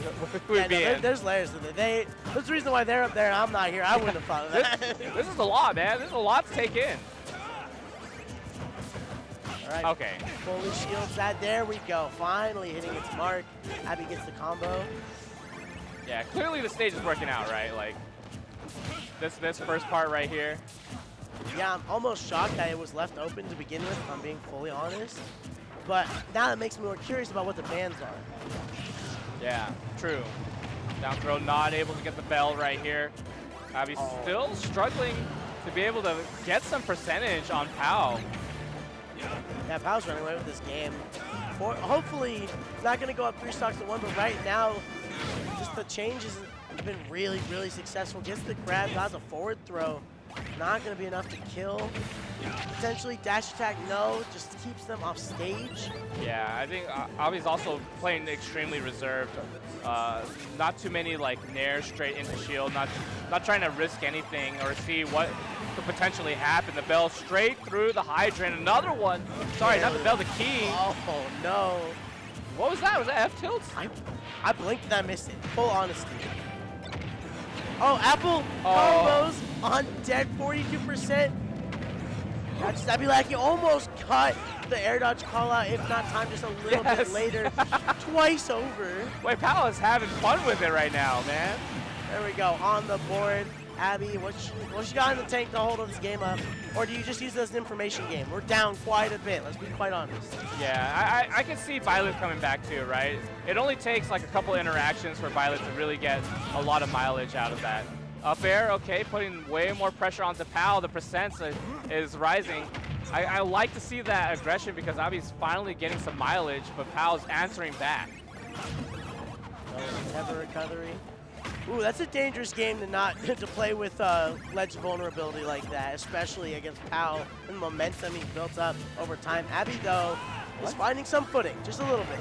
we'd be in. There's layers to it. There's a reason why they're up there and I'm not here. I wouldn't have thought of that. This is a lot, man. There's a lot to take in. All right. Okay. Fully shields that. There we go. Finally hitting its mark. Abby gets the combo. Yeah, clearly the stage is working out, right? Like this first part right here. Yeah, I'm almost shocked that it was left open to begin with, if I'm being fully honest. But now it makes me more curious about what the bans are. Yeah, true. Down throw, not able to get the bell right here. Abby's still struggling to be able to get some percentage on POW. Yeah, POW's running away with this game. Hopefully, not going to go up 3 stocks to 1, but right now, just the changes have been really, really successful. Gets the grab, has a forward throw. Not going to be enough to kill. Potentially dash attack, no, just keeps them off stage. Yeah, I think Avi's also playing extremely reserved. Not too many like nairs straight into shield, not trying to risk anything or see what could potentially happen. The bell straight through the hydrant, another one. Sorry, not the bell, the key. Oh no. What was that? Was that F tilt? I blinked and I missed it, full honesty. Oh, Apple combos on dead, 42%. That'd be like you almost cut the air dodge call out, if not time just a little bit later. Twice over. Wait, Pal is having fun with it right now, man. There we go, on the board. Abby, what you got in the tank to hold this game up? Or do you just use it as an information game? We're down quite a bit, let's be quite honest. Yeah, I can see Byleth coming back too, right? It only takes like a couple interactions for Byleth to really get a lot of mileage out of that. Up air, okay, putting way more pressure onto Pal. The percent is rising. I like to see that aggression because Avi's finally getting some mileage, but Pal's answering back. Never recovery. Ooh, that's a dangerous game to play with ledge vulnerability like that, especially against Pal and the momentum he's built up over time. Abby, though, is finding some footing, just a little bit.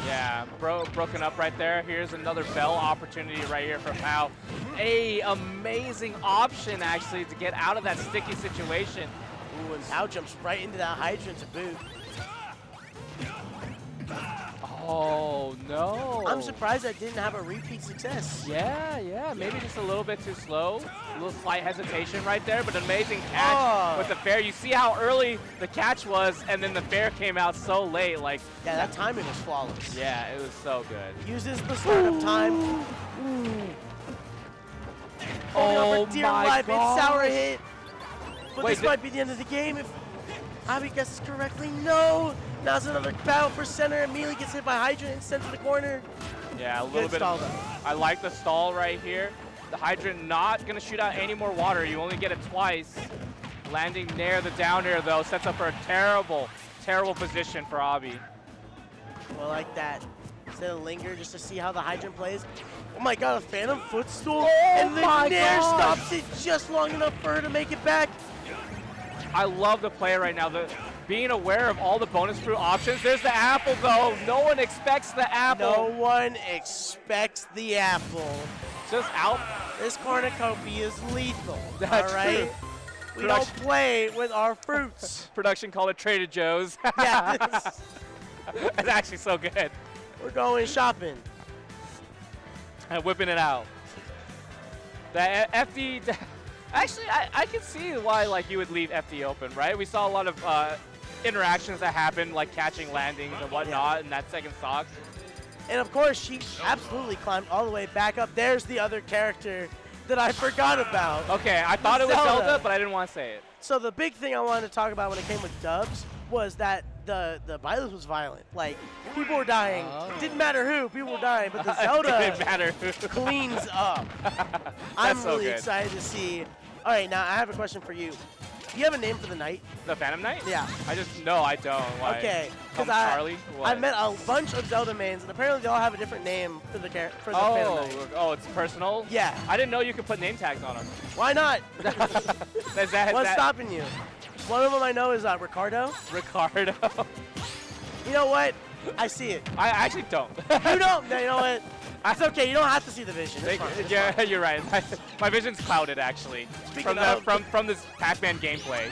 Yeah, broken up right there. Here's another bell opportunity right here for Pal. A amazing option, actually, to get out of that sticky situation. Ooh, and Pal jumps right into that hydrant to boot. Oh, no. I'm surprised I didn't have a repeat success. Yeah, maybe just a little bit too slow. A little slight hesitation right there, but amazing catch with the fair. You see how early the catch was, and then the fair came out so late. Like, yeah, that timing was flawless. Yeah, it was so good. Uses the startup time. Oh Dtier my live, God. it's sour hit. But Wait, this might be the end of the game if Abby guesses correctly. No! Now it's another battle for center. Immediately gets hit by Hydrant and sent to the corner. Yeah, a little bit of, I like the stall right here. The Hydrant not going to shoot out any more water. You only get it twice. Landing near the down air, though, sets up for a terrible, terrible position for Avi. Well, like that. Instead of linger just to see how the Hydrant plays. Oh my God, a Phantom Footstool. And the Nair stops it just long enough for her to make it back. I love the play right now. Being aware of all the bonus fruit options. There's the apple, though. No one expects the apple. No one expects the apple. Just out. This cornucopia is lethal. That's all right? true. We don't play with our fruits. Production called it Trader Joe's. Yeah, it's actually so good. We're going shopping. And whipping it out. The FD... Actually, I can see why like you would leave FD open, right? We saw a lot of interactions that happened, like catching landings and whatnot in that second stock. And of course, she absolutely climbed all the way back up. There's the other character that I forgot about. Okay, I thought it was Zelda, but I didn't want to say it. So the big thing I wanted to talk about when it came with dubs was that the Byleth was violent. Like, people were dying. Didn't matter who, people were dying. But the Zelda didn't matter who. cleans up. I'm really excited to see. All right, now I have a question for you. Do you have a name for the knight? The Phantom Knight? Yeah. No, I don't. Why? Okay. Because Charlie? I met a bunch of Zelda mains, and apparently they all have a different name for the Phantom Knight. Oh, it's personal? Yeah. I didn't know you could put name tags on them. Why not? What's stopping you? One of them I know is Ricardo. Ricardo. You know what? I see it. I actually don't. You don't? No, you know what? It's okay. You don't have to see the vision. It's fine. Yeah, you're right. My vision's clouded, actually, from this Pac-Man gameplay.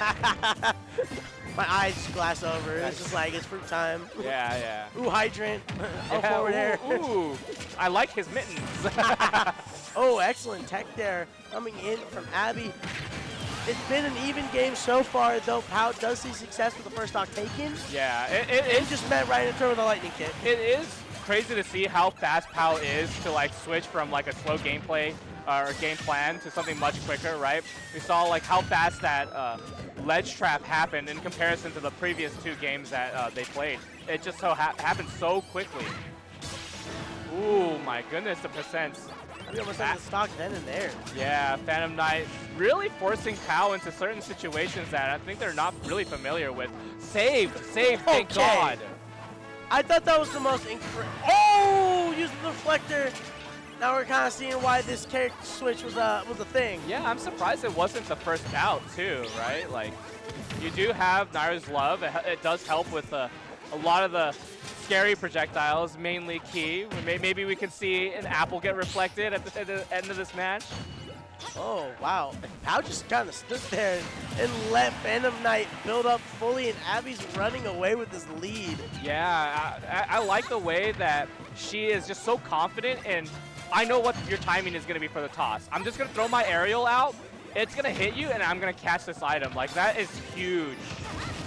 My eyes just glass over. It's just like, it's fruit time. Yeah. Ooh, Hydrant. Forward air. Ooh. I like his mittens. Oh, excellent tech there coming in from Abby. It's been an even game so far, though Pal does see success with the first stock taken. Yeah, it just met right in turn with a lightning kick. It is crazy to see how fast Pal is to like switch from like a slow gameplay or game plan to something much quicker, right? We saw like how fast that ledge trap happened in comparison to the previous 2 games that they played. It just so happened so quickly. Ooh, my goodness, the percents. We almost had the stock then and there. Yeah, Phantom Knight really forcing Pal into certain situations that I think they're not really familiar with. Save, thank God. I thought that was the most incredible. Oh, using the reflector. Now we're kind of seeing why this character switch was a thing. Yeah, I'm surprised it wasn't the first out too, right? Like, you do have Naira's Love. It does help with a lot of the scary projectiles, mainly Key. Maybe we can see an apple get reflected at the end of this match. Oh, wow. Pao just kind of stood there and let Phantom Knight build up fully, and Abby's running away with this lead. Yeah, I like the way that she is just so confident, and I know what your timing is going to be for the toss. I'm just going to throw my aerial out. It's going to hit you, and I'm going to catch this item. Like, that is huge.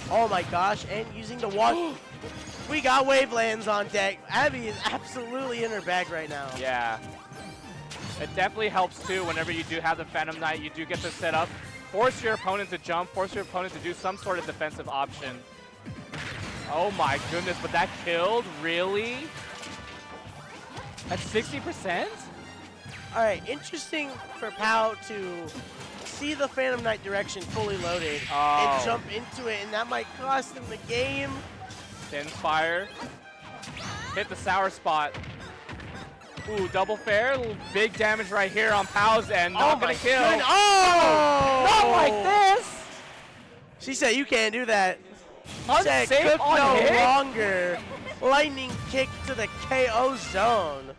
Oh, my gosh. And using the walk. We got Wavelands on deck. Abby is absolutely in her bag right now. Yeah. It definitely helps, too, whenever you do have the Phantom Knight. You do get to set up, force your opponent to jump, force your opponent to do some sort of defensive option. Oh, my goodness. But that killed? Really? At 60%? All right. Interesting for Pao to see the Phantom Knight direction fully loaded and jump into it, and that might cost him the game. Thin fire. Hit the sour spot. Ooh, double fair. Big damage right here on Pao's end. Not gonna kill. Oh! Not like this! She said you can't do that. Said Unsafe cook on no hit? longer. Lightning kick to the KO zone.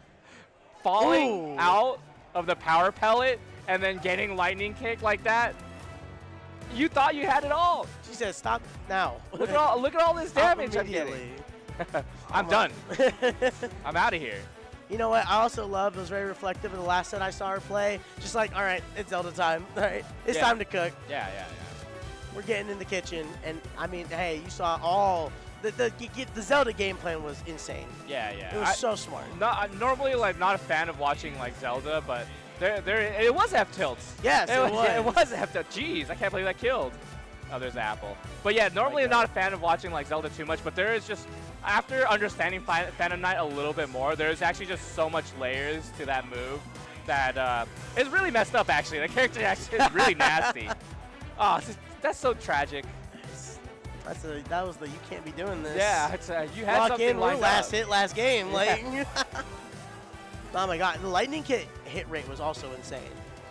Falling Ooh. out of the power pellet and then getting lightning kick like that. You thought you had it all. She said stop now. Look at all this Stop damage I'm getting. immediately. I'm done. I'm out of here. You know what? I also love, it was very reflective of the last set I saw her play. Just like, all right, it's Zelda time. All right, it's time to cook. Yeah. We're getting in the kitchen, and I mean, hey, you saw all the Zelda game plan was insane. Yeah. It was so smart. Normally, like, not a fan of watching like Zelda, but it was F tilts. Yes, it was. It was F tilt. Jeez, I can't believe that killed. Oh, there's the apple. But yeah, normally I'm not a fan of watching like Zelda too much, but there is just, after understanding Phantom Knight a little bit more, there's actually just so much layers to that move that it's really messed up. Actually, the character actually is really nasty. Oh, that's so tragic. That was the you can't be doing this. Yeah, it's, you had Lock something in, lined last up. hit, last game. Like, Yeah. oh my god, the lightning hit rate was also insane.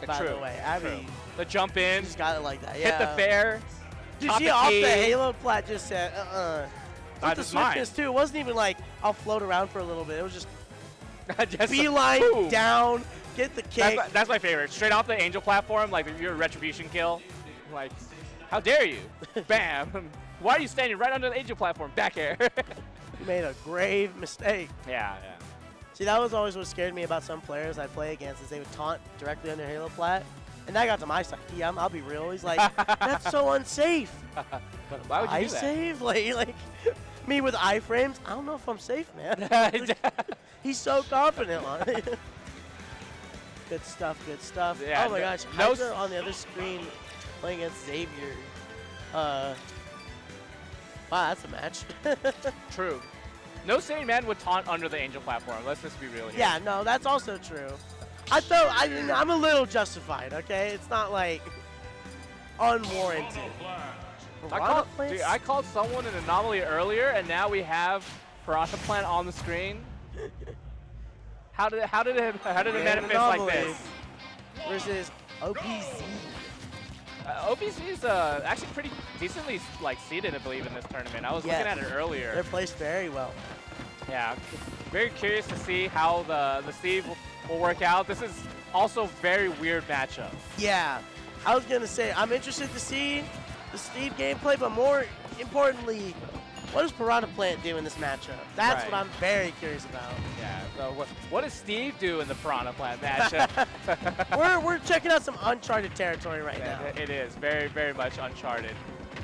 By True, the way, Abby the jump in, just got it like that. hit Yeah. the fair. Dude, chop she the off key. the Halo plat just said, With the Just mine. swiftness too, it wasn't even like I'll float around for a little bit. It was just Just beeline boom. down, get the kick. That's my favorite. Straight off the angel platform, like your retribution kill. Like, how dare you? Bam. Why are you standing right under the angel platform? Back air. You made a grave mistake. Yeah. See, that was always what scared me about some players I play against, is they would taunt directly under Halo plat. And that got to my side. Yeah, I'll be real. He's like, that's so unsafe. Why would you I do that? save? Like me with iframes? I don't know if I'm safe, man. Like, he's so confident on it. Good stuff, good stuff. Yeah, oh my gosh, no Hydra on the other screen playing against Xavier. Wow, that's a match. True. No sane man would taunt under the angel platform. Let's just be real here. Yeah, no, that's also true. I'm a little justified, okay? It's not like unwarranted. I called someone an anomaly earlier, and now we have Piranha Plant on the screen. How did it manifest like this? Versus OPZ. OPZ is actually pretty decently like seeded, I believe, in this tournament. I was looking at it earlier. They're placed very well. Yeah, very curious to see how the seed will work out. This is also a very weird matchup. Yeah, I was gonna say I'm interested to see the Steve gameplay, but more importantly, what does Piranha Plant do in this matchup? That's what I'm very curious about. Yeah. So what does Steve do in the Piranha Plant matchup? we're checking out some uncharted territory right now. It is very, very much uncharted.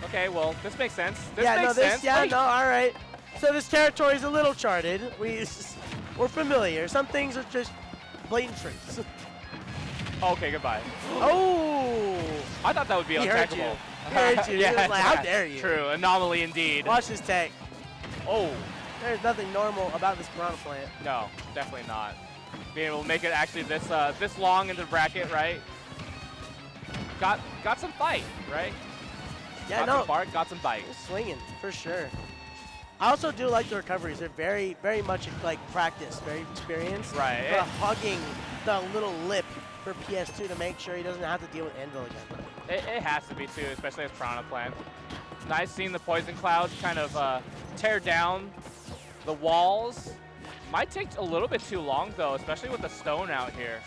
Okay, well, this makes sense. This yeah, makes no, sense. all right. So this territory is a little charted. We're familiar. Some things are just blatant truths. Okay, goodbye. Oh! I thought that would be He heard you. untechable. He heard you. He was like, how dare you? True, anomaly indeed. Watch this tech. Oh, There's nothing normal about this Piranha Plant. no, definitely not. Being able to make it actually this long into the bracket, right? Got some fight, right? Yeah, got some bark, got some bite. Swinging, for sure. I also do like the recoveries. They're very, very much like practice, very experienced. Right. But hugging the little lip for PS2 to make sure he doesn't have to deal with Anvil again. It has to be too, especially with Piranha Plant. Nice seeing the Poison Cloud kind of tear down the walls. Might take a little bit too long though, especially with the stone out here.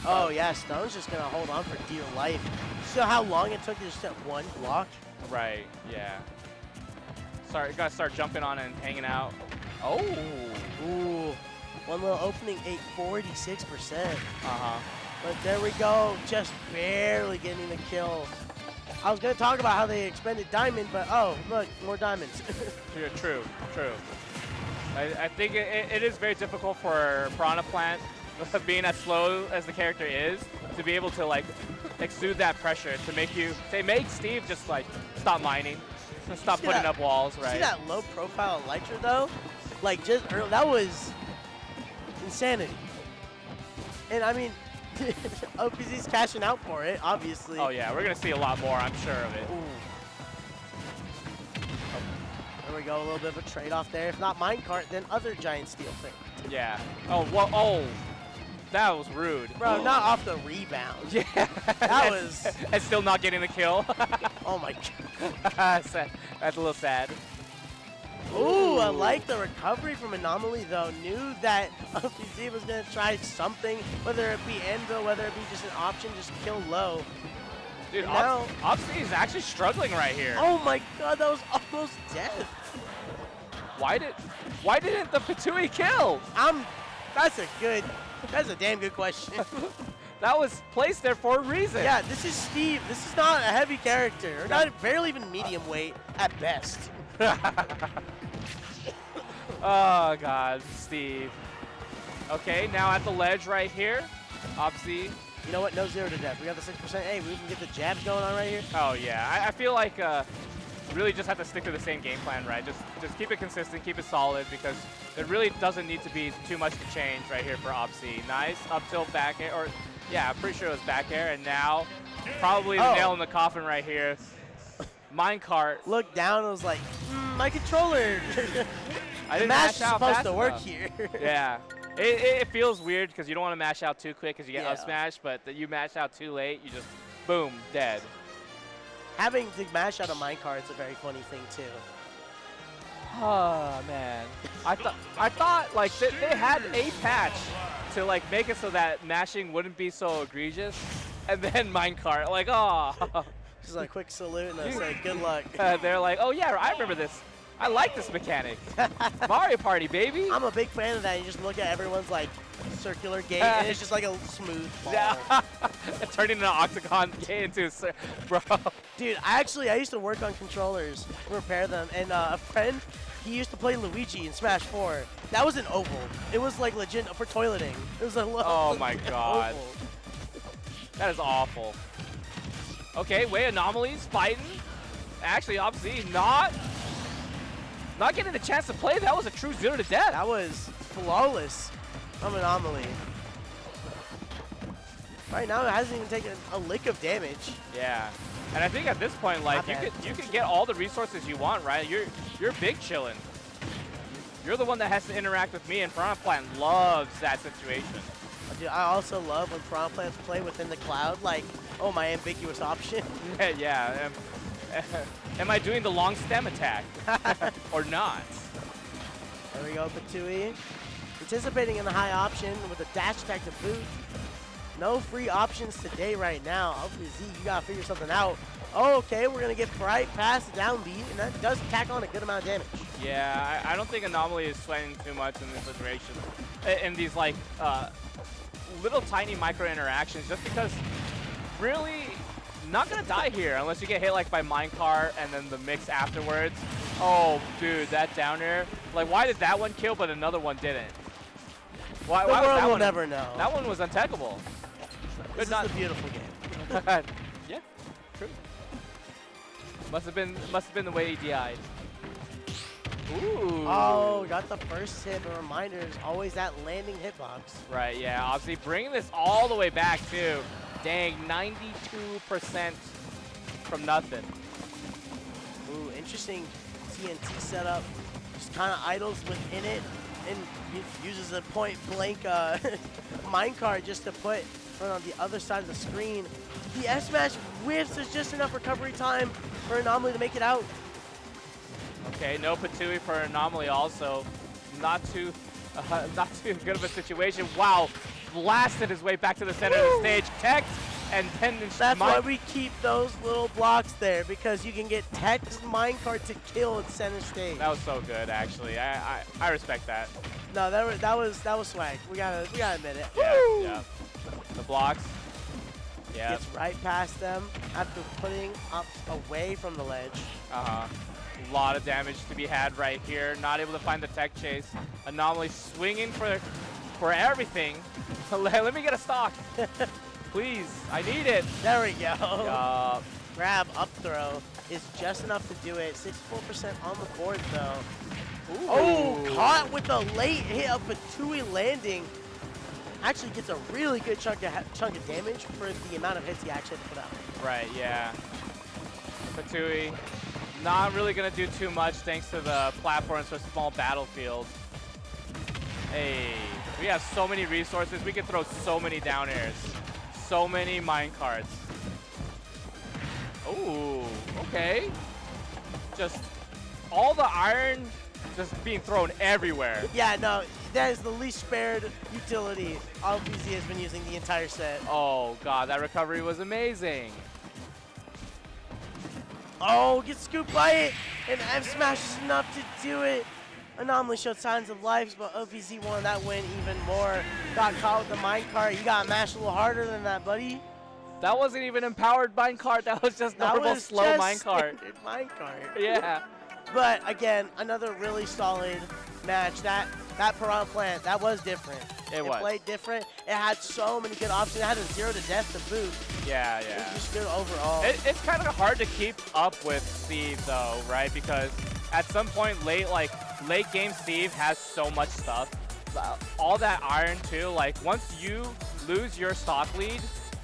Oh yeah, Stone's just gonna hold on for dear life. So how long it took to just get one block? Right, yeah. Gotta start jumping on and hanging out. Oh! Ooh, one little opening, 46%. Uh-huh. But there we go, just barely getting the kill. I was gonna talk about how they expended Diamond, but oh, look, more diamonds. Yeah, true. I think it is very difficult for Piranha Plant, being as slow as the character is, to be able to like exude that pressure to make Steve just like stop mining, stop putting up walls, right? See that low profile Elytra though? Like just early, that was insanity. And I mean, OPZ's cashing out for it, obviously. Oh yeah, we're gonna see a lot more, I'm sure of it. Ooh. There we go, a little bit of a trade-off there. If not minecart, then other giant steel thing. Yeah. Oh, well, oh, that was rude. Bro, not off the rebound. Yeah. That was... And still not getting the kill. Oh my god. That's a little sad. Ooh, I like the recovery from Anomaly though. Knew that OPZ was going to try something, whether it be Anvil, whether it be just an option, just kill low. Dude, now, OPZ is actually struggling right here. Oh my god, that was almost death. Why didn't the Patui kill? That's a damn good question. That was placed there for a reason. Yeah, this is Steve. This is not a heavy character, or not barely even medium weight at best. Oh god, Steve. Okay, now at the ledge right here, OPZ. You know what? No 0 to death. We got the 6%. Hey, we can get the jabs going on right here. Oh yeah, I feel like really just have to stick to the same game plan, right? Just keep it consistent, keep it solid, because there really doesn't need to be too much to change right here for OPZ. Nice up tilt back air, or yeah, I'm pretty sure it was back air, and now probably the nail in the coffin right here. Minecart. Looked down and was like, my controller. I the didn't mash is mash out supposed fast to work enough. here. Yeah. It feels weird because you don't want to mash out too quick because you get Yeah. up smash, but you mash out too late, you just, boom, dead. Having to mash out a minecart is a very funny thing too. Oh man, I thought like they had a patch to like make it so that mashing wouldn't be so egregious, and then minecart like Just a quick salute and I say good luck. they're like, oh yeah, I remember this. I like this mechanic. Mario Party, baby. I'm a big fan of that. You just look at everyone's like circular gate and it's just like a smooth ball. Yeah. Turning an octagon into bro. Dude, I used to work on controllers, repair them, and a friend, he used to play Luigi in Smash 4. That was an oval. It was like legit for toileting. It was a Oh my god. oval. That is awful. Okay, wait, Anomalies fighting. Actually, OPZ not getting the chance to play. That was a true 0 to death. That was flawless from Anomaly. Right now, it hasn't even taken a lick of damage. Yeah, and I think at this point, like you could get all the resources you want, right? You're big chillin'. You're the one that has to interact with me, and Piranha Plant loves that situation. Dude, I also love when Piranha Plants play within the cloud, like, oh, my ambiguous option. Yeah. Am I doing the long stem attack or not? There we go, Patui. Anticipating in the high option with a dash attack to boot. No free options today right now. Obviously, you gotta figure something out. Oh, okay, we're gonna get right past the down beat, and that does tack on a good amount of damage. Yeah, I don't think Anomaly is sweating too much in this situation. In these like little tiny micro interactions, just because really not gonna die here unless you get hit like by minecart and then the mix afterwards. Oh, dude, that down air. Like, why did that one kill but another one didn't? Why The was world that will one? never know. That one was untechable. This is a beautiful game. Yeah, true. Must have been the way he DI'd. Ooh. Oh, got the first hit, but reminder is always that landing hitbox. Right, yeah, obviously bringing this all the way back too. Dang, 92% from nothing. Ooh, interesting TNT setup. just kind of idles within it and uses a point-blank minecart just to put on the other side of the screen. The S-Smash whiffs. There's just enough recovery time for Anomaly to make it out. Okay, no Patui for Anomaly also. Not too good of a situation. Wow, blasted his way back to the center of the stage. Tech and then that's why we keep those little blocks there, because you can get Tech's minecart to kill at center stage. That was so good, actually. I respect that. No, that was swag. We gotta admit it. Yeah, yeah. The blocks. Yeah. Gets right past them after putting up away from the ledge. A lot of damage to be had right here. Not able to find the tech chase. Anomaly swinging for everything. Let me get a stock. Please, I need it. There we go. Grab up throw is just enough to do it. 64% on the board though. Ooh. Oh, caught with a late hit of Patui landing. Actually gets a really good chunk of damage for the amount of hits he actually put out. Right, yeah. Patui not really going to do too much thanks to the platforms for small battlefield. Hey, we have so many resources. We can throw so many down airs. So many minecarts. Oh, okay. Just all the iron just being thrown everywhere. Yeah, no, that is the least spared utility LPZ has been using the entire set. Oh god, that recovery was amazing. Oh, gets scooped by it, and F Smash is enough to do it. Anomaly showed signs of life, but OPZ won that win even more. Got caught with the minecart. You got mashed a little harder than that, buddy. That wasn't even empowered minecart. That was just normal slow minecart. Minecart. Yeah. But again, another really solid match. That Piranha Plant, that was different. It was. Played different. It had so many good options. It had a 0 to death to boot. Yeah, It yeah. was just good overall. It's kind of hard to keep up with Steve though, right? Because at some point late game Steve has so much stuff. All that iron too, like once you lose your stock lead,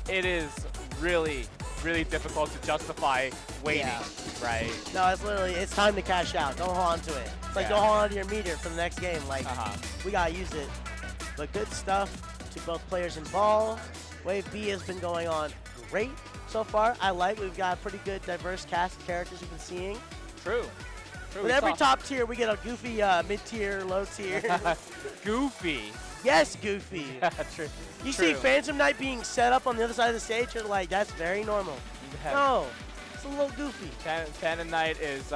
it is really, really difficult to justify waiting, right? No, it's literally, it's time to cash out. Don't hold on to it. It's like, don't hold on to your meter for the next game. Like, we gotta use it. But good stuff to both players involved. Wave B has been going on great so far. We've got a pretty good diverse cast of characters we've been seeing. True. With every top tier, we get a goofy mid-tier, low tier. Goofy. Yes, Goofy. True. You see Phantom Knight being set up on the other side of the stage, you're like, that's very normal. No, it's a little goofy. Phantom Knight is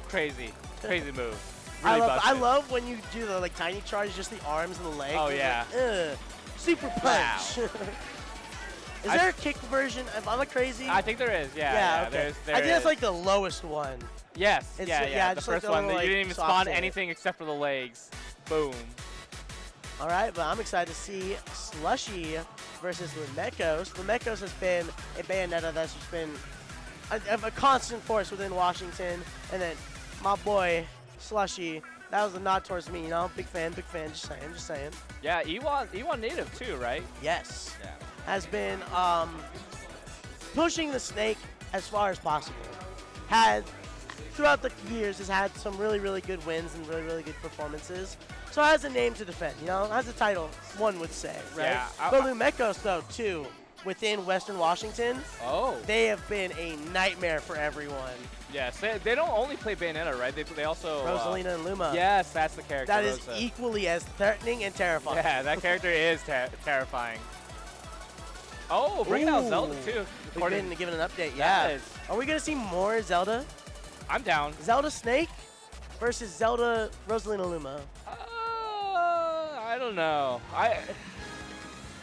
crazy. Crazy move. Really Really I love when you do the tiny charge, just the arms and the legs. Oh, It's yeah. like, super punch. Wow. Is there a kick version? Am I crazy? I think there is, yeah. Okay. There I think that's is. like the lowest one. Yes, It's yeah. The just like first the one, little, you didn't even soft spawn hit. anything except for the legs. Boom. All right, but I'm excited to see Slushy versus Lumekos. Lumekos has been a Bayonetta that's just been a constant force within Washington. And then my boy, Slushy, that was a nod towards me, you know? Big fan, just saying. Yeah, Ewon native too, right? Yes. Yeah. Has been pushing the snake as far as possible. Throughout the years, has had some really, really good wins and really, really good performances. So has a name to defend, you know? Has a title, one would say, right? Yeah, But Lumekos, though, too, within Western Washington, they have been a nightmare for everyone. Yes, they don't only play Bayonetta, right? They also... Rosalina and Luma. Yes, that's the character. That is Rosa. equally as threatening and terrifying. Yeah, that character is terrifying. Oh, bringing out Zelda too. We've been given an update, yeah. Yes. Are we going to see more Zelda? I'm down. Zelda Snake versus Zelda Rosalina Luma. I don't know.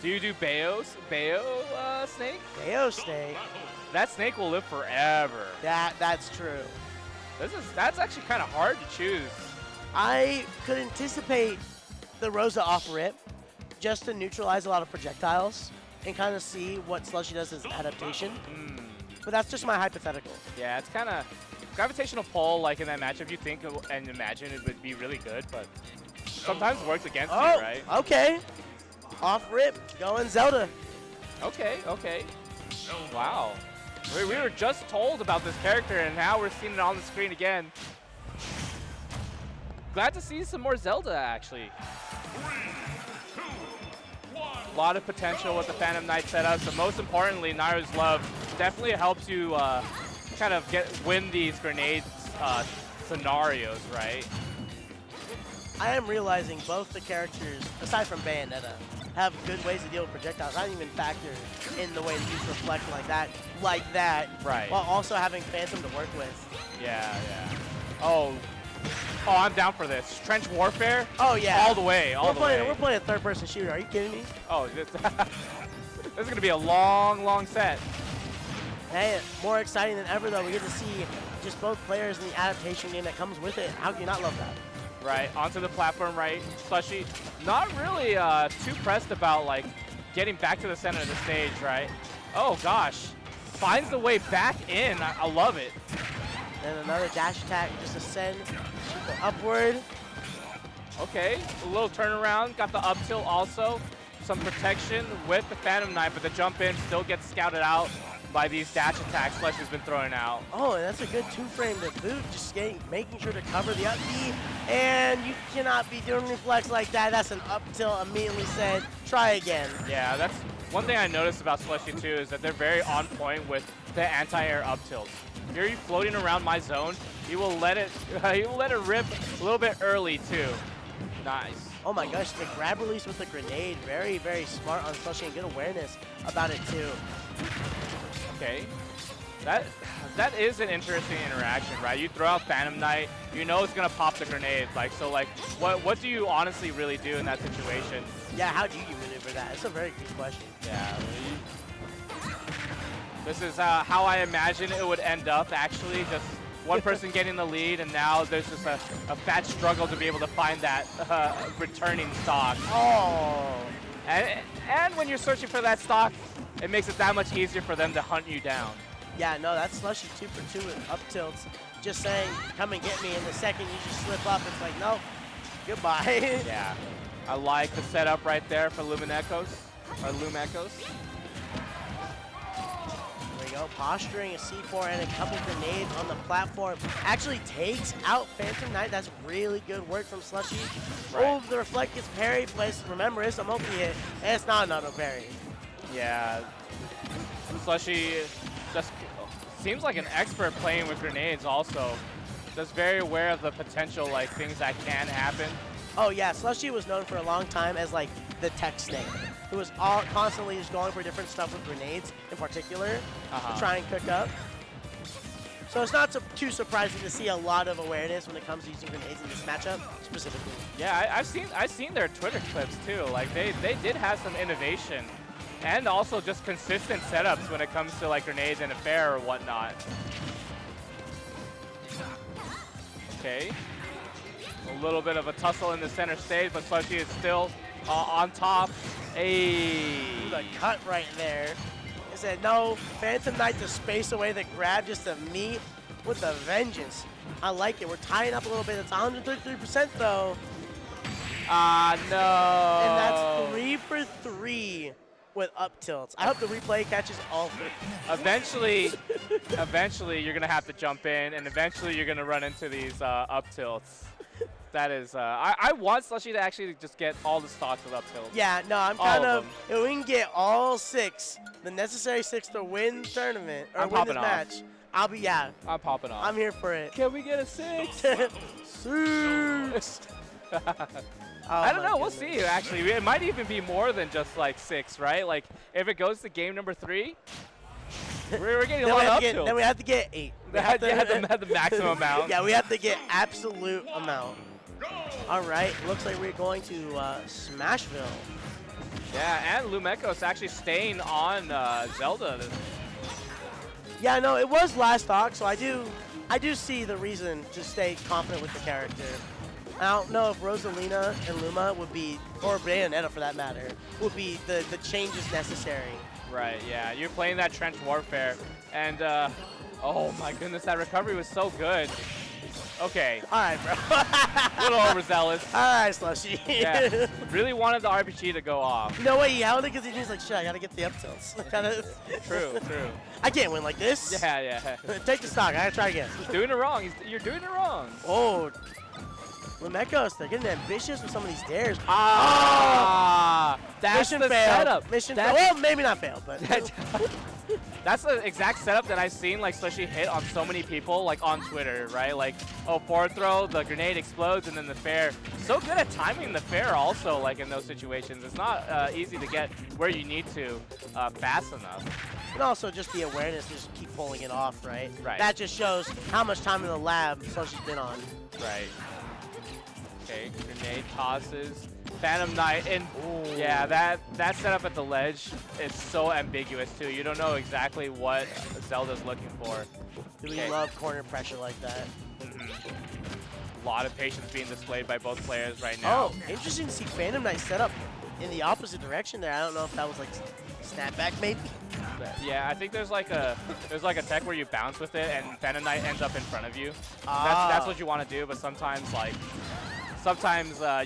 Do you do Bayo Snake? Bayo Snake. That snake will live forever. That's true. That's actually kind of hard to choose. I could anticipate the Rosa off rip just to neutralize a lot of projectiles and kind of see what Slushy does as adaptation. But that's just my hypothetical. Yeah, it's kind of gravitational pull. Like in that matchup, you think and imagine it would be really good, but sometimes it works against you, right? Okay. Off rip, going Zelda. Okay. Wow. We were just told about this character, and now we're seeing it on the screen again. glad to see some more Zelda, actually. 3, 2, 1. A lot of potential with the Phantom Knight setups, but most importantly, Nairu's Love definitely helps you kind of win these grenade scenarios, right? I am realizing both the characters, aside from Bayonetta, have good ways to deal with projectiles. I didn't even factor in the way to use Reflect like that. Right. While also having Phantom to work with. Yeah. Oh, I'm down for this. Trench Warfare? Oh, yeah. All the way, all the way. We're playing a third-person shooter. Are you kidding me? Oh, this is going to be a long set. Hey, more exciting than ever, though. We get to see just both players in the adaptation game that comes with it. How can you not love that? Right, onto the platform, right? Slushy, not really too pressed about, like, getting back to the center of the stage, right? Oh, gosh. Finds the way back in. I love it. And another dash attack, just ascend, go upward. Okay, a little turnaround. Got the up tilt also. Some protection with the Phantom Knight, but the jump in still gets scouted out by these dash attacks Slushy's been throwing out. Oh, and that's a good two-frame to boot, just making sure to cover the up B. And you cannot be doing reflex like that. That's an up tilt, immediately said, try again. Yeah, that's one thing I noticed about Slushy too, is that they're very on point with the anti-air up tilts. If you're floating around my zone, he will let it rip a little bit early too. Nice. Oh my gosh, the grab release with the grenade, very, very smart on Slushy and good awareness about it too. Okay, that is an interesting interaction, right? You throw out Phantom Knight, you know it's gonna pop the grenade. Like, so like, what do you honestly really do in that situation? Yeah, how do you maneuver that? It's a very good question. Yeah. This is how I imagine it would end up, actually. Just one person getting the lead, and now there's just a fat struggle to be able to find that returning stock. Oh. And when you're searching for that stock, it makes it that much easier for them to hunt you down. Yeah, no, that's Slushy 2 for 2 with up tilts. Just saying, come and get me. And the second you just slip up, it's like, nope, goodbye. Yeah, I like the setup right there for Luminecos, or Lumecos. There we go, posturing a C4 and a couple grenades on the platform. Actually takes out Phantom Knight. That's really good work from Slushy. Right. Oh, the reflect gets parried, but remember, it's a multi-hit, and it's not an auto-parry. Yeah, Slushy just seems like an expert playing with grenades also. Just very aware of the potential, like, things that can happen. Oh yeah, Slushy was known for a long time as like the tech snake, who was constantly just going for different stuff with grenades in particular to try and cook up. So it's not too surprising to see a lot of awareness when it comes to using grenades in this matchup specifically. Yeah, I've seen their Twitter clips too. Like they did have some innovation. And also just consistent setups when it comes to like grenades in a fair or whatnot. Okay. A little bit of a tussle in the center stage, but Slushy is still on top. Hey. The cut right there. It said, no, Phantom Knight to space away the grab just to meet with a vengeance. I like it. We're tying up a little bit. It's 133% though. No. And that's 3 for 3. With up tilts. I hope the replay catches all three. Eventually you're gonna have to jump in, and eventually you're gonna run into these up tilts. That is, I want Slushy to actually just get all the stocks with up tilts. Yeah, no, I'm kind of, if we can get all 6, the necessary 6 to win the tournament, or win this match, I'll be, yeah. I'm popping off. I'm here for it. Can we get a 6? 6! Oh, I don't know. We'll see, actually. It might even be more than just, like, 6, right? Like, if it goes to game number 3, we're getting a lot of up tilts. Then we have to get 8. The maximum amount. Yeah, we have to get absolute amount. All right, looks like we're going to Smashville. Yeah, and Lumecos actually staying on Zelda. Yeah, no, it was last stock, so I do see the reason to stay confident with the character. I don't know if Rosalina and Luma would be, or Bayonetta for that matter, would be the changes necessary. Right, yeah. You're playing that Trench Warfare, and, oh my goodness, that recovery was so good. Okay. All right, bro. A little overzealous. All right, Slushy. Yeah, really wanted the RPG to go off. No way, he held it because he was like, shit, I got to get the up tilts. True. I can't win like this. Yeah. Take the stock. I got to try again. He's doing it wrong. You're doing it wrong. Oh. Lemekos, they're getting ambitious with some of these dares. That's Mission the failed. setup. Mission That's- failed. Well, maybe not failed, but That's the exact setup that I've seen, like, especially hit on so many people, like, on Twitter, right? Like, oh, forward throw, the grenade explodes, and then the fair. So good at timing the fair also, like, in those situations. It's not easy to get where you need to fast enough. and also just the awareness to just keep pulling it off, right? Right. That just shows how much time in the lab Slushy's been on. Right. Okay, grenade tosses. Phantom Knight, and yeah, that setup at the ledge is so ambiguous too. You don't know exactly what Zelda's looking for. Do we love corner pressure like that? A lot of patience being displayed by both players right now. Oh, interesting to see Phantom Knight set up in the opposite direction there. I don't know if that was like snapback maybe. Yeah, I think there's like a tech where you bounce with it and Phantom Knight ends up in front of you. That's what you want to do, but sometimes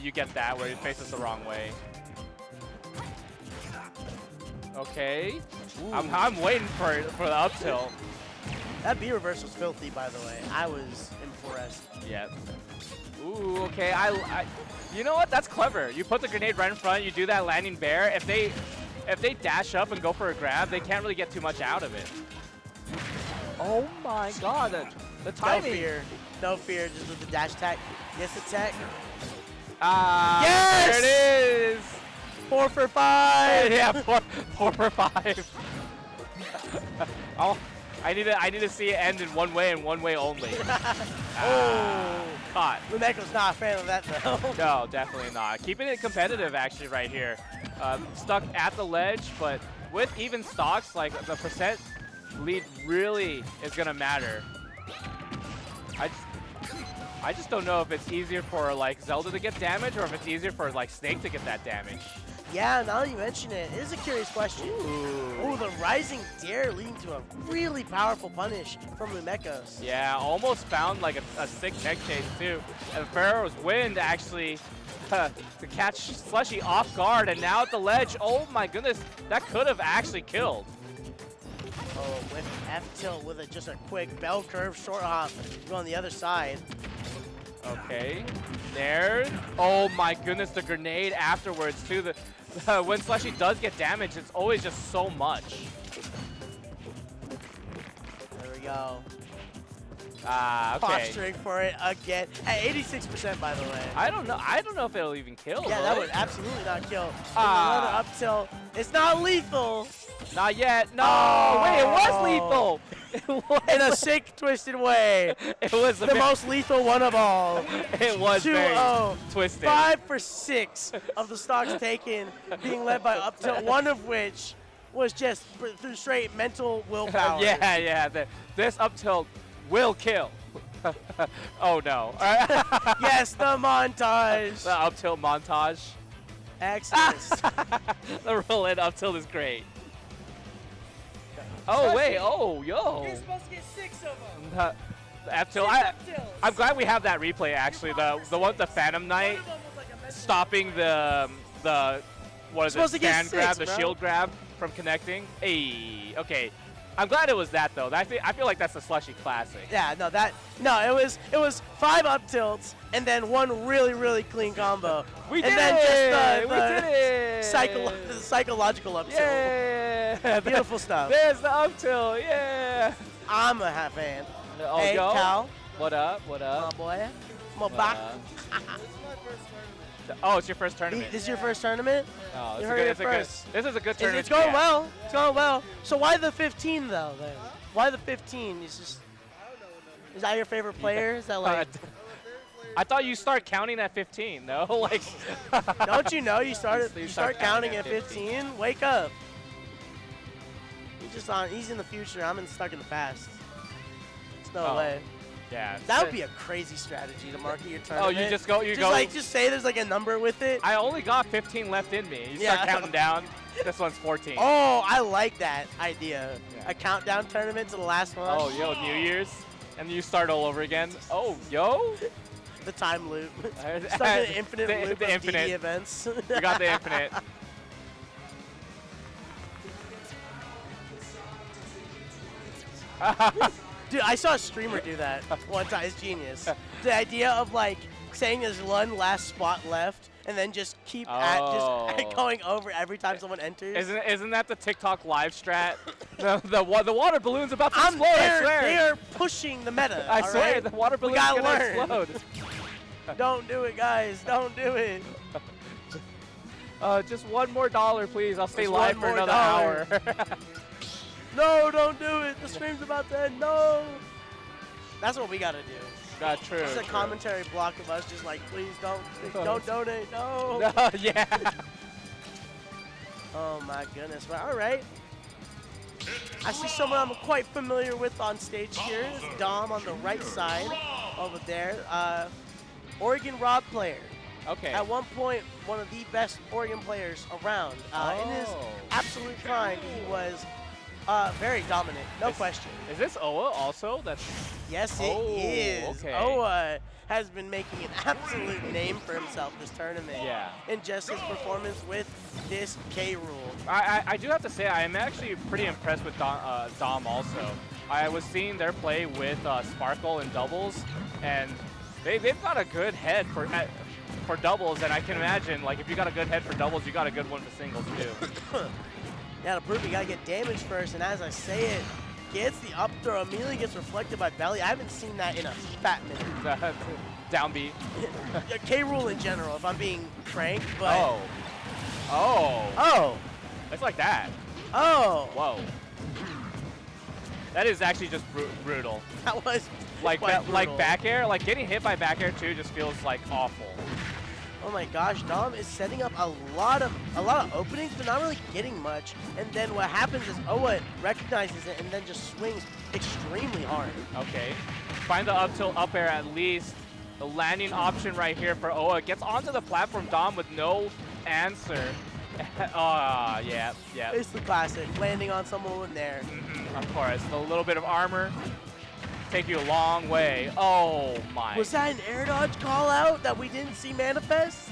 you get that where it faces the wrong way. Okay, I'm waiting for the up tilt. That B reverse was filthy, by the way. I was impressed. Yep. Ooh, okay. You know what? That's clever. You put the grenade right in front. You do that landing bear. If they dash up and go for a grab, they can't really get too much out of it. Oh my God! The timing. No fear. No fear. Just with the dash attack. Yes, attack. Yes! There it is. 4 for 5. Yeah, four for 5. Oh, I need to see it end in one way and one way only. Caught. Lumeko's not a fan of that though. No, definitely not. Keeping it competitive actually right here. Stuck at the ledge, but with even stocks, like the percent lead really is gonna matter. I just don't know if it's easier for like Zelda to get damage or if it's easier for like Snake to get that damage. Yeah, now that you mention it, it is a curious question. Ooh, the rising dare leading to a really powerful punish from Lumekos. Yeah, almost found like a sick neck chase too. And Pharaoh's wind actually to catch Slushy off guard, and now at the ledge, oh my goodness, that could have actually killed. Oh, with F-tilt with just a quick bell curve short hop go on the other side. Okay, there. Oh my goodness, the grenade afterwards too. When Slushy does get damaged, it's always just so much. There we go. Okay. Posturing for it again at 86%, by the way. I don't know if it'll even kill. Yeah, will that it? would absolutely not kill. Another up tilt. It's not lethal. Not yet. No. Oh. Wait, it was lethal. It was In a sick, twisted way. It was The most lethal one of all. It was very 2-0. twisted. 5 for 6 of the stocks taken being led by up tilt, one of which was just through straight mental willpower. Yeah. This up tilt will kill. Oh no. Yes, the montage. The up tilt montage. Excellent. The roll in up tilt is great. Oh wait, oh yo. You're supposed to get 6 of them. The F tilt. 6 up tilts. I'm glad we have that replay actually. The one with the Phantom Knight One of them was like a mental stopping the what is it? Supposed to get Stand 6, grab, the bro. shield grab from connecting. Hey, okay. I'm glad it was that though. I feel like that's a Slushy classic. Yeah, it was 5 up tilts and then one really clean combo. We and did then it! We just did it! the psychological up tilt. Yeah! Beautiful stuff. There's the up tilt, yeah! I'm a fan. Oh, Hey, yo. Cal. What up? What My up? boy. My back. Oh, it's your first tournament. This is your first tournament? Oh, You heard it this is a good tournament. It's going yeah. well. It's going well. So why the 15 though? Then why the 15? It's just. Is that your favorite player? Is that like? I thought you start counting at 15, no? Like. Don't you know you start start counting at 15? Wake up. He's in the future. I'm stuck in the past. There's no Oh. way. Yeah. That would be a crazy strategy to market your Oh, tournament. you just go. Just say there's like a number with it. I only got 15 left in me. You Yeah. start counting down. This one's 14. Oh, I like that idea. Yeah. A countdown tournament to the last one. Oh, yo, New Year's, and you start all over again. Oh, yo. The time loop. The Stuck in an infinite loop the of infinite. DD events. We got the infinite. Dude, I saw a streamer do that one time. It's genius. The idea of like saying there's one last spot left, and then just keep just going over every time someone enters. Isn't that the TikTok live strat? the water balloon's about to explode, I swear. They are pushing the meta. I swear, right? the water balloon's gonna explode. Don't do it, guys. Don't do it. Just $1 more, please. I'll stay Just live $1 for more another hour. No, don't do it. The stream's about to end. No. That's what we gotta do. That's true. It's a commentary block of us just like, please don't donate. No. No, yeah. Oh my goodness. But all right. I see someone I'm quite familiar with on stage here. It's Dom on the right side over there. Oregon Rob player. Okay. At one point, one of the best Oregon players around. In his absolute prime, he was very dominant, no question. Is this Oa also? Yes, it is. Okay. Oa has been making an absolute name for himself this tournament. Yeah. In just his performance with this K rule. I do have to say, I am actually pretty impressed with Dom also. I was seeing their play with Sparkle in doubles, and they've got a good head for doubles, and I can imagine, like, if you got a good head for doubles, you got a good one for singles too. Yeah, to prove you gotta get damage first, and as I say it, gets the up throw, immediately gets reflected by Belly. I haven't seen that in a fat minute. Down B. K rule in general, if I'm being frank, but. Oh. It's like that. Oh. Whoa. That is actually just brutal. That was like brutal. back air, like getting hit by back air too just feels like awful. Oh my gosh, Dom is setting up a lot of openings, but not really getting much. And then what happens is Oa recognizes it and then just swings extremely hard. Okay. Find the up tilt up air at least. The landing option right here for Oa. Gets onto the platform, Dom with no answer. Yeah. It's the classic, landing on someone in there. Of course, a little bit of armor. Take you a long way. Oh my. Was that an air dodge call out that we didn't see manifest?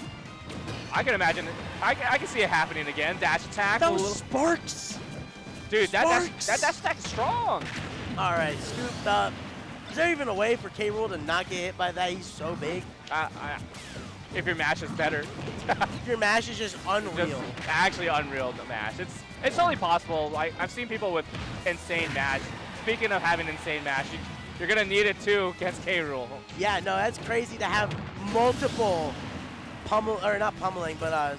I can imagine it. I can see it happening again. Dash attack. That was Sparks. Dude, Sparks. that dash attack is strong. All right, scooped up. Is there even a way for K Rule to not get hit by that? He's so big. If your mash is better. Your mash is just unreal. Just actually unreal, the mash. It's only possible. Like, I've seen people with insane mash. Speaking of having insane mash, you're going to need it too against K Rule. Yeah, no, that's crazy to have multiple not pummeling, but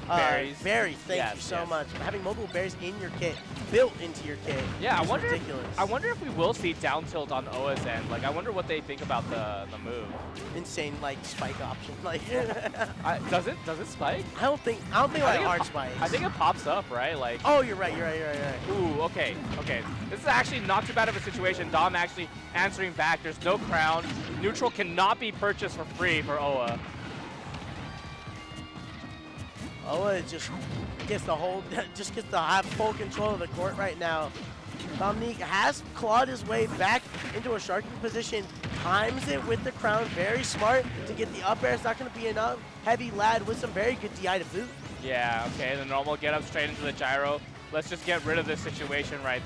berries. Berries, thank you so much. Having multiple berries in your kit, built into your kit. Yeah, is ridiculous. I wonder if we will see down tilt on Oa's end. Like, I wonder what they think about the move. Insane, like, spike option. Like, does it spike? I don't think like hard spikes. I think it pops up, right? Like. Oh, you're right. Ooh, okay. This is actually not too bad of a situation. Dom actually answering back. There's no crown. Neutral cannot be purchased for free for Oa. Oa just gets to have full control of the court right now. Dominique has clawed his way back into a sharking position, times it with the crown, very smart to get the up air. It's not going to be enough. Heavy lad with some very good DI to boot. Yeah, okay, the normal get up straight into the gyro. Let's just get rid of this situation, right?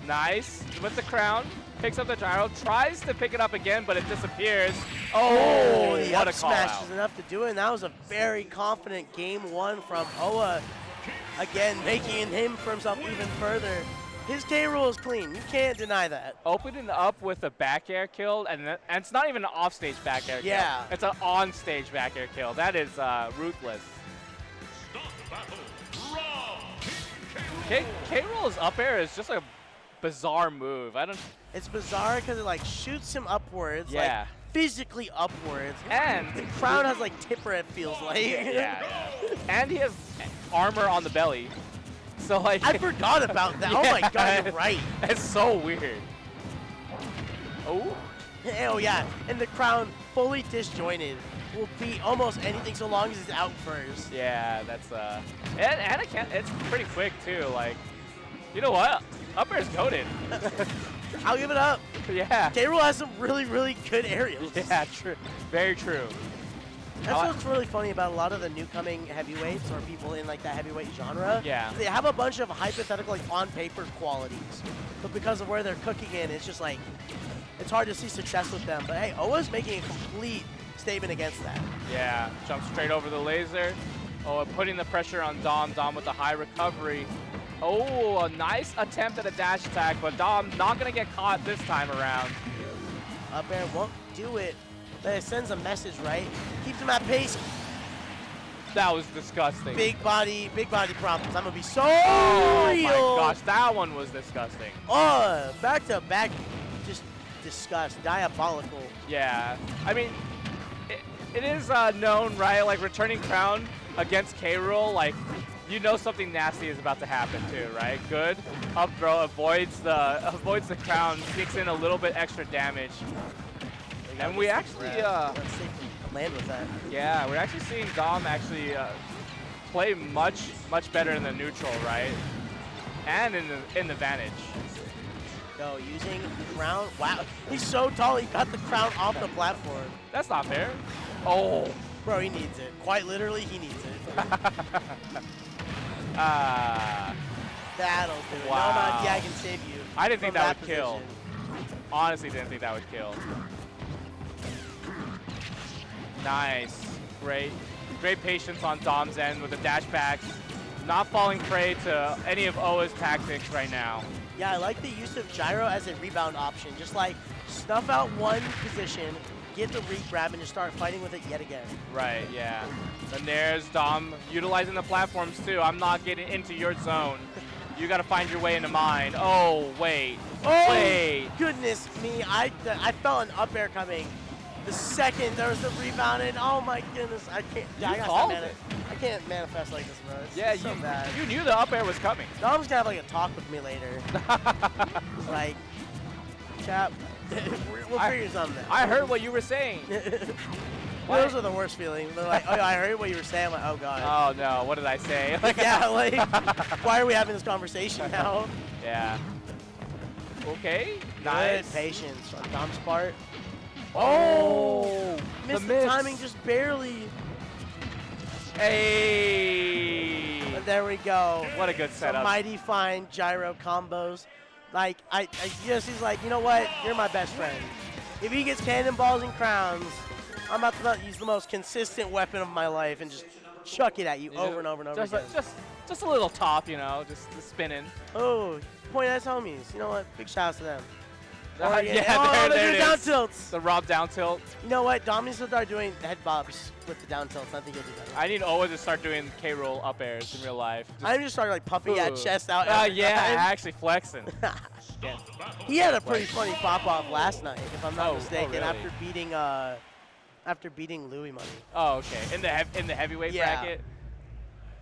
Nice, with the crown, picks up the gyro, tries to pick it up again, but it disappears. Oh, the what up a call smash out. is enough to do it, and that was a very confident game one from Oa. Again, making him for himself even further. His K rule is clean. You can't deny that. Opening up with a back air kill, and it's not even an off-stage back air kill. It's an on-stage back air kill. That is ruthless. K-Roll's up air is just a bizarre move. It's bizarre because it like shoots him upwards, yeah, like physically upwards. And the crowd has like tipper, it feels like. Yeah. And he has armor on the belly. So like I forgot about that. Yeah. Oh my god, you're right. It's so weird. Oh. Oh yeah, and the crown fully disjointed will beat almost anything so long as it's out first. Yeah, that's and it can't. It's pretty quick too. Like, you know what? Up air's goated. I'll give it up. Yeah. K-Rool has some really, really good aerials. Yeah, true. Very true. That's what's really funny about a lot of the newcoming heavyweights or people in like that heavyweight genre. Yeah. They have a bunch of hypothetical, like on paper qualities, but because of where they're cooking in, it's just like it's hard to see success with them. But hey, Oa's making a complete statement against that. Yeah, jump straight over the laser. Oh, putting the pressure on Dom. Dom with the high recovery. Oh, a nice attempt at a dash attack, but Dom not going to get caught this time around. Up air won't do it, but it sends a message, right? Keeps him at pace. That was disgusting. Big body problems. I'm going to be so Oh real. my gosh, that one was disgusting. Oh, back to back, just disgust, diabolical. Yeah, I mean, it is known, right? Like returning crown against K-Rool, like you know something nasty is about to happen too, right? Good up throw avoids the crown, sneaks in a little bit extra damage, and we actually land with that. yeah, we're actually seeing Dom actually play much better in the neutral, right? And in the Vantage. Go using crown. Wow, he's so tall. He got the crown off the platform. That's not fair. Oh. Bro, he needs it. Quite literally, he needs it. That'll do it. Wow. No amount of can save you. I didn't think from that would kill. position. Honestly, didn't think that would kill. Nice. Great patience on Dom's end with the dash backs. Not falling prey to any of Oa's tactics right now. Yeah, I like the use of gyro as a rebound option. Just like snuff out one position, get the re-grab, and just start fighting with it yet again. Right, yeah. And there's Dom utilizing the platforms too. I'm not getting into your zone. You got to find your way into mine. Oh, wait. Oh, wait. Goodness me. I felt an up air coming. The second there was the rebound, and oh my goodness, I can't. You I gotta called stop it. I can't manifest like this, bro. It's Yeah, so bad. you knew the up air was coming. Dom's gonna have like a talk with me later. Like, chap, we'll figure something out. I heard what you were saying. Those are the worst feelings. They're like, oh, I heard what you were saying. I'm like, oh god. Oh no, what did I say? Yeah, like, why are we having this conversation now? Yeah. Okay, Good nice. patience on Dom's part. Oh, Missed the timing just barely. Hey. But there we go. What a good Some setup. mighty fine gyro combos. Like, I guess he's like, you know what? You're my best friend. If he gets cannonballs and crowns, I'm about to use the most consistent weapon of my life and just chuck it at you over and over and over again. Just a little top, you know, just spinning. Oh, point at his homies. You know what? Big shout out to them. Yeah, they're there doing it down is. tilts. The Rob down tilt. You know what? Dom needs to start doing head bobs with the down tilts. I think he'll do better. I need Oa to start doing K-roll up airs in real life. I'm just starting like puffing that chest out. Oh every yeah, time. actually flexing. He had a pretty funny pop-off last night, if I'm not mistaken, really? after beating Louis Money. Oh, okay. In the heavyweight bracket.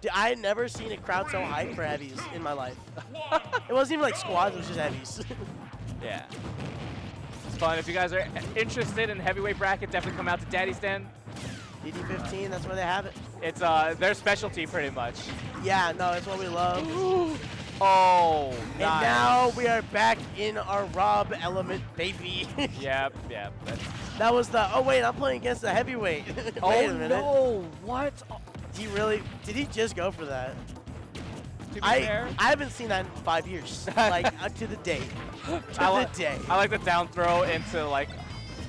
Dude, I had never seen a crowd so hyped for heavies in my life. It wasn't even like squads, it was just heavies. Yeah. It's fun. If you guys are interested in heavyweight bracket, definitely come out to Daddy's Den. DD15, that's where they have it. It's their specialty pretty much. Yeah, no, it's what we love. Oh, And nice. now we are back in our Rob element, baby. Yep. That was the, oh wait, I'm playing against the heavyweight. Wait a minute. No, what? Did he just go for that? To be I fair, haven't seen that in 5 years. Like, to the day. To the day. I like the down throw into like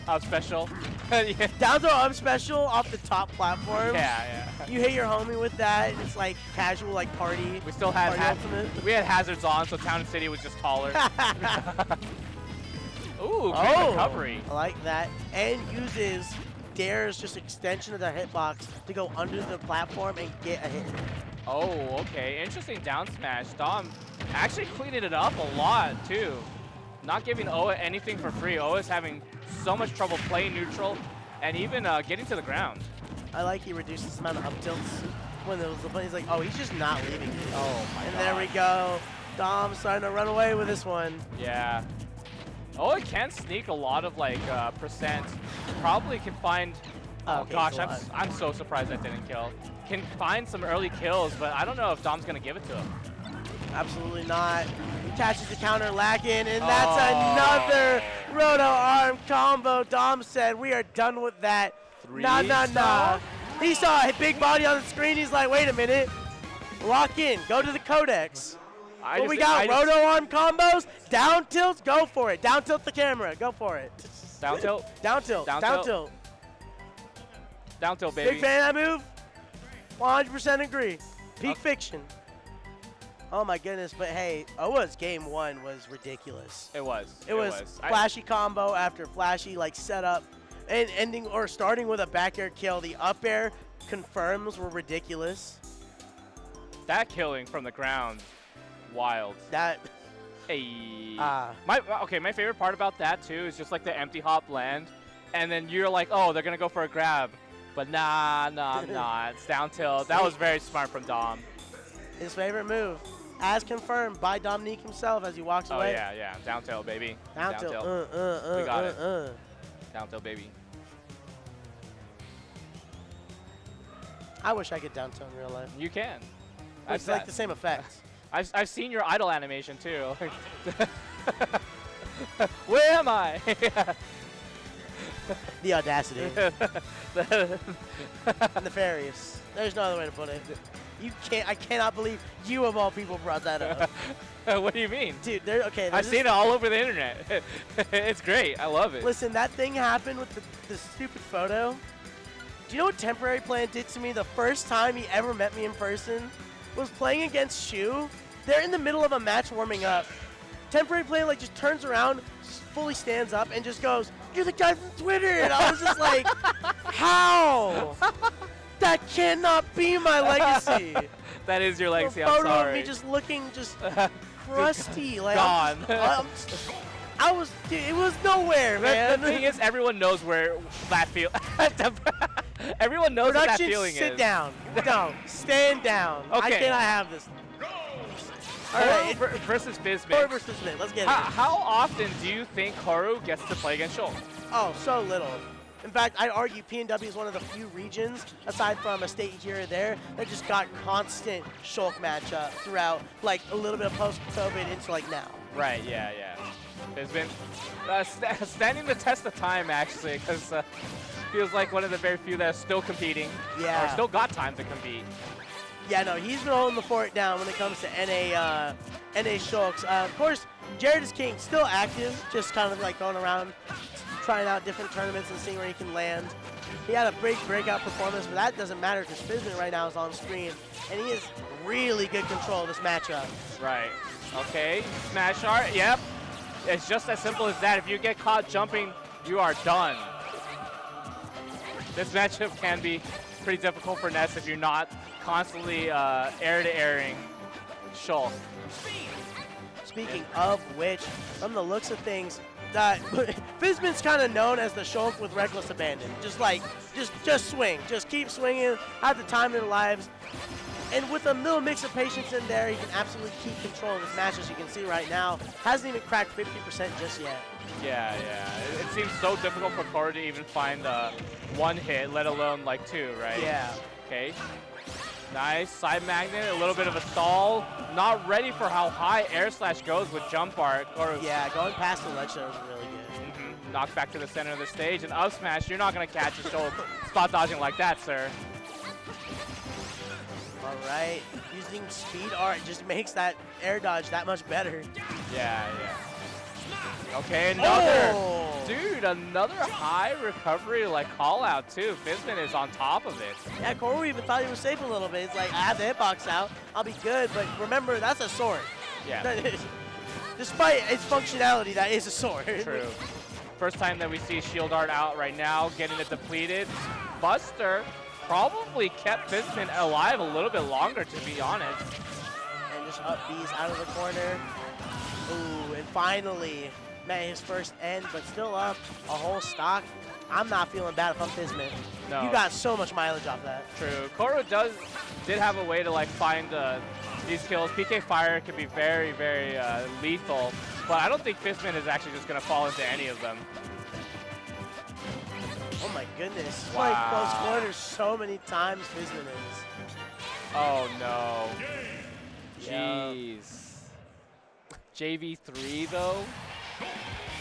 up special. Yeah. Down throw up special off the top platform. Yeah. You hit your homie with that, and it's like casual, like party. We still had party ultimate. we had hazards on, so Town and City was just taller. Ooh, great recovery. I like that. And uses Dtiier's just extension of the hitbox to go under the platform and get a hit. Oh, okay. Interesting down smash. Dom actually cleaned it up a lot, too. Not giving Oa anything for free. Oa's having so much trouble playing neutral and even getting to the ground. I like he reduces the amount of up tilts when there was the play. He's like, oh, he's just not leaving me. Oh, my God. And there we go. Dom starting to run away with this one. Yeah. Oa can sneak a lot of, like, percent. Probably can find... Oh, okay, gosh, so I'm so surprised that didn't kill. Can find some early kills, but I don't know if Dom's going to give it to him. Absolutely not. He catches the counter lacking, and that's another Roto Arm combo. Dom said, we are done with that. Nah. He saw a big body on the screen. He's like, wait a minute. Lock in. Go to the codex. We got Roto Arm combos. Down tilts. Go for it. Down tilt the camera. Go for it. Down tilt? Down tilt. Down Down tilt. tilt. Down tilt, baby. Big fan of that move. 100% agree. Peak fiction. Oh my goodness, but hey, Owa's game 1 was ridiculous. It was. It was flashy combo after flashy like setup, and ending or starting with a back air kill. The up air confirms were ridiculous. That killing from the ground, wild. That. Hey. My favorite part about that too is just like the empty hop land, and then you're like, oh, they're gonna go for a grab, but nah, it's down tilt. That was very smart from Dom. His favorite move, as confirmed by Dominique himself as he walks away. Oh yeah, down tilt, baby. Down tilt. We got it. Down tilt, baby. I wish I could down tilt in real life. You can. It's like the same effect. I've seen your idle animation too. Where am I? The audacity. Nefarious. There's no other way to put it. You can't. I cannot believe you of all people brought that up. What do you mean? Dude, I've seen it all over the internet. It's great. I love it. Listen, that thing happened with the stupid photo. Do you know what Temporary Plan did to me the first time he ever met me in person? Was playing against Shu. They're in the middle of a match warming up. Temporary Plan like just turns around, fully stands up, and just goes, "You're the guy from Twitter." And I was just like, how? That cannot be my legacy. That is your legacy. A I'm photo sorry. of me just looking crusty. Like gone. I was, dude, it was nowhere, man. The thing is, everyone knows where that feel. Everyone knows what that Production, feeling sit is. down. No, stand down. I Okay. cannot have this. All KORU right, versus Bizmix. KORU versus Bizmix. Let's get it. How often do you think KORU gets to play against Shulk? Oh, so little. In fact, I'd argue PNW is one of the few regions, aside from a state here or there, that just got constant Shulk matchup throughout, like a little bit of post-COVID into like now. Right, yeah. There's been standing the test of time, actually, because feels like one of the very few that are still competing. Yeah. Or still got time to compete. Yeah, no, he's been holding the fort down when it comes to NA Shulks. Of course, Jared is King, still active, just kind of like going around, trying out different tournaments and seeing where he can land. He had a big breakout performance, but that doesn't matter because Bizmix right now is on screen, and he has really good control of this matchup. Right. Okay. Smash art. Yep. It's just as simple as that. If you get caught jumping, you are done. This matchup can be pretty difficult for Ness if you're not constantly air-to-airing Shulk. Speaking of which, from the looks of things, that Bizmix's kind of known as the Shulk with reckless abandon. Just swing. Just keep swinging, have the time in their lives. And with a little mix of patience in there, he can absolutely keep control of this match, as you can see right now. Hasn't even cracked 50% just yet. Yeah. It seems so difficult for KORU to even find one hit, let alone like two, right? Yeah. Okay. Nice. Side magnet, a little bit of a stall. Not ready for how high air slash goes with jump art. Yeah, going past the ledge there was really good. Knocked back to the center of the stage. And up smash, you're not going to catch a shoulder spot dodging like that, sir. All right. Using speed art just makes that air dodge that much better. Yeah. Okay, another. Oh. Dude, another high recovery like call out too. Bizmix is on top of it. Yeah, KORU even thought he was safe a little bit. He's like, I have the hitbox out. I'll be good. But remember, that's a sword. Yeah. Despite its functionality, that is a sword. True. First time that we see shield art out right now, getting it depleted. Buster probably kept Bizmix alive a little bit longer, to be honest. And just up B's out of the corner. Ooh, and finally met his first end, but still up a whole stock. I'm not feeling bad if I'm Bizmix. No. You got so much mileage off that. True. KORU did have a way to like find these kills. PK Fire can be very, very lethal, but I don't think Bizmix is actually just going to fall into any of them. Oh my goodness. Wow. Like close quarters so many times Bizmix is. Oh no. Yeah. Jeez. JV3 though?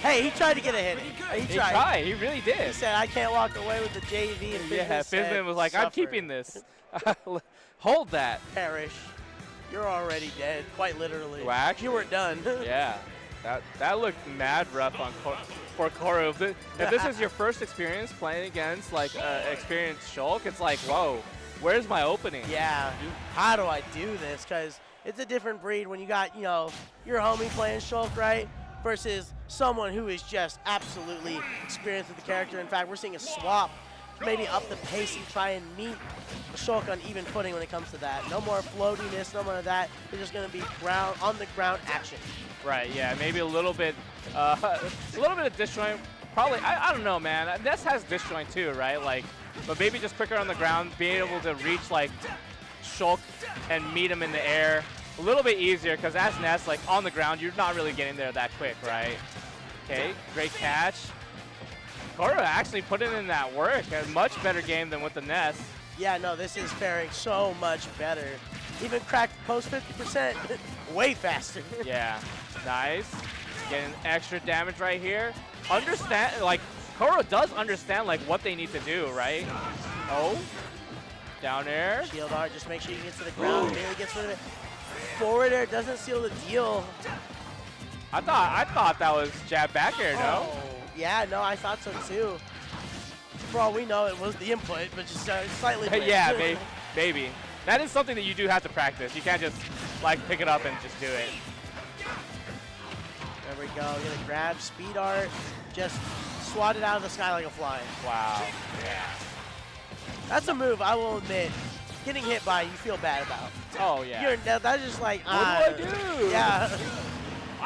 Hey, he tried to get a hit. He tried. He really He did. said, I can't walk away with the JV. And Yeah, Bizmix was like, I'm "Suffer. keeping this. Hold that. Perish. You're already dead, quite literally. Well, actually, you were done. Yeah. That looked mad rough on for KORU. If this is your first experience playing against like experienced Shulk, it's like, whoa, where's my opening? Yeah, how do I do this? Because it's a different breed when you got, you know, your homie playing Shulk, right? Versus someone who is just absolutely experienced with the character. In fact, we're seeing a swap to maybe up the pace and try and meet the Shulk on even footing when it comes to that. No more floatiness, no more of that. They're just going to be ground on the ground action. Right, yeah, maybe a little bit of disjoint. Probably, I don't know, man. Ness has disjoint too, right? Like, but maybe just quicker on the ground, being able to reach like Shulk and meet him in the air. A little bit easier, because as Ness, like on the ground, you're not really getting there that quick, right? Okay, great catch. KORU actually putting in that work. A much better game than with the Ness. Yeah, no, this is faring so much better. Even cracked post 50% way faster. Yeah, nice. Getting extra damage right here. Understand, like, KORU does understand, like, what they need to do, right? Oh, down air. Shield art, just make sure you get to the ground. Barely gets rid of it. Forward air doesn't seal the deal. I thought that was jab back air, no? Oh, yeah, no, I thought so too. For all we know, it was the input, but just slightly. Yeah, maybe. That is something that you do have to practice. You can't just like pick it up and just do it. There we go. Gonna grab speed art, just swat it out of the sky like a fly. Wow. Yeah. That's a move I will admit. Getting hit by, you feel bad about. Oh yeah. That's just like. What do I do? Yeah.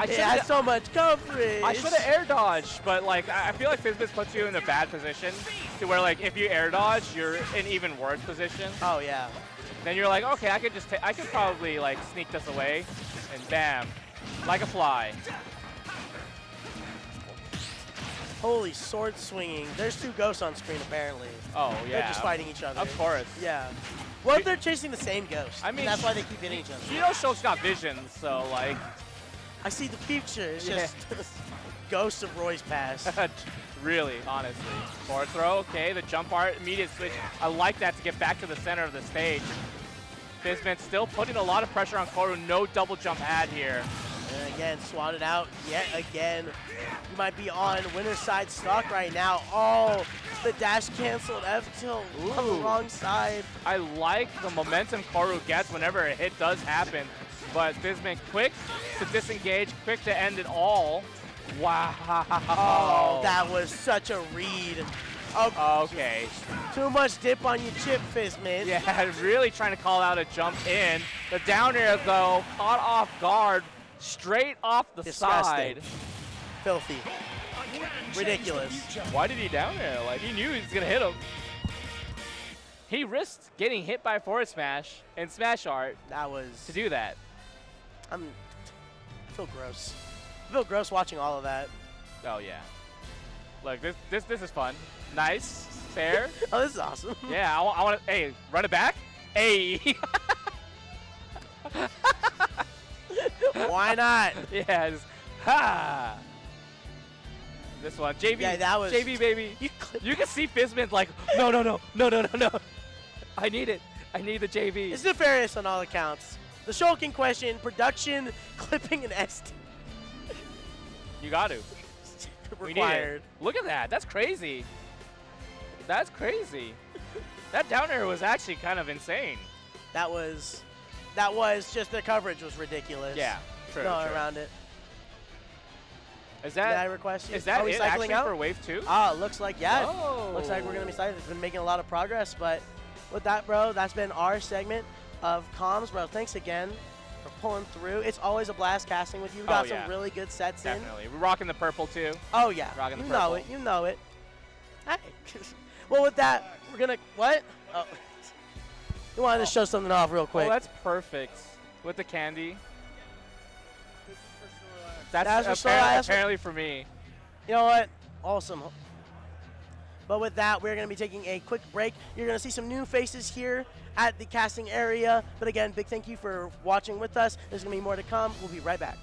It has so much coverage. I should have air dodged, but like I feel like Fizbit puts you in a bad position to where like if you air dodge, you're in even worse position. Oh yeah. Then you're like, okay, I could probably like sneak this away, and bam, like a fly. Holy sword swinging. There's two ghosts on screen apparently. Oh yeah. They're just fighting each other. Of course. Yeah. What if they're chasing the same ghost? I mean, that's why they keep hitting each other. You know Shulk's got vision, so like. I see the future. It's just ghosts of Roy's past. Really, honestly. Forward throw, okay, the jump art, immediate switch. I like that to get back to the center of the stage. Fizbit still putting a lot of pressure on KORU. No double jump ad here. And again, swatted out yet again. You might be on winner's side stock right now. Oh, the dash canceled F tilt on the wrong side. I like the momentum KORU gets whenever a hit does happen. But Fizbit quick to disengage, quick to end it all. Wow. Oh, that was such a read. Oh, okay. Too much dip on your chip, Fizbit. Yeah, really trying to call out a jump in. The down air, though, caught off guard, straight off the Disgusting. side. Filthy. Ridiculous. Why did he down air? Like, he knew he was going to hit him. He risked getting hit by forward smash and smash art That was. to do that. I feel gross. I feel gross watching all of that. Oh, yeah. Look, this is fun. Nice. Fair. Oh, this is awesome. Yeah, I want to, hey, run it back. Hey. Why not? Yeah, just, ha. This one, JV. Yeah, that was. JV, baby. You can see Fizbit like, no. I need it. I need the JV. It's nefarious on all accounts. The Shulk in question, production, clipping, and ST. You got to. We need it. Required. Look at that. That's crazy. That's crazy. That down air was actually kind of insane. That was just the coverage was ridiculous. Yeah, true. No, true. around it. Is Did I that request you? is that Are we it cycling actually out? for wave 2? Ah, looks like, yeah. Oh. Looks like we're going to be cycling. It's been making a lot of progress, but with that, bro, that's been our segment of comms, bro. Thanks again for pulling through. It's always a blast casting with you. We got yeah. some really good sets Definitely. We're rocking the purple too. Oh, yeah. Rocking the You know purple. it. You know it. Hey. Well, with that, we're going to, what? Oh. You wanted to show something off real quick. Oh, that's perfect. With the candy. That's for sure. That's for- apparently for me. You know what? Awesome. But with that, we're going to be taking a quick break. You're going to see some new faces here at the casting area. But again, big thank you for watching with us. There's going to be more to come. We'll be right back.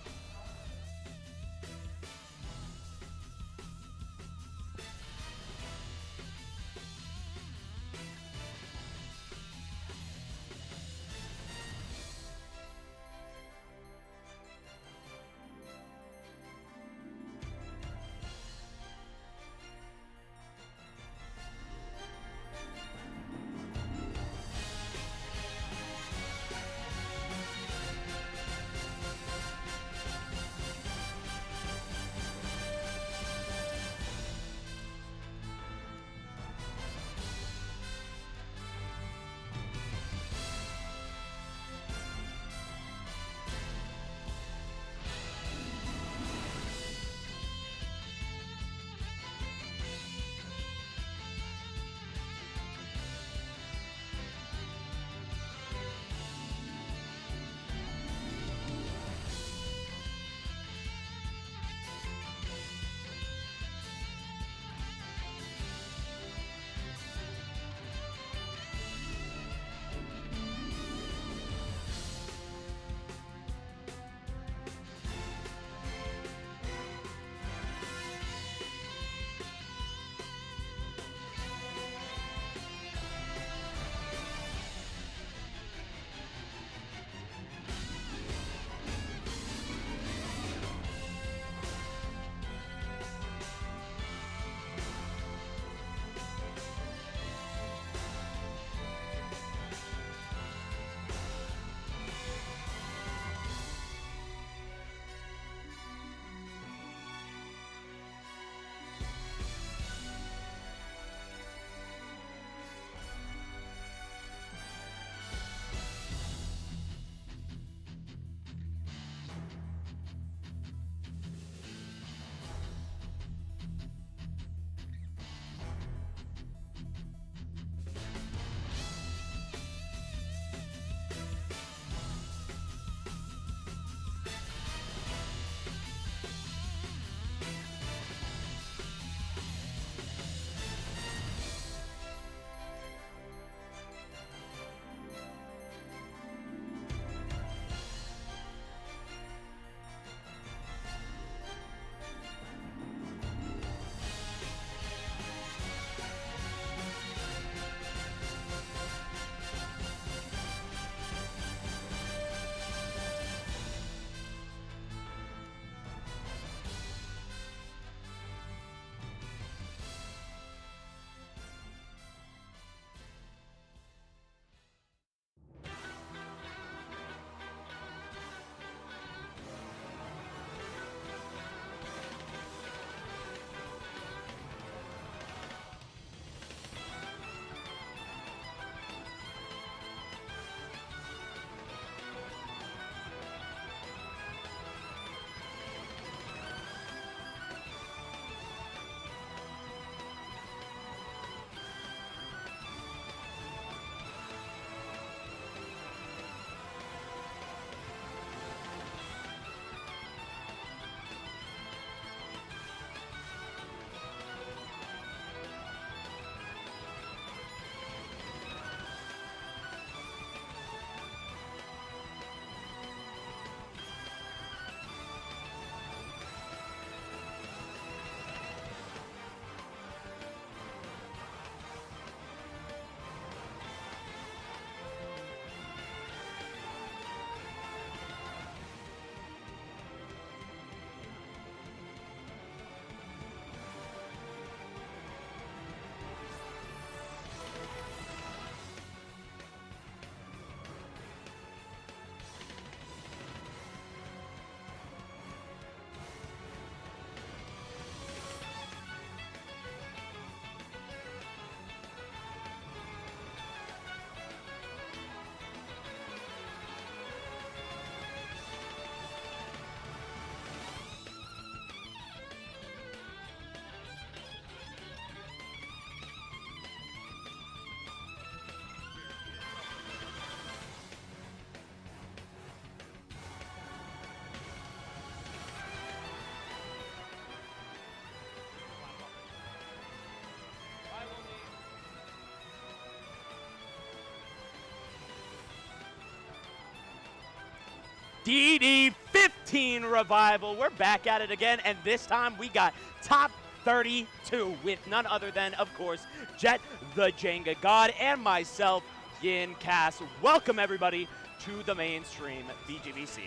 DD15 revival. We're back at it again, and this time we got top 32 with none other than, of course, Jet the Jenga God and myself, Yin Cass. Welcome everybody to the mainstream BGBC.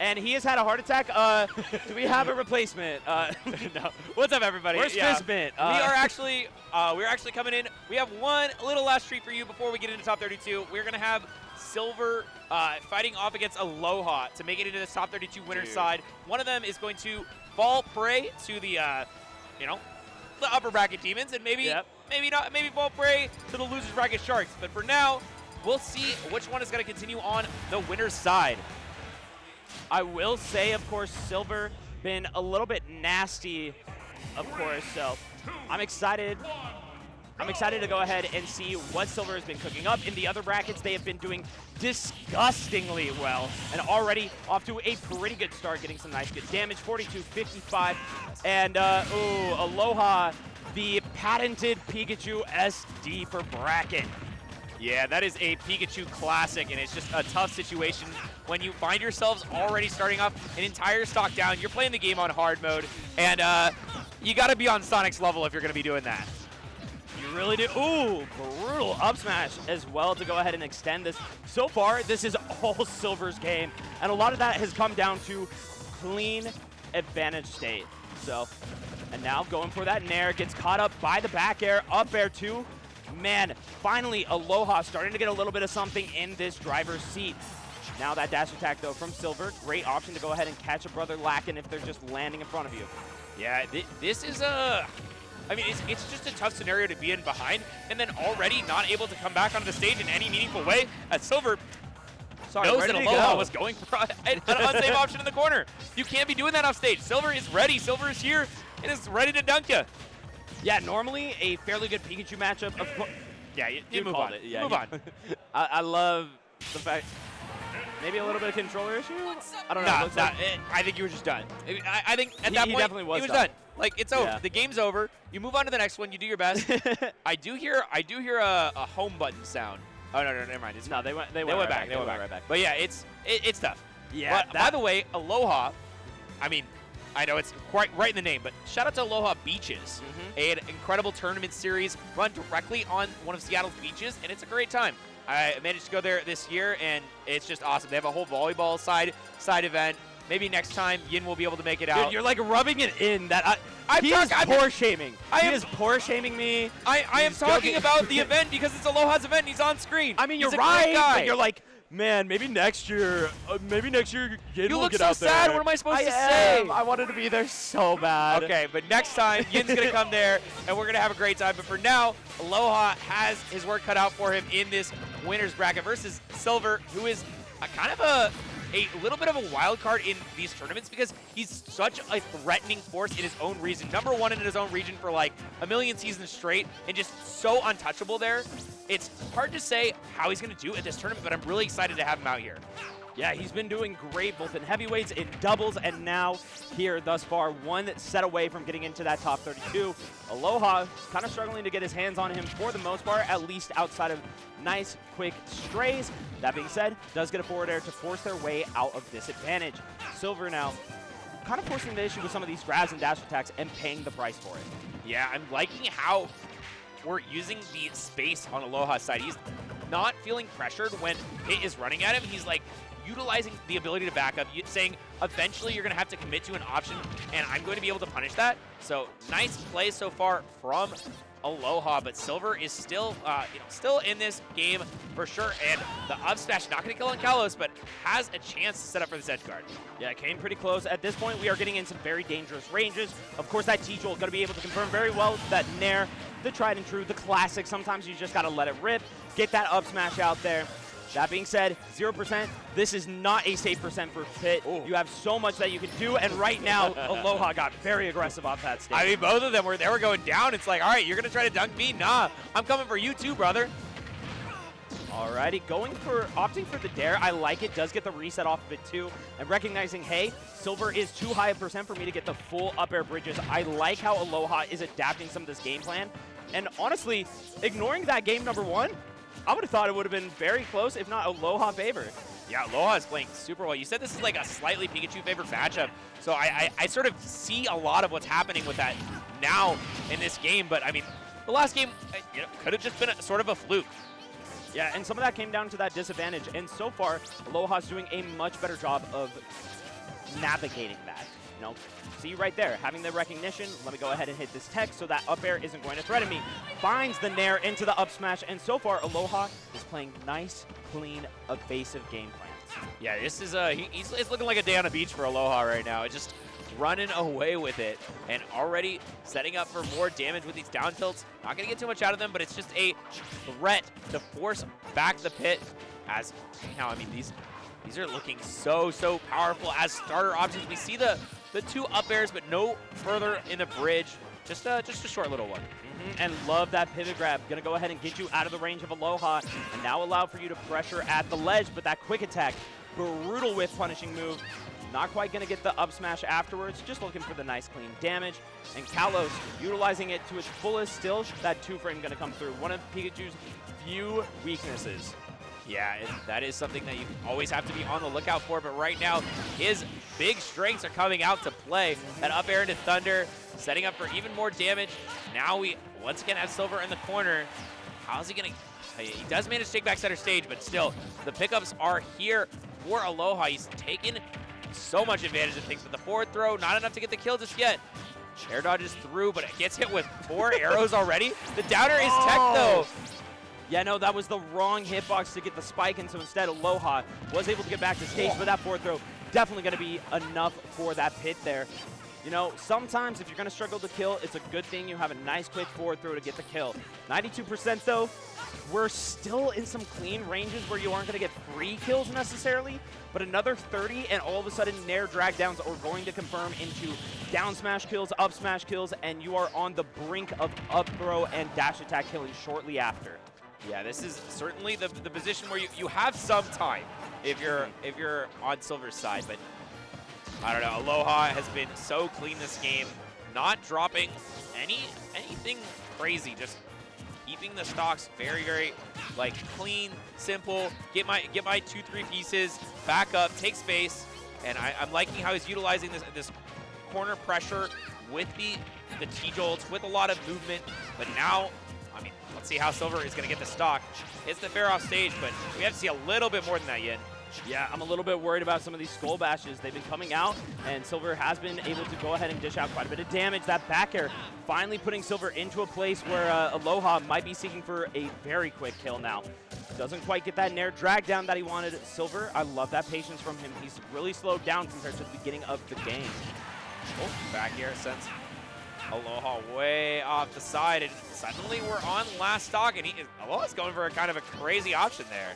And he has had a heart attack. Do we have a replacement? No. What's up, everybody? Where's Fizbit? we're actually coming in. We have one little last treat for you before we get into top 32. We're gonna have Silver fighting off against Aloha to make it into the top 32 winner's side. One of them is going to fall prey to the, the upper bracket demons, and maybe fall prey to the losers bracket sharks. But for now, we'll see which one is gonna continue on the winner's side. I will say, of course, Silver been a little bit nasty, of course, so I'm excited. I'm excited to go ahead and see what Silver has been cooking up. In the other brackets, they have been doing disgustingly well, and already off to a pretty good start, getting some nice good damage, 42-55. And, Aloha, the patented Pikachu SD for bracket. Yeah, that is a Pikachu classic, and it's just a tough situation when you find yourselves already starting off an entire stock down. You're playing the game on hard mode, and you got to be on Sonic's level if you're going to be doing that. You really do. Ooh, brutal up smash as well to go ahead and extend this. So far, this is all Silver's game, and a lot of that has come down to clean advantage state. So, and now going for that Nair, gets caught up by the back air, up air too. Man, finally Aloha starting to get a little bit of something in this driver's seat. Now that dash attack though from Silver, great option to go ahead and catch a brother lacking if they're just landing in front of you. Yeah, this is it's just a tough scenario to be in behind, and then already not able to come back onto the stage in any meaningful way, as Silver knows that Aloha was going for an unsafe option in the corner. You can't be doing that off stage. Silver is ready. Silver is here and is ready to dunk you. Yeah, normally a fairly good Pikachu matchup. Of course. Yeah, you move on. Yeah, move on. I love the fact. Maybe a little bit of controller issue. I don't know. I think you were just done. I think at that point definitely was he was done. Like, it's over. Yeah. The game's over. You move on to the next one. You do your best. I do hear a home button sound. Oh no, never mind. No, they went back. They went back. But yeah, it's tough. Yeah. But by the way, Aloha. I mean, I know it's quite right in the name, but shout out to Aloha Beaches, an incredible tournament series run directly on one of Seattle's beaches, and it's a great time. I managed to go there this year, and it's just awesome. They have a whole volleyball side event. Maybe next time Yin will be able to make it out. Dude, you're like rubbing it in that he is poor shaming. He is poor shaming me. I am talking about the event because it's Aloha's event. And he's on screen. I mean, you're He's a right, great guy. but you're like, man, maybe next year Yin You will look get so out there. sad. What am I supposed to say? I wanted to be there so bad. Okay, but next time, Yin's going to come there, and we're going to have a great time. But for now, Aloha has his work cut out for him in this winner's bracket versus Silver, who is kind of a little bit of a wild card in these tournaments because he's such a threatening force in his own region. #1 in his own region for like a million seasons straight, and just so untouchable there. It's hard to say how he's going to do at this tournament, but I'm really excited to have him out here. Yeah, he's been doing great both in heavyweights, in doubles, and now here thus far, one set away from getting into that top 32. Aloha kind of struggling to get his hands on him for the most part, at least outside of nice, quick strays. That being said, does get a forward air to force their way out of disadvantage. Silver now kind of forcing the issue with some of these grabs and dash attacks and paying the price for it. Yeah, I'm liking how we're using the space on Aloha's side. He's not feeling pressured when Pit is running at him. He's like utilizing the ability to back up, saying eventually you're going to have to commit to an option, and I'm going to be able to punish that. So nice play so far from Aloha, but Silver is still still in this game for sure, and the up smash not going to kill on Kalos, but has a chance to set up for this edge guard. Yeah, came pretty close. At this point, we are getting in some very dangerous ranges. Of course, that T-Jolt going to be able to confirm very well that Nair, the tried and true, the classic. Sometimes you just got to let it rip, get that up smash out there. That being said, 0%, this is not a safe percent for Pit. Ooh. You have so much that you can do, and right now, Aloha got very aggressive off that stage. I mean, both of them were going down. It's like, all right, you're going to try to dunk me? Nah, I'm coming for you too, brother. Alrighty, opting for the dare. I like it, does get the reset off of it too. And recognizing, hey, Silver is too high a percent for me to get the full up air bridges. I like how Aloha is adapting some of this game plan. And honestly, ignoring that game #1, I would have thought it would have been very close, if not Aloha favored. Yeah, Aloha is playing super well. You said this is like a slightly Pikachu favored matchup, so I sort of see a lot of what's happening with that now in this game. But I mean, the last game could have just been sort of a fluke. Yeah, and some of that came down to that disadvantage. And so far, Aloha's doing a much better job of navigating that. You know, see right there, having the recognition. Let me go ahead and hit this tech so that up air isn't going to threaten me. Finds the nair into the up smash, and so far, Aloha is playing nice, clean, evasive game plans. Yeah, this is it's looking like a day on a beach for Aloha right now. It's just running away with it and already setting up for more damage with these down tilts. Not going to get too much out of them, but it's just a threat to force back the pit. As now, I mean, these are looking so powerful as starter options. We see the two up airs, but no further in the bridge. Just a short little one. And love that pivot grab. Gonna go ahead and get you out of the range of Aloha, and now allow for you to pressure at the ledge, but that quick attack, brutal with punishing move. Not quite gonna get the up smash afterwards, just looking for the nice clean damage. And Kalos utilizing it to its fullest still. That 2-frame gonna come through. One of Pikachu's few weaknesses. Yeah, that is something that you always have to be on the lookout for, but right now, his big strengths are coming out to play. That up air into Thunder, setting up for even more damage. Now we once again have Silver in the corner. How's he gonna... He does manage to take back center stage, but still, the pickups are here for Aloha. He's taken so much advantage of things, but the forward throw, not enough to get the kill just yet. Air dodges through, but it gets hit with 4 arrows already. The downer is tech, though. Yeah, no, that was the wrong hitbox to get the spike, and so instead Aloha was able to get back to stage, but that forward throw definitely going to be enough for that pit there. You know, sometimes if you're going to struggle to kill, it's a good thing you have a nice quick forward throw to get the kill. 92% though, we're still in some clean ranges where you aren't going to get free kills necessarily, but another 30 and all of a sudden nair drag downs are going to confirm into down smash kills, up smash kills, and you are on the brink of up throw and dash attack killing shortly after. Yeah, this is certainly the position where you have some time if you're on Silver's side, but I don't know. Aloha has been so clean this game, not dropping anything crazy, just keeping the stocks very like clean, simple. Get my 2-3 pieces, back up, take space, and I'm liking how he's utilizing this corner pressure with the T-jolts with a lot of movement, but now. I mean, let's see how Silver is going to get the stock. Hits the fair off stage, but we have to see a little bit more than that yet. Yeah, I'm a little bit worried about some of these skull bashes. They've been coming out, and Silver has been able to go ahead and dish out quite a bit of damage. That back air finally putting Silver into a place where Aloha might be seeking for a very quick kill now. Doesn't quite get that nair drag down that he wanted. Silver, I love that patience from him. He's really slowed down compared to the beginning of the game. Oh, back air sends Aloha way off the side, and suddenly we're on last stock, and Aloha's going for a kind of a crazy option there.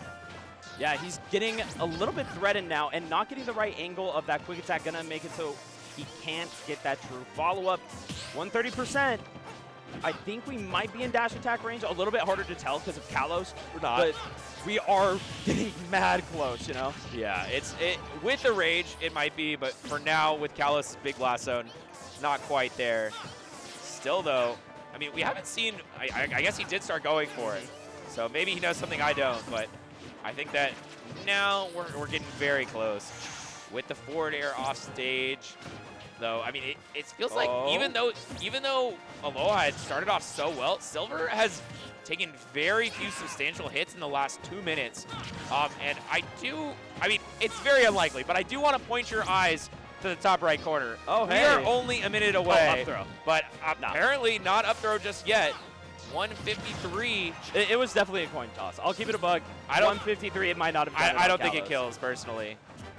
Yeah, he's getting a little bit threatened now, and not getting the right angle of that quick attack gonna make it so he can't get that true follow-up. 130%. I think we might be in dash attack range. A little bit harder to tell because of Kalos. We're not. But we are getting mad close, you know? Yeah, with the rage, it might be, but for now, with Kalos' big blast zone, not quite there. Still, though, I mean, we haven't seen, I guess he did start going for it. So maybe he knows something I don't, but I think that now we're getting very close. With the forward air off stage, though, I mean, it feels like even though Aloha had started off so well, Silver has taken very few substantial hits in the last 2 minutes. And I mean, it's very unlikely, but I do want to point your eyes to the top right corner. Oh, hey. We are only a minute away. Up throw. But apparently not up throw just yet. 153. It was definitely a coin toss. I'll keep it a bug. 153, it might not have done I don't think it kills, personally.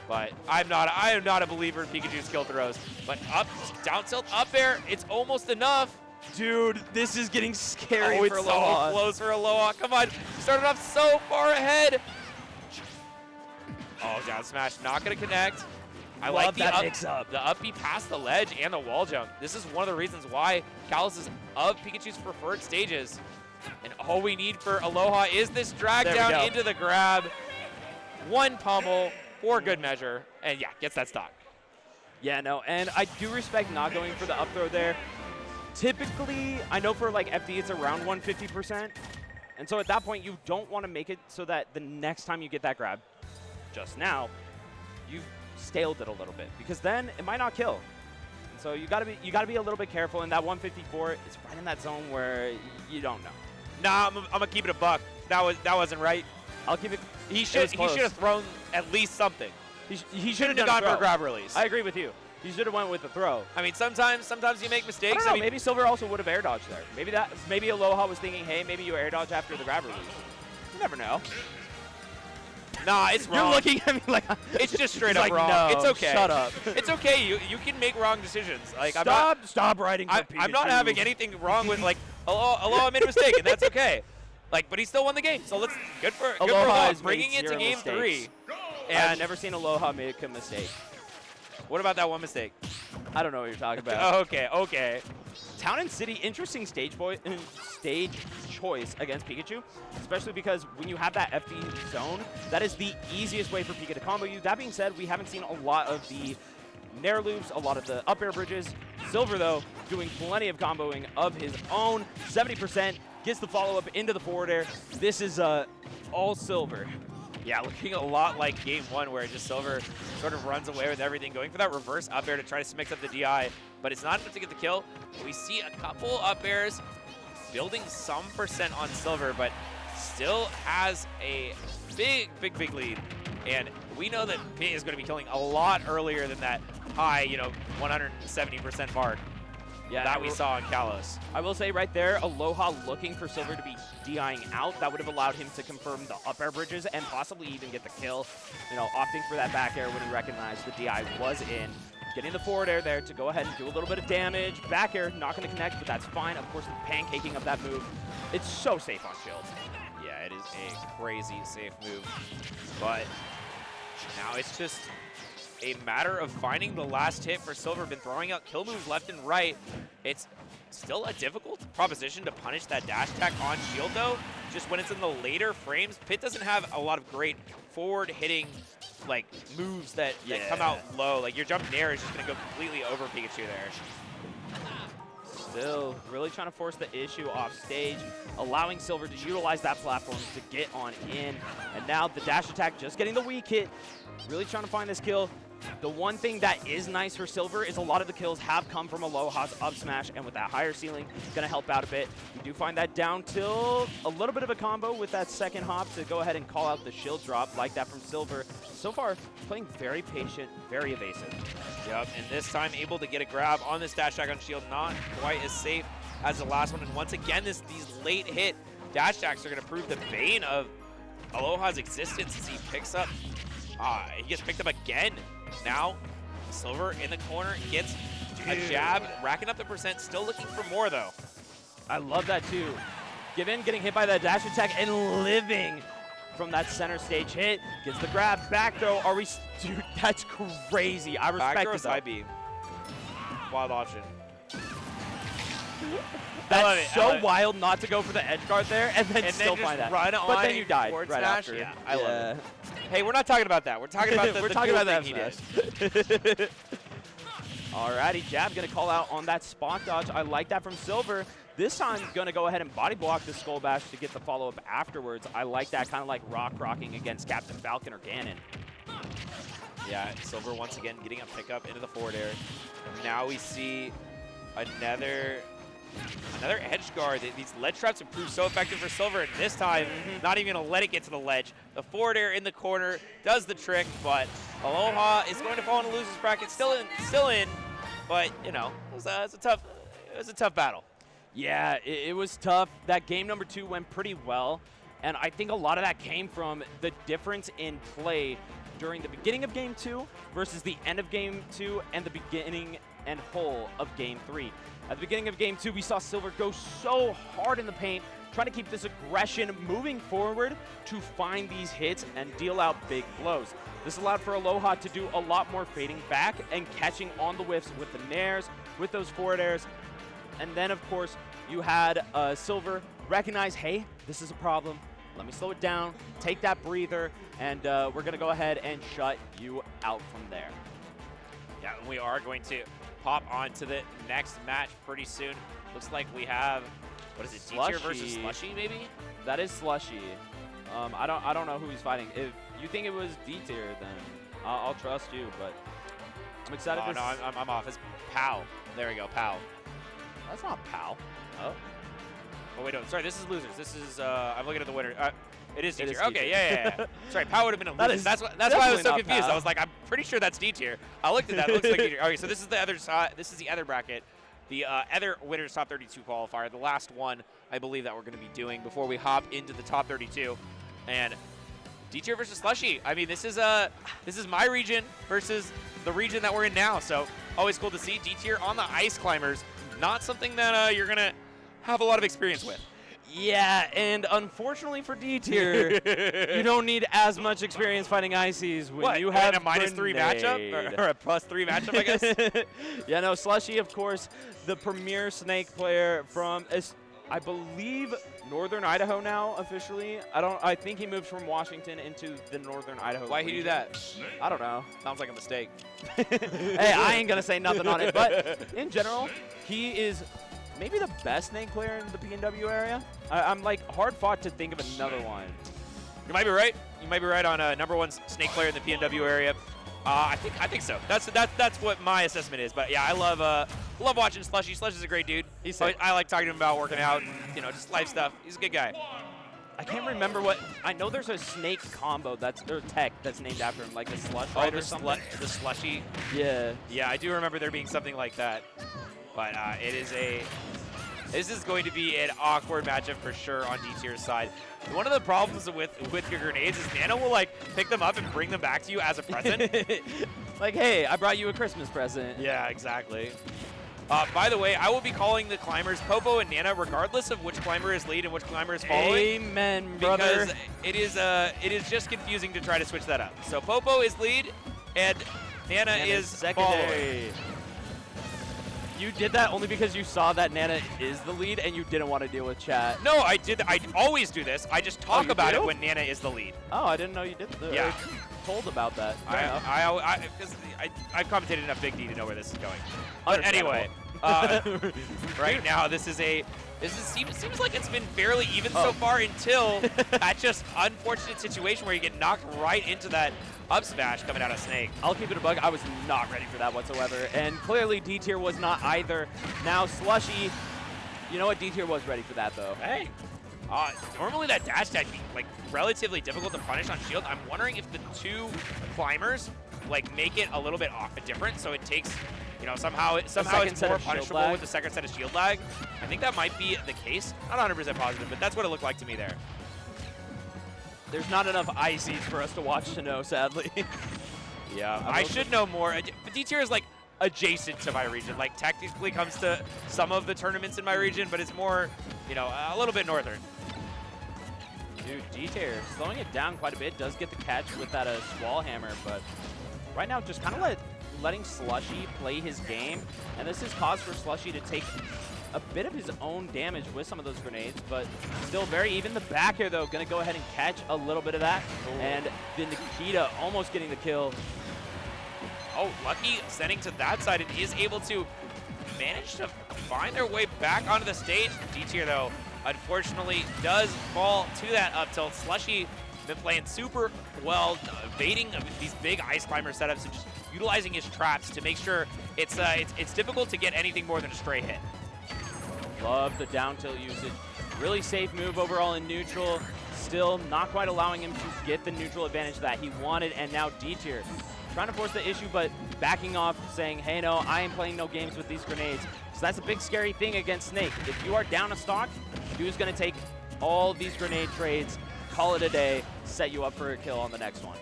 But I am not a believer in Pikachu's kill throws. But up, down tilt, up air, it's almost enough. Dude, this is getting scary for it's Aloha. so close for Aloha. Come on, started off so far ahead. Oh, down smash, not gonna connect. I like the mix-up. The up B past the ledge and the wall jump. This is one of the reasons why Kalos is of Pikachu's preferred stages. And all we need for Aloha is this drag down into the grab. One pummel for good measure. And yeah, gets that stock. Yeah, no, and I do respect not going for the up throw there. Typically, I know for like FD it's around 150%. And so at that point, you don't want to make it so that the next time you get that grab, just now, you've staled it a little bit, because then it might not kill. And so you gotta be a little bit careful. And that 154 is right in that zone where you don't know. Nah, I'm gonna keep it a buck. That wasn't right. I'll keep it. He should have thrown at least something. He Shouldn't have gone for a grab release. I agree with you. He should have went with the throw. I mean, sometimes you make mistakes. I don't know, maybe Silver also would have air dodged there. Maybe Aloha was thinking, hey, maybe you air dodge after the grab release. You never know. Nah, it's wrong. You're looking at me like it's just straight up like, wrong. No, it's okay. Shut up. It's okay. You can make wrong decisions. Like Stop writing for Pikachu. I'm not having anything wrong with like Aloha made a mistake and that's okay. Like, but he still won the game. So let's good for Aloha bringing it to game 3. And I've never seen Aloha make a mistake. What about that one mistake? I don't know what you're talking about. Okay. Town and City, interesting stage choice against Pikachu, especially because when you have that FD zone, that is the easiest way for Pika to combo you. That being said, we haven't seen a lot of the Nair loops, a lot of the up air bridges. Silver, though, doing plenty of comboing of his own. 70% gets the follow-up into the forward air. This is all Silver. Yeah, looking a lot like game 1 where just Silver sort of runs away with everything, going for that reverse up air to try to mix up the DI, but it's not enough to get the kill. We see a couple up airs building some percent on Silver, but still has a big lead. And we know that Pit is going to be killing a lot earlier than that high, 170% mark that we saw in Kalos. I will say right there, Aloha looking for Silver to be DIing out. That would have allowed him to confirm the up air bridges and possibly even get the kill. Opting for that back air when he recognized the DI was in. Getting the forward air there to go ahead and do a little bit of damage. Back air, not going to connect, but that's fine. Of course, the pancaking of that move, it's so safe on shield. Yeah, it is a crazy safe move. But now it's just a matter of finding the last hit for Silver. Been throwing out kill moves left and right. It's still a difficult proposition to punish that dash attack on shield, though. Just when it's in the later frames, Pit doesn't have a lot of great forward hitting moves that come out low. Like your jump nair is just going to go completely over Pikachu there. Still really trying to force the issue off stage, allowing Silver to utilize that platform to get on in. And now the dash attack just getting the weak hit. Really trying to find this kill. The one thing that is nice for Silver is a lot of the kills have come from Aloha's up smash, and with that higher ceiling, going to help out a bit. We do find that down tilt, a little bit of a combo with that second hop to go ahead and call out the shield drop like that from Silver. So far, playing very patient, very evasive. Yep, and this time able to get a grab on this dash attack on shield, not quite as safe as the last one. And once again, these late hit dash attacks are going to prove the bane of Aloha's existence as he picks up. He gets picked up again. Now, Silver in the corner gets a jab, racking up the percent, still looking for more though. I love that too. Given getting hit by that dash attack and living from that center stage hit, gets the grab, back throw. Dude, that's crazy. I respect back it. Side B. Wild option. That's so wild not to go for the edge guard there and then still find that. Run on but then you died right smash. after. Yeah, I love it. Hey, we're not talking about that. We're talking about the thing he did. Alrighty, jab gonna call out on that spot dodge. I like that from Silver. This time gonna go ahead and body block the Skull Bash to get the follow-up afterwards. I like that, kind of like rocking against Captain Falcon or Ganon. Yeah, Silver once again getting a pickup into the forward air. Now we see another edge guard. These ledge traps have proved so effective for Silver, and this time, not even gonna let it get to the ledge. The forward air in the corner does the trick, but Aloha is going to fall in the losers bracket. Still in, but it was a tough battle. Yeah, it was tough. That game number 2 went pretty well, and I think a lot of that came from the difference in play during the beginning of game 2 versus the end of game 2 and the beginning and whole of game 3. At the beginning of game 2, we saw Silver go so hard in the paint, trying to keep this aggression moving forward to find these hits and deal out big blows. This allowed for Aloha to do a lot more fading back and catching on the whiffs with the nairs, with those forward airs. And then, of course, you had Silver recognize, hey, this is a problem. Let me slow it down, take that breather, and we're going to go ahead and shut you out from there. Yeah, and we are going to pop on to the next match pretty soon. Looks like we have, what is it, Dtier versus Slushy maybe? That is Slushy. I don't know who he's fighting. If you think it was Dtier, then I'll trust you. But I'm excited. Oh, no, I'm off. It's Pal. There we go, Pal. That's not Pal. Oh. Oh, wait, no. Sorry, this is losers. This is, I'm looking at the winner. It is It is D-tier. Okay, D-tier. yeah. Sorry, Pal would have been a That loser. is That's why I was definitely so not confused. Pal. I was like, I'm pretty sure that's D-tier. I looked at that. It looks like D-tier. Okay, so this is the other side. This is the other bracket. The other winners top 32 qualifier. The last one, I believe, that we're going to be doing before we hop into the top 32. And D-tier versus Slushy. I mean, this is my region versus the region that we're in now. So always cool to see D-tier on the ice climbers. Not something that you're going to have a lot of experience with. Yeah, and unfortunately for D-tier, you don't need as much experience fighting Ices when you have a -3 matchup or a +3 matchup, I guess. Yeah, no, Slushy, of course, the premier Snake player from, I believe, Northern Idaho now officially. I think he moved from Washington into the Northern Idaho. Why'd he do that? I don't know. Sounds like a mistake. Hey, I ain't gonna say nothing on it, but in general, he is maybe the best Snake player in the PNW area. I'm like hard fought to think of another one. You might be right. You might be right on #1 Snake player in the PNW area. I think so. That's what my assessment is. But yeah, I love watching Slushy. Slushy's a great dude. I like talking to him about working out and just life stuff. He's a good guy. I can't remember what. I know there's a Snake combo or tech that's named after him, like the Slush Ride or something. The Slushy. Yeah. Yeah, I do remember there being something like that. But this is going to be an awkward matchup for sure on D-tier's side. One of the problems with your grenades is Nana will pick them up and bring them back to you as a present. Like, hey, I brought you a Christmas present. Yeah, exactly. By the way, I will be calling the climbers Popo and Nana regardless of which climber is lead and which climber is following. Amen, brother. Because it is just confusing to try to switch that up. So Popo is lead and Nana is secondary. following. You did that only because you saw that Nana is the lead and you didn't want to deal with chat. No, I did. I always do this. I just talk about do? it when Nana is the lead. Oh, I didn't know you did. Yeah. Told about that. I've commentated enough Big D to know where this is going. But anyway, right now this seems like it's been fairly even so far until that just unfortunate situation where you get knocked right into that up smash coming out of Snake. I'll keep it a bug. I was not ready for that whatsoever. And clearly D-tier was not either. Now Slushy, you know what? D-tier was ready for that though. Hey. Normally that dash attack be relatively difficult to punish on shield. I'm wondering if the two climbers make it a little bit different, so it takes somehow it's more punishable with the second set of shield lag. I think that might be the case. Not 100% positive, but that's what it looked like to me there. There's not enough Ices for us to watch to know, sadly. Yeah, I should know more. But D-tier is adjacent to my region. Technically comes to some of the tournaments in my region, but it's more, a little bit northern. Dude, D-tier slowing it down quite a bit. Does get the catch with that Squall Hammer, but right now just kind of letting Slushy play his game. And this is cause for Slushy to take a bit of his own damage with some of those grenades, but still very even. The back air, though, going to go ahead and catch a little bit of that. Ooh. And then Nikita almost getting the kill. Oh, Lucky sending to that side and is able to manage to find their way back onto the stage. D-tier, though, unfortunately does fall to that up tilt. Slushy been playing super well, evading these big ice climber setups and just utilizing his traps to make sure it's difficult to get anything more than a stray hit. Love the down tilt usage. Really safe move overall in neutral. Still not quite allowing him to get the neutral advantage that he wanted. And now D-tier trying to force the issue, but backing off, saying, hey, no, I ain't playing no games with these grenades. So that's a big scary thing against Snake. If you are down a stock, dude's going to take all these grenade trades, call it a day, set you up for a kill on the next one.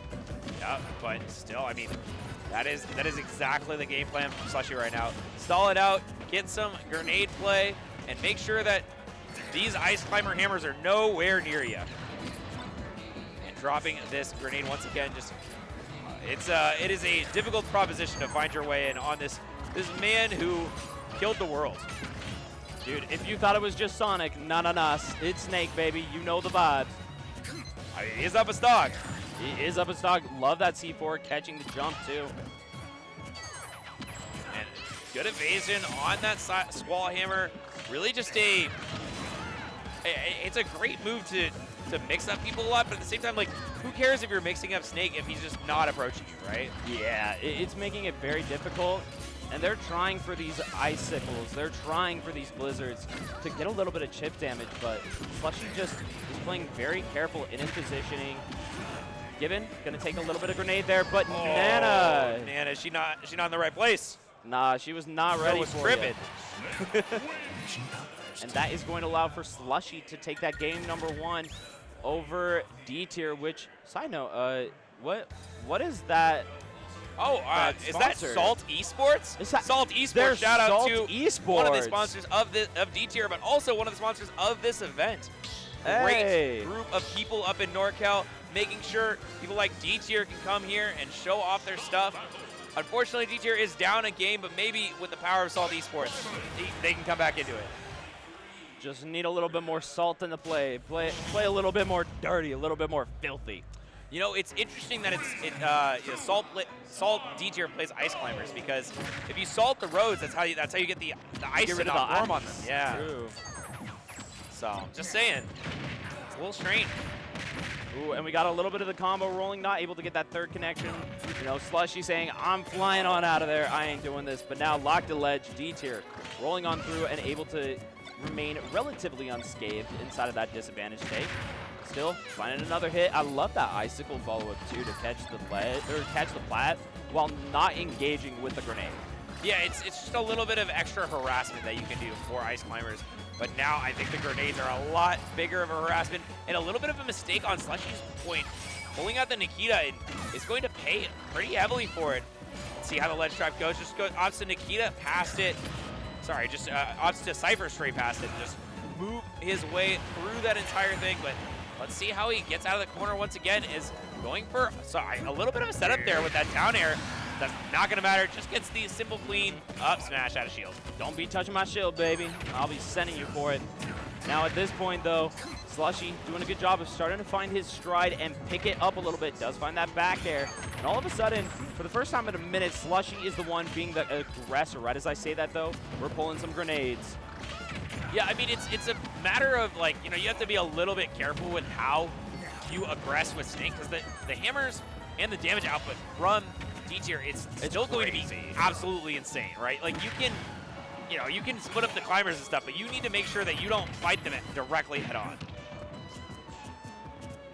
Yeah, but still, I mean, that is exactly the game plan from Slushy right now. Stall it out, get some grenade play, and make sure that these ice climber hammers are nowhere near you. And dropping this grenade once again, just it is a difficult proposition to find your way in on this man who killed the world. Dude, if you thought it was just Sonic, nah, it's Snake, baby. You know the vibes. I mean, he is up a stock. He is up a stock. Love that C4 catching the jump too. And good evasion on that Squall Hammer. Really just a it's a great move to mix up people a lot, but at the same time, like, who cares if you're mixing up Snake if he's just not approaching you, right? Yeah, it's making it very difficult. And they're trying for these icicles, they're trying for these blizzards to get a little bit of chip damage, but Slushy just is playing very careful in his positioning. Given, gonna take a little bit of grenade there, but Nana. Nana, is she not in the right place? Nah, she was not ready was for tripping. it. And that is going to allow for Slushy to take that game #1 over Dtier, which, side note, what is that? Oh, is that sponsor? Salt Esports? Is that- Salt Esports, There's shout out Salt to Esports. one of the sponsors of Dtier, but also one of the sponsors of this event. Great Hey. group of people up in NorCal, making sure people like Dtier can come here and show off their stuff. Unfortunately, Dtier is down a game, but maybe with the power of Salt Esports, they can come back into it. Just need a little bit more salt in the play. Play a little bit more dirty, a little bit more filthy. You know, it's interesting that Salt Dtier plays Ice Climbers, because if you salt the roads, that's how you get the ice to not form on them. Yeah. True. So just saying, it's a little strange. Ooh, and we got a little bit of the combo rolling, not able to get that third connection. You know, Slushy saying, I'm flying on out of there, I ain't doing this. But now locked to ledge, Dtier rolling on through and able to remain relatively unscathed inside of that disadvantage take. Still finding another hit. I love that icicle follow-up too to catch the plat while not engaging with the grenade. Yeah, it's just a little bit of extra harassment that you can do for Ice Climbers. But now I think the grenades are a lot bigger of a harassment, and a little bit of a mistake on Slushy's point. Pulling out the Nikita is going to pay pretty heavily for it. Let's see how the ledge drive goes. Just opts to Nikita, past it. Sorry, just opts to Cypher straight past it and just move his way through that entire thing. But let's see how he gets out of the corner once again. Is going for a little bit of a setup there with that down air. That's not going to matter. Just gets the simple, clean up smash out of shield. Don't be touching my shield, baby. I'll be sending you for it. Now at this point, though, Slushy doing a good job of starting to find his stride and pick it up a little bit. Does find that back air. And all of a sudden, for the first time in a minute, Slushy is the one being the aggressor. Right as I say that, though, we're pulling some grenades. Yeah, I mean, it's a matter of, like, you know, you have to be a little bit careful with how you aggress with Snake, because the hammers and the damage output from Dtier, it's still going to be absolutely insane, right? Like, you can split up the climbers and stuff, but you need to make sure that you don't fight them directly head on.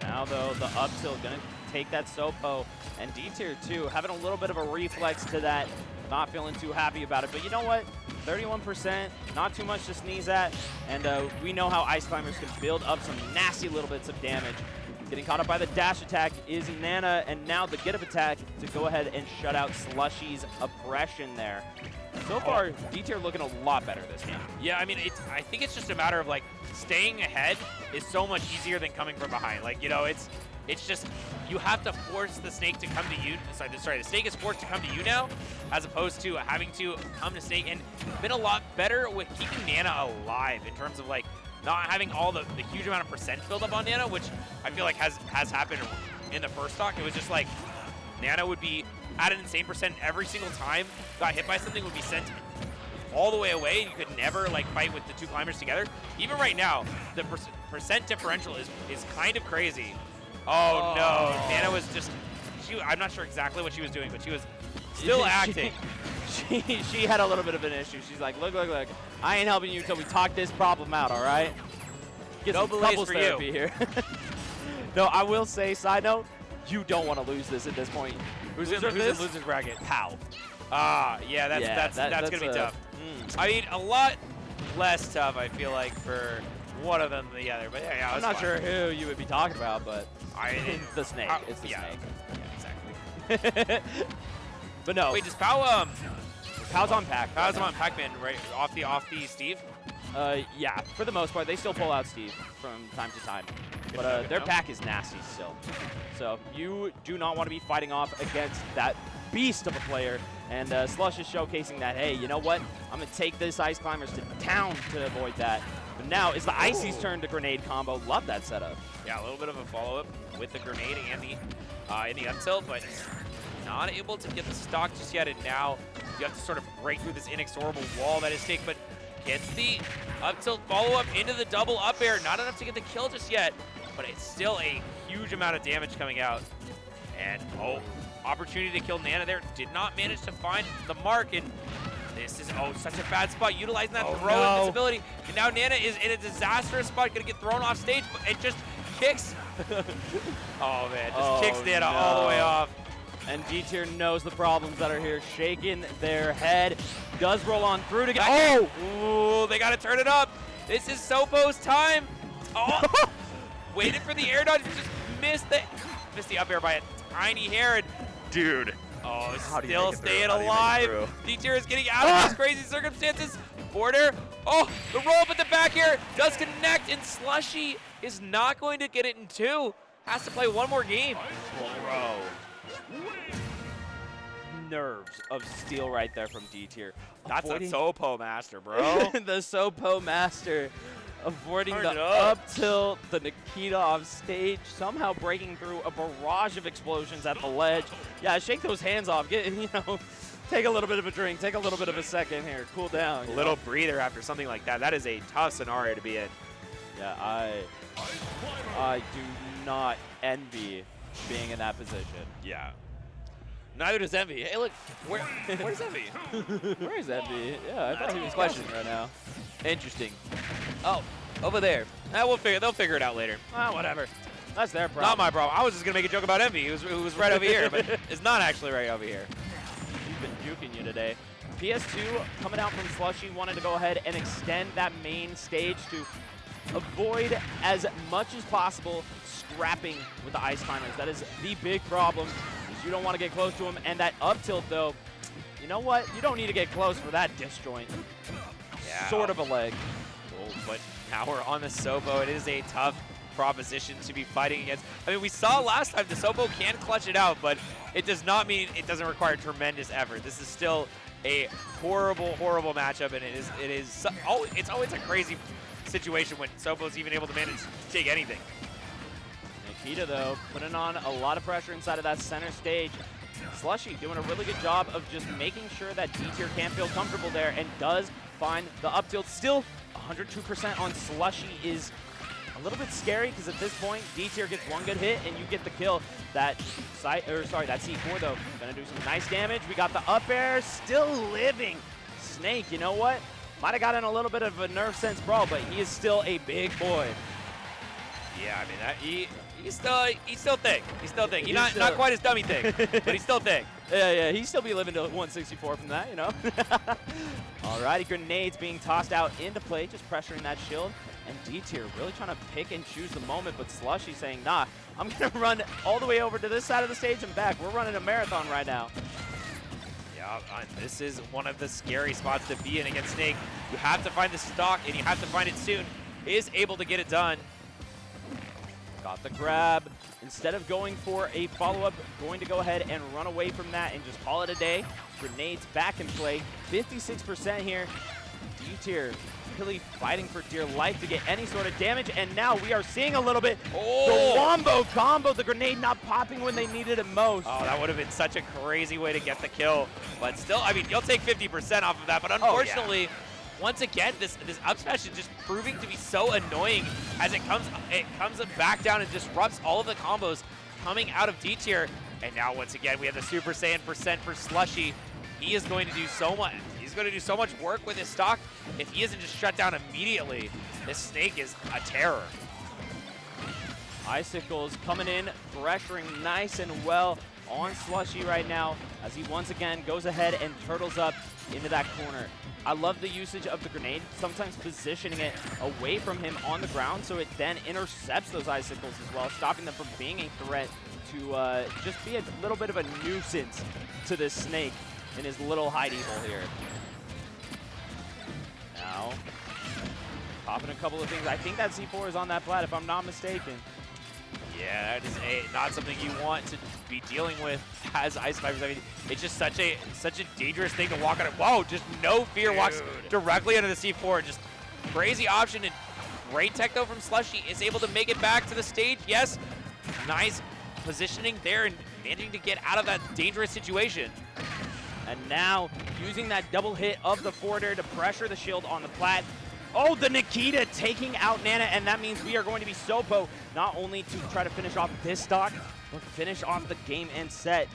Now, though, the up tilt going to take that Sopo, and Dtier, too, having a little bit of a reflex to that, not feeling too happy about it. But you know what? 31%, not too much to sneeze at, and we know how Ice Climbers can build up some nasty little bits of damage. Getting caught up by the dash attack is Nana, and now the get-up attack to go ahead and shut out Slushy's aggression there. So far, Dtier looking a lot better this game. Yeah, I mean, I think it's just a matter of, like, staying ahead is so much easier than coming from behind. Like, you know, it's just, you have to force the Snake to come to you. Sorry, the Snake is forced to come to you now, as opposed to having to come to Snake, and been a lot better with keeping Nana alive in terms of, like, not having all the huge amount of percent filled up on Nana, which I feel like has happened in the first stock. It was just like Nana would be at an insane percent every single time, got hit by something, would be sent all the way away, and you could never, like, fight with the two climbers together. Even right now, the percent differential is kind of crazy. Oh no, Nana was just, I'm not sure exactly what she was doing, but she was still acting. She had a little bit of an issue. She's like, look, I ain't helping you until we talk this problem out, all right? Get no some belays couples for therapy you. here. No, I will say, side note, you don't want to lose this at this point. Who's in loser's bracket? Pow. Yeah, that's going to be tough. I mean, a lot less tough, I feel like, for one of them than the other. But yeah, I'm not sure who you would be talking about, but the Snake. It's the yeah. Snake. Yeah, exactly. But no. Wait, does Pow's on Pac. Pow's on Pac-Man right off the Steve? Yeah, for the most part, they still pull out Steve from time to time. But their pack is nasty still. So you do not want to be fighting off against that beast of a player. And Slush is showcasing that, hey, you know what? I'm going to take this Ice Climbers to town to avoid that. But now it's the Icy's turn to grenade combo. Love that setup. Yeah, a little bit of a follow-up with the grenade and the up tilt, but not able to get the stock just yet. And now you have to sort of break through this inexorable wall that is Snake. But Gets the up tilt follow-up into the double up air. Not enough to get the kill just yet, but it's still a huge amount of damage coming out. And, oh, opportunity to kill Nana there. Did not manage to find the mark, and this is, oh, such a bad spot, utilizing that throw invincibility. And now Nana is in a disastrous spot, gonna get thrown off stage, but it just kicks. Oh, man, just kicks Nana all the way off. And Dtier knows the problems that are here, shaking their head. Does roll on through to get, Ooh, they gotta turn it up. This is Sopo's time. Oh, waited for the air dodge, just missed the up air by a tiny hair. And dude, oh, still staying alive. Dtier is getting out of these crazy circumstances. Border, oh, the roll up at the back here does connect, and Slushy is not going to get it in 2. Has to play one more game. Bro. Nerves of steel right there from Dtier. That's a Sopo master, bro. The Sopo master avoiding the up tilt, the Nikita off stage, somehow breaking through a barrage of explosions at the ledge. Yeah, shake those hands off. Get, take a little bit of a drink. Take a little bit of a second here. Cool down. A little breather after something like that. That is a tough scenario to be in. Yeah, I do not envy being in that position. Yeah. Neither does Envy. Hey, look, where's Envy? Where is Envy? Yeah, I thought he was questioning right now. Interesting. Oh, over there. They'll figure it out later. Whatever. That's their problem. Not my problem. I was just gonna make a joke about Envy, who was right over here, but it's not actually right over here. He's been juking you today. PS2 coming out from Slushy wanted to go ahead and extend that main stage to avoid as much as possible scrapping with the ice climbers. That is the big problem. You don't want to get close to him, and that up tilt though, you know what? You don't need to get close for that disjoint. Yeah. Sort of a leg. Oh, but now we're on the Sopo. It is a tough proposition to be fighting against. I mean, we saw last time the Sopo can clutch it out, but it does not mean it doesn't require tremendous effort. This is still a horrible, horrible matchup, and it's always a crazy situation when Sopo's even able to manage to take anything. Nikita, though, putting on a lot of pressure inside of that center stage. Slushy doing a really good job of just making sure that Dtier can't feel comfortable there and does find the up tilt. Still, 102% on Slushy is a little bit scary because at this point, Dtier gets one good hit and you get the kill. That C4, though, gonna do some nice damage. We got the up air, still living. Snake, you know what? Might have gotten a little bit of a nerve sense brawl, but he is still a big boy. Yeah, I mean, he's still thick. He's still thick. He's not quite as dummy thick, but he's still thick. Yeah, he'd still be living to 164 from that, you know. Alrighty, grenades being tossed out into play, just pressuring that shield. And Dtier really trying to pick and choose the moment, but Slushy saying, nah, I'm gonna run all the way over to this side of the stage and back. We're running a marathon right now. Yeah, this is one of the scary spots to be in against Snake. You have to find the stock, and you have to find it soon. Is able to get it done. Got the grab. Instead of going for a follow-up, going to go ahead and run away from that and just call it a day. Grenades back in play. 56% here. Dtier really fighting for dear life to get any sort of damage, and now we are seeing a little bit. The wombo combo, the grenade not popping when they needed it most. Oh, that would have been such a crazy way to get the kill. But still, I mean, you'll take 50% off of that, but unfortunately, once again, this up smash is just proving to be so annoying as it comes back down and disrupts all of the combos coming out of Dtier. And now once again, we have the Super Saiyan % for Slushy. He is going to do so much. He's going to do so much work with his stock. If he isn't just shut down immediately, this Snake is a terror. Icicles coming in, pressuring nice and well on Slushy right now as he once again goes ahead and turtles up into that corner. I love the usage of the grenade, sometimes positioning it away from him on the ground so it then intercepts those icicles as well, stopping them from being a threat to just be a little bit of a nuisance to this Snake in his little hidey hole here. Now, popping a couple of things. I think that C4 is on that plat if I'm not mistaken. Yeah, that is not something you want to be dealing with as Ice Climbers. I mean, it's just such a dangerous thing to walk on it. Whoa, just no fear, walks directly under the C4. Just crazy option, and great tech though from Slushy. Is able to make it back to the stage. Yes, nice positioning there and managing to get out of that dangerous situation. And now using that double hit of the forwarder to pressure the shield on the plat. Oh, the Nikita taking out Nana, and that means we are going to be Sopo, not only to try to finish off this stock, but finish off the game and set.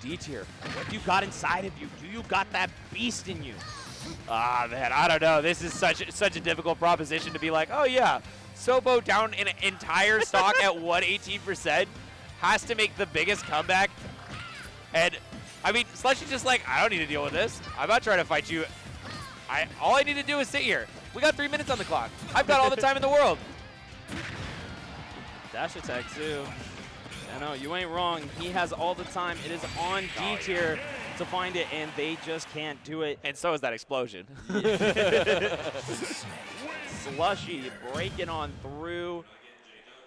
Dtier, what do you got inside of you? Do you got that beast in you? Ah, man, I don't know. This is such a difficult proposition to be like, oh yeah, Sopo down an entire stock at 118% has to make the biggest comeback. And I mean, Slushy's just like, I don't need to deal with this. I'm not trying to fight you. All I need to do is sit here. We got 3 minutes on the clock. I've got all the time in the world. Dash attack too. I know, you ain't wrong. He has all the time. It is on Dtier to find it, and they just can't do it. And so is that explosion. Slushy breaking on through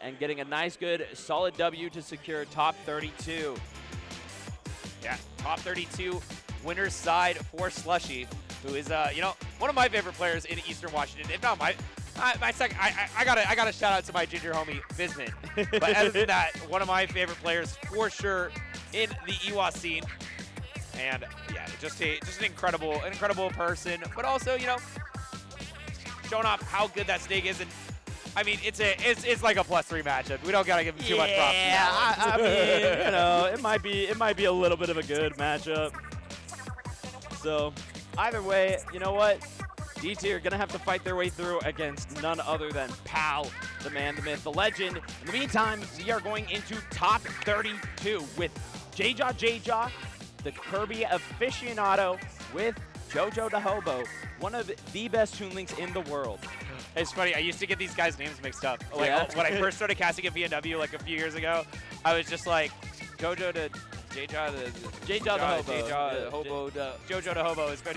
and getting a nice, good, solid W to secure top 32. Yeah, top 32 winner's side for Slushy, who is, you know, one of my favorite players in Eastern Washington. If not my second, I gotta shout out to my ginger homie Bisman. But other than that, one of my favorite players for sure in the EWA scene. And yeah, just an incredible person. But also, you know, showing off how good that stake is. And I mean, it's like a +3 matchup. We don't gotta give him too much props. Yeah, I mean, you know, it might be a little bit of a good matchup. So either way, you know what? Dtier gonna have to fight their way through against none other than Pal, the man, the myth, the legend. In the meantime, we are going into top 32 with JoJoDaHoBo, the Kirby aficionado, with JoJoDaHoBo, one of the best Toon Links in the world. It's funny, I used to get these guys' names mixed up. Like, Yeah. when I first started casting at VNW like a few years ago, I was just like, JoJoDaHoBo is going to